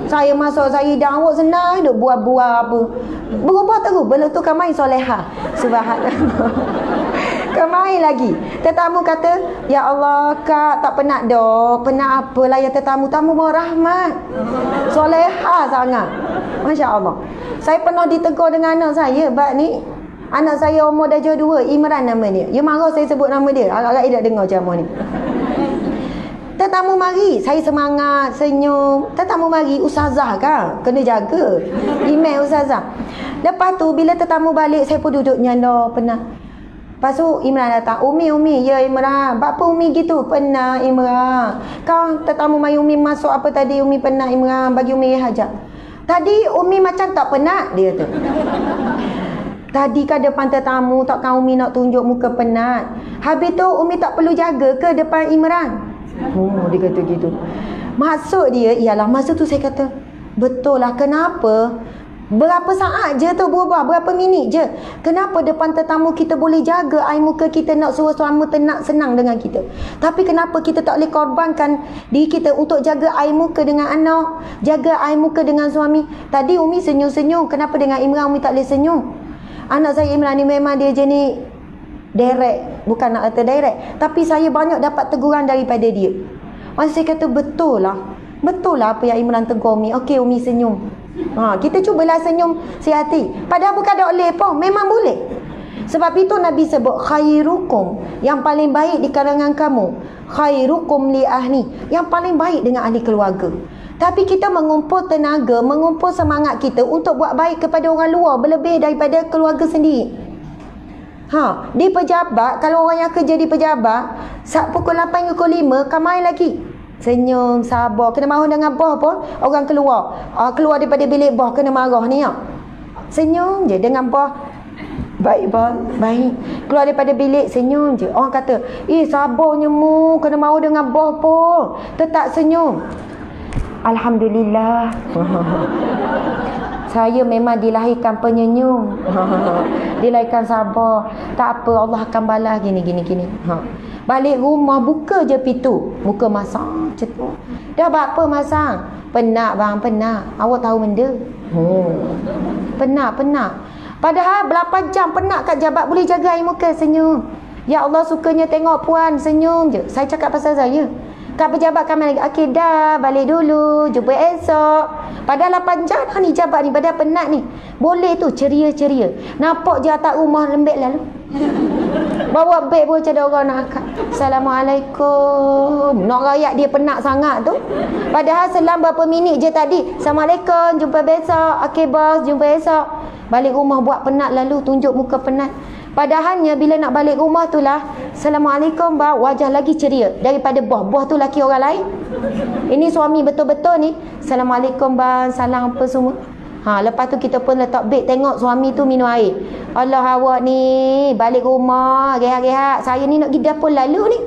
Saya masak, saya dah awak senang duk buah-buah apa. Berubah terus, belum tu kamai solehah. Subhanallah. Kamai lagi. Tetamu kata, ya Allah kak tak penat dah. Penat apalah ya tetamu, tamu bawa rahmat. Solehah sangat. Masya Allah. Saya pernah ditegur dengan anak saya, bab ni. Anak saya umur dah 2, Imran nama dia. Dia marah saya sebut nama dia. Agak-agak tidak dengar ceramah ni. Tetamu mari, saya semangat, senyum. Tetamu mari, ustazah kan, kena jaga email ustazah. Lepas tu bila tetamu balik, saya pun duduk nyanda, penat. Lepas tu Imran datang, Umi, ya Imran, apa Umi gitu? Penat Imran. Kau tetamu mari, Umi masuk apa tadi? Umi penat Imran, bagi Umi hajat. Tadi Umi macam tak penat, dia tu. Tadi kan depan tetamu, takkan Umi nak tunjuk muka penat. Habis tu Umi tak perlu jaga ke depan Imran? Dia kata gitu. Maksud dia ialah, masa tu saya kata, betul lah, kenapa berapa saat je tu berubah, berapa minit je. Kenapa depan tetamu kita boleh jaga air muka kita, nak suruh suami tenang senang dengan kita, tapi kenapa kita tak boleh korbankan diri kita untuk jaga air muka dengan anak, jaga air muka dengan suami. Tadi Umi senyum-senyum, kenapa dengan Imran Umi tak boleh senyum? Anak saya Imran ni memang dia jenis direct, bukan nak kata direct, tapi saya banyak dapat teguran daripada dia. Masa saya kata betul lah apa yang Imran tegur Umi. Okey Umi senyum. Kita cubalah senyum sehati. Padahal bukan tak boleh pun, memang boleh. Sebab itu Nabi sebut khairukum, yang paling baik di kalangan kamu, khairukum li ahli, yang paling baik dengan ahli keluarga. Tapi kita mengumpul tenaga, mengumpul semangat kita untuk buat baik kepada orang luar berlebih daripada keluarga sendiri. Di pejabat, kalau orang yang kerja di pejabat, pukul 8 hingga pukul 5, kamai lagi. Senyum, sabar, kena marah dengan bos pun. Orang keluar daripada bilik bos, kena marah ni senyum je dengan bos. Baik bos, baik. Keluar daripada bilik, senyum je. Orang kata, sabarnya mu, kena marah dengan bos pun, tetap senyum. Alhamdulillah. Saya memang dilahirkan penyenyum. Dilahirkan sabar. Tak apa, Allah akan balas gini. Balik rumah, buka je pintu, muka masam macam tu. Dah berapa masam? Penat bang, penat. Awak tahu benda? Penat. Padahal 8 jam penat kat jabat, boleh jaga air muka, senyum. Ya Allah, sukanya tengok puan senyum je. Saya cakap pasal saya. Kat pejabat kami lagi, okey dah, balik dulu, jumpa esok. Padahal 8 jam dah ni jabat ni, padahal penat ni. Boleh tu ceria-ceria. Nampak je atas rumah lembek lalu. Bawa beg pun macam ada orang nak akak. Assalamualaikum. Nak rayak dia penat sangat tu. Padahal selang berapa minit je tadi. Assalamualaikum, jumpa besok. Okey bos, jumpa esok. Balik rumah buat penat lalu, tunjuk muka penat. Padahalnya bila nak balik rumah tu lah, Assalamualaikum bang, wajah lagi ceria daripada bos. Bos tu laki orang lain. Ini suami betul-betul ni. Assalamualaikum bang, salam apa semua. Lepas tu kita pun letak beg, tengok suami tu minum air. Allah awak ni balik rumah rehat-rehat. Saya ni nak pergi dapur lalu ni.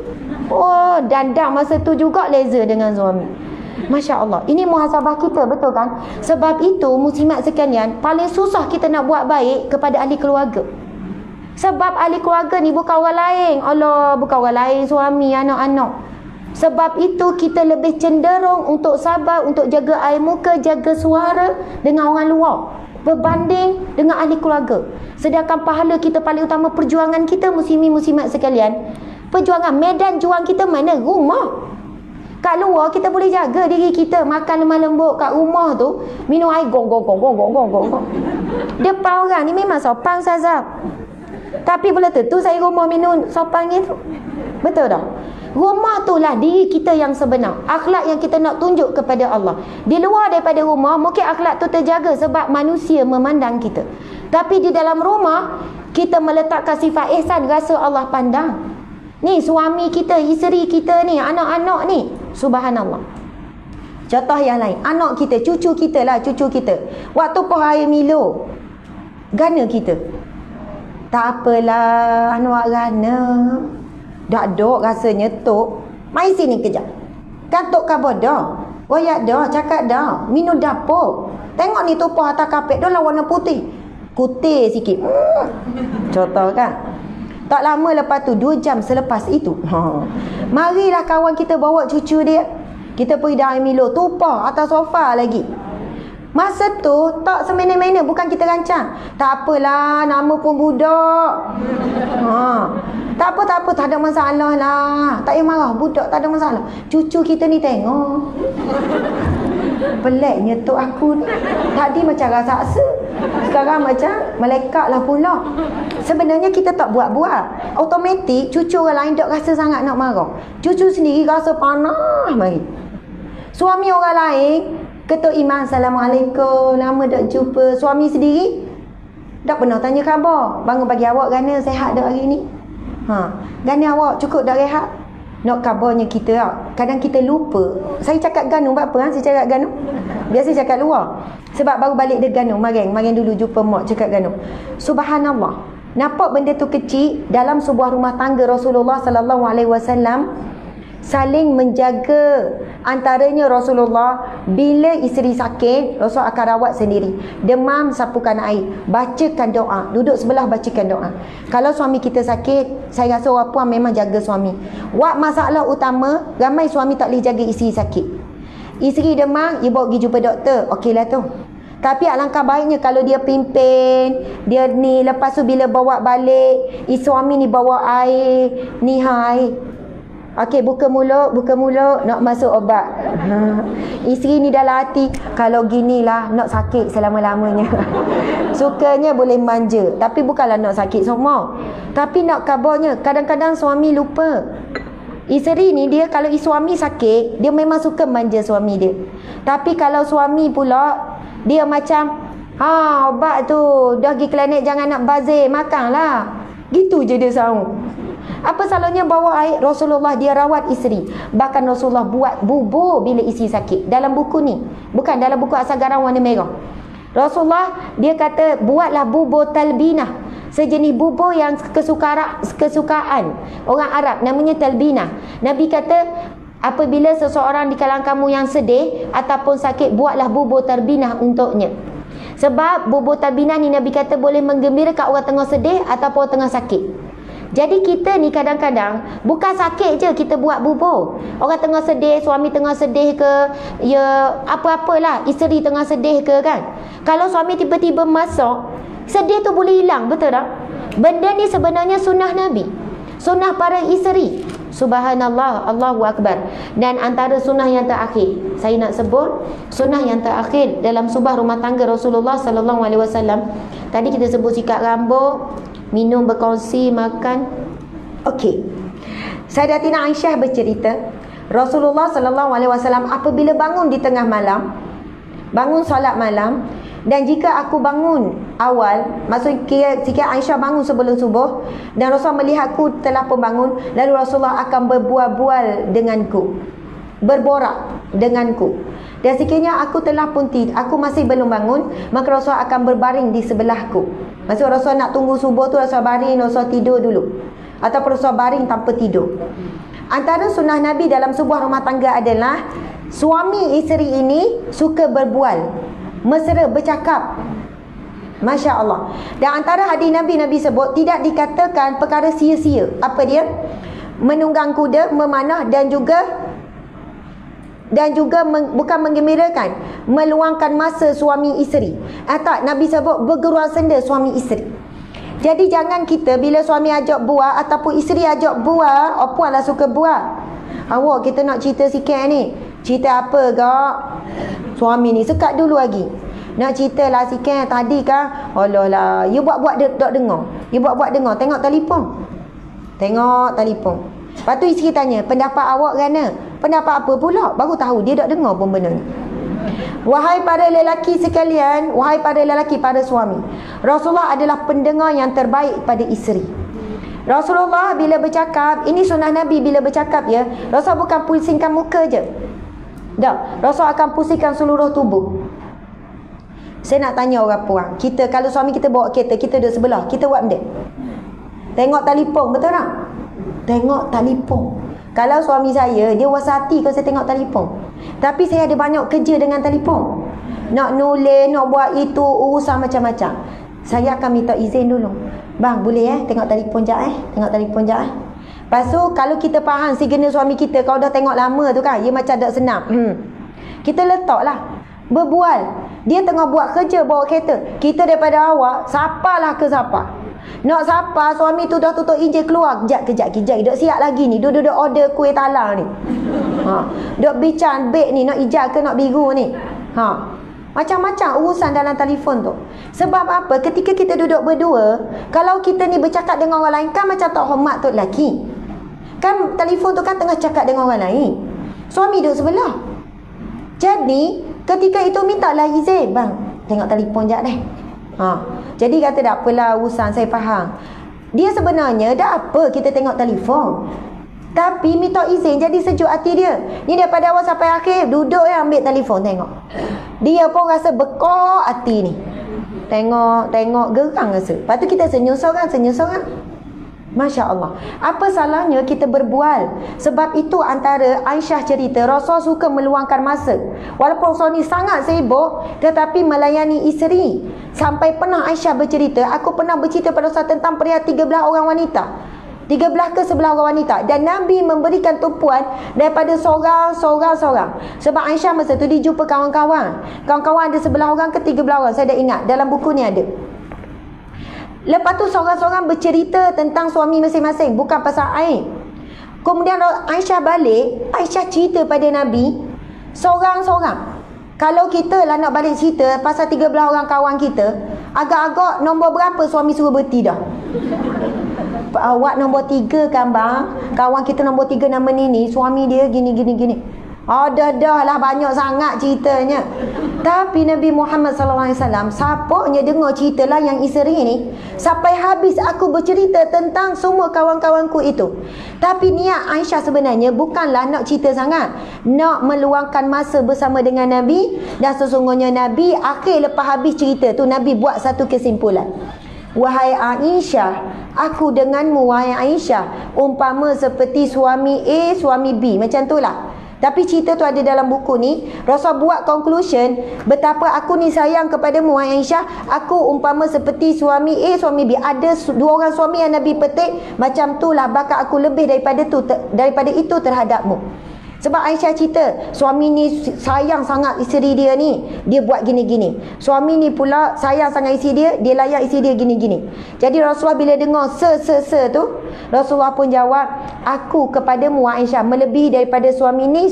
Oh, dandan masa tu juga laser dengan suami. Masya Allah. Ini muhasabah kita, betul kan? Sebab itu muslimat sekalian, paling susah kita nak buat baik kepada ahli keluarga. Sebab ahli keluarga ni bukan orang lain. Allah, bukan orang lain, suami, anak-anak. Sebab itu kita lebih cenderung untuk sabar, untuk jaga air muka, jaga suara dengan orang luar berbanding dengan ahli keluarga. Sedangkan pahala kita paling utama, perjuangan kita muslimin-muslimat sekalian, perjuangan medan juang kita mana? Rumah. Kat luar kita boleh jaga diri kita, makan lemah lembut. Kat rumah tu minum air gong. Depan orang ni memang sopan Ustazah. Tapi boleh tentu saya rumah minum sopan gitu. Betul tak? Rumah tu lah diri kita yang sebenar. Akhlak yang kita nak tunjuk kepada Allah. Di luar daripada rumah mungkin akhlak tu terjaga sebab manusia memandang kita. Tapi di dalam rumah kita meletakkan sifat ihsan, rasa Allah pandang. Ni suami kita, isteri kita ni, anak-anak ni, subhanallah. Contoh yang lain, anak kita, cucu kita lah, cucu kita. Waktu poh air Milo, gana kita. Tak apalah, anak gana. Dak dok rasanya tok. Mai sini kejap. Kan tok khabar dah. Wayak dah, cakap dah. Minum dapur. Tengok ni tumpah atas kapet dah lah warna putih. Putih sikit. Contoh kan. Tak lama lepas tu, 2 jam selepas itu. Marilah kawan kita bawa cucu dia. Kita pergi dah Milo, tumpah atas sofa lagi. Masa tu tak semena-mena, bukan kita rancang. Tak apalah, nama pun budak. Tak apa, tak ada masalah lah. Tak payah marah, budak tak ada masalah. Cucu kita ni tengok. Peliknya tu aku ni. Tadi macam rasa-rasa, sekarang macam malaikat lah pula. Sebenarnya kita tak buat-buat. Automatik cucu orang lain tak rasa sangat nak marah. Cucu sendiri rasa panas mari. Suami orang lain ketuk iman, Assalamualaikum, lama tak jumpa. Suami sendiri tak pernah tanya khabar. Bangun pagi awak gana, sihat tak hari ni? Gana awak cukup dah rehat? Nak khabarnya kita lah. Kadang kita lupa. Saya cakap Ganu buat apa? Saya cakap Ganu. Biasa cakap luar. Sebab baru balik dia Ganu. Maring dulu jumpa mak cakap Ganu. Subhanallah. Nampak benda tu kecil dalam sebuah rumah tangga Rasulullah sallallahu alaihi wasallam saling menjaga. Antaranya Rasulullah bila isteri sakit, Rasul akan rawat sendiri. Demam, sapukan air, bacakan doa, duduk sebelah bacakan doa. Kalau suami kita sakit, saya rasa orang puan memang jaga suami. Masalah utama, ramai suami tak boleh jaga isteri sakit. Isteri demam, dia bawa pergi jumpa doktor, okeylah tu. Tapi alangkah baiknya kalau dia pimpin, dia ni, lepas tu bila bawa balik, suami ni bawa air, ni air. Okey, buka mulut, nak masuk obat. Isteri ni dalam hati, kalau ginilah nak sakit selama-lamanya. Sukanya boleh manja, tapi bukanlah nak sakit semua. Tapi nak kabarnya, kadang-kadang suami lupa. Isteri ni dia kalau suami sakit, dia memang suka manja suami dia. Tapi kalau suami pula, dia macam, obat tu, dah pergi klinik jangan nak bazir, makanlah. Gitu je dia sahut. Apa salahnya bawa air? Rasulullah dia rawat isteri. Bahkan Rasulullah buat bubur bila isteri sakit. Dalam buku ni, bukan dalam buku asal garam warna merah. Rasulullah dia kata buatlah bubur talbinah, sejenis bubur yang kesukaan orang Arab, namanya talbinah. Nabi kata apabila seseorang di kalangan kamu yang sedih ataupun sakit, buatlah bubur talbinah untuknya. Sebab bubur talbinah ni Nabi kata boleh menggembirakan orang tengah sedih ataupun tengah sakit. Jadi kita ni kadang-kadang bukan sakit je kita buat bubur. Orang tengah sedih, suami tengah sedih ke, ya apa-apalah, isteri tengah sedih ke kan. Kalau suami tiba-tiba masak, sedih tu boleh hilang, betul tak? Benda ni sebenarnya sunnah Nabi, sunnah para isteri. Subhanallah, Allahu Akbar. Dan antara sunnah yang terakhir, saya nak sebut sunnah yang terakhir dalam subah rumah tangga Rasulullah sallallahu alaihi wasallam. Tadi kita sebut sikat rambut, minum berkongsi, makan. Okey. Sayyidatina Aisyah bercerita, Rasulullah sallallahu alaihi wasallam apabila bangun di tengah malam, bangun solat malam, dan jika aku bangun awal, maksudnya jika Aisyah bangun sebelum subuh dan Rasulullah melihatku telah pun bangun, lalu Rasulullah akan berbual-bual denganku, berborak denganku. Dan sekiranya aku telah pun aku masih belum bangun, maka Rasulullah akan berbaring di sebelahku. Maksud Rasulullah nak tunggu subuh tu, Rasulullah baring, Rasulullah tidur dulu, ataupun Rasulullah baring tanpa tidur. Antara sunnah Nabi dalam sebuah rumah tangga adalah suami isteri ini suka berbual, mesra, bercakap. Masya Allah. Dan antara hadis Nabi sebut tidak dikatakan perkara sia-sia. Apa dia? Menunggang kuda, memanah dan juga bukan menggembirakan, meluangkan masa suami isteri. Tak, Nabi sebut bergeruang senda suami isteri. Jadi jangan kita bila suami ajak buat ataupun isteri ajak buat, puan lah suka buat. Awak kita nak cerita sikit ni. Cerita apa kak? Suami ni sekat dulu lagi. Nak cerita lah sikit. Tadi kan, alah lah, you buat-buat tak dengar. You buat-buat dengar. Tengok telefon. Tengok telefon. Lepas tu isteri tanya, pendapat awak kan? Pendapat apa pula? Baru tahu dia tak dengar pun benda ni. Wahai para lelaki sekalian, wahai para lelaki, para suami, Rasulullah adalah pendengar yang terbaik pada isteri. Rasulullah bila bercakap, ini sunnah Nabi bila bercakap ya, Rasulullah bukan pusingkan muka je. Tak, Rasulullah akan pusingkan seluruh tubuh. Saya nak tanya orang puan, kita kalau suami kita bawa kereta, kita duduk sebelah, kita buat benda? Tengok telefon, betul tak? Tengok telefon. Kalau suami saya, dia was hati kalau saya tengok telefon. Tapi saya ada banyak kerja dengan telefon. Nak nulis, nak buat itu, urusan macam-macam. Saya akan minta izin dulu. Bang, boleh tengok telefon jap Tengok telefon jap Lepas tu, kalau kita faham signal suami kita, kalau dah tengok lama tu kan, dia macam tak senang. Kita letaklah. Berbual. Dia tengah buat kerja, bawa kereta. Kita daripada awak, sapalah ke siapa. Nak sapa, suami tu dah tutup enjin keluar. Kejap. Duk siap lagi ni. Duk order kuih talar ni. Duk bincang beg ni. Nak hijau ke nak biru ni. Macam-macam urusan dalam telefon tu. Sebab apa? Ketika kita duduk berdua, kalau kita ni bercakap dengan orang lain, kan macam tak hormat tu lelaki. Kan telefon tu kan tengah cakap dengan orang lain. Suami duduk sebelah. Jadi, ketika itu mintalah izin. Bang, tengok telefon jap deh. Jadi kata tak apalah urusan, saya faham. Dia sebenarnya dah apa kita tengok telefon, tapi minta izin, jadi sejuk hati dia. Ni daripada awal sampai akhir duduk ambil telefon tengok. Dia pun rasa bekok hati ni. Tengok gerang rasa. Lepas tu kita senyum seorang. Masya Allah. Apa salahnya kita berbual? Sebab itu antara Aisyah cerita, Rasul suka meluangkan masa. Walaupun Rasul ni sangat sibuk, tetapi melayani isteri. Sampai pernah Aisyah bercerita, aku pernah bercerita pada Rasul tentang perihal 13 orang wanita. 13 ke 11 orang wanita. Dan Nabi memberikan tumpuan daripada seorang. Sebab Aisyah masa tu dia jumpa kawan-kawan. Kawan-kawan ada 11 orang ke 13 orang. Saya dah ingat, dalam buku ni ada. Lepas tu seorang-seorang bercerita tentang suami masing-masing, bukan pasal aib. Kemudian Aisyah balik, Aisyah cerita pada Nabi seorang-seorang. Kalau kita lah nak balik cerita pasal 13 orang kawan kita, agak-agak nombor berapa suami suruh berhenti dah. Awak nombor 3 kan bang, kawan kita nombor 3 nama ni, suami dia gini. Dah lah banyak sangat ceritanya. Tapi Nabi Muhammad SAW siapanya dengar cerita lah yang isteri ni. Sampai habis aku bercerita tentang semua kawan-kawanku itu. Tapi niat Aisyah sebenarnya bukanlah nak cerita sangat, nak meluangkan masa bersama dengan Nabi. Dan sesungguhnya Nabi akhir lepas habis cerita tu, Nabi buat satu kesimpulan. Wahai Aisyah, aku denganmu wahai Aisyah umpama seperti suami A, suami B. Macam tu lah. Tapi cerita tu ada dalam buku ni. Rasul buat conclusion, betapa aku ni sayang kepadamu wahai Aisyah. Aku umpama seperti suami A, suami B. Ada 2 orang suami yang Nabi petik. Macam tu lah bakal aku lebih daripada itu terhadapmu. Sebab Aisyah cerita, suami ni sayang sangat isteri dia ni, dia buat gini-gini. Suami ni pula sayang sangat isteri dia layan isteri dia gini-gini. Jadi Rasulullah bila dengar tu, Rasulullah pun jawab, aku kepadamu Aisyah melebihi daripada suami ni.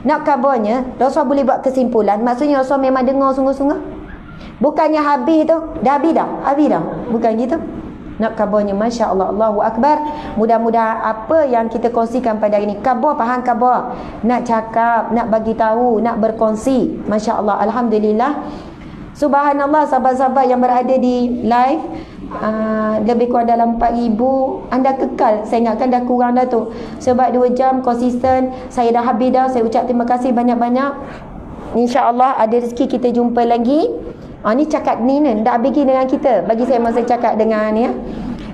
Nak kabarnya, Rasulullah boleh buat kesimpulan, maksudnya Rasulullah memang dengar sungguh-sungguh. Bukannya habis tu, habis dah. Bukan gitu. Nak kabarnya, Masya Allah, Allahu Akbar. Mudah-mudahan apa yang kita kongsikan pada hari ini, kabar, faham kabar, nak cakap, nak bagi tahu, nak berkongsi. Masya Allah, Alhamdulillah. Subhanallah, sahabat-sahabat yang berada di live, lebih kurang dalam 4,000. Anda kekal, saya ingatkan dah kurang dah tu. Sebab 2 jam konsisten, saya dah habis dah. Saya ucap terima kasih banyak-banyak. InsyaAllah ada rezeki kita jumpa lagi. Ni cakap ni dah habis dengan kita. Bagi saya masa cakap dengan ni ya.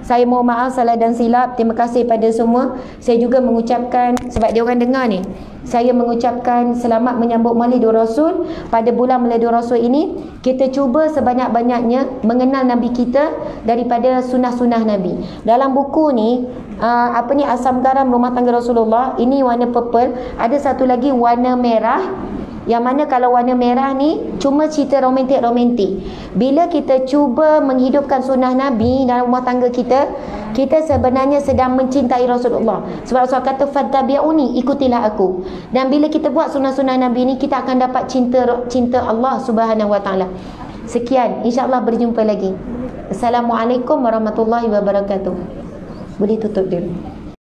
Saya mohon maaf salah dan silap. Terima kasih pada semua. Saya juga mengucapkan, sebab dia orang dengar ni, saya mengucapkan selamat menyambut Maulidur Rasul. Pada bulan Maulidur Rasul ini, kita cuba sebanyak-banyaknya mengenal Nabi kita daripada sunnah-sunnah Nabi. Dalam buku ni, asam garam rumah tangga Rasulullah, ini warna purple. Ada satu lagi warna merah, yang mana kalau warna merah ni cuma cerita romantik-romantik. Bila kita cuba menghidupkan sunnah Nabi dalam rumah tangga kita, kita sebenarnya sedang mencintai Rasulullah. Sebab Rasulullah kata, fattabi'uni, ikutilah aku. Dan bila kita buat sunnah-sunnah Nabi ni, kita akan dapat cinta Allah Subhanahu Wa Taala. Sekian, insya-Allah berjumpa lagi. Assalamualaikum warahmatullahi wabarakatuh. Boleh tutup dulu.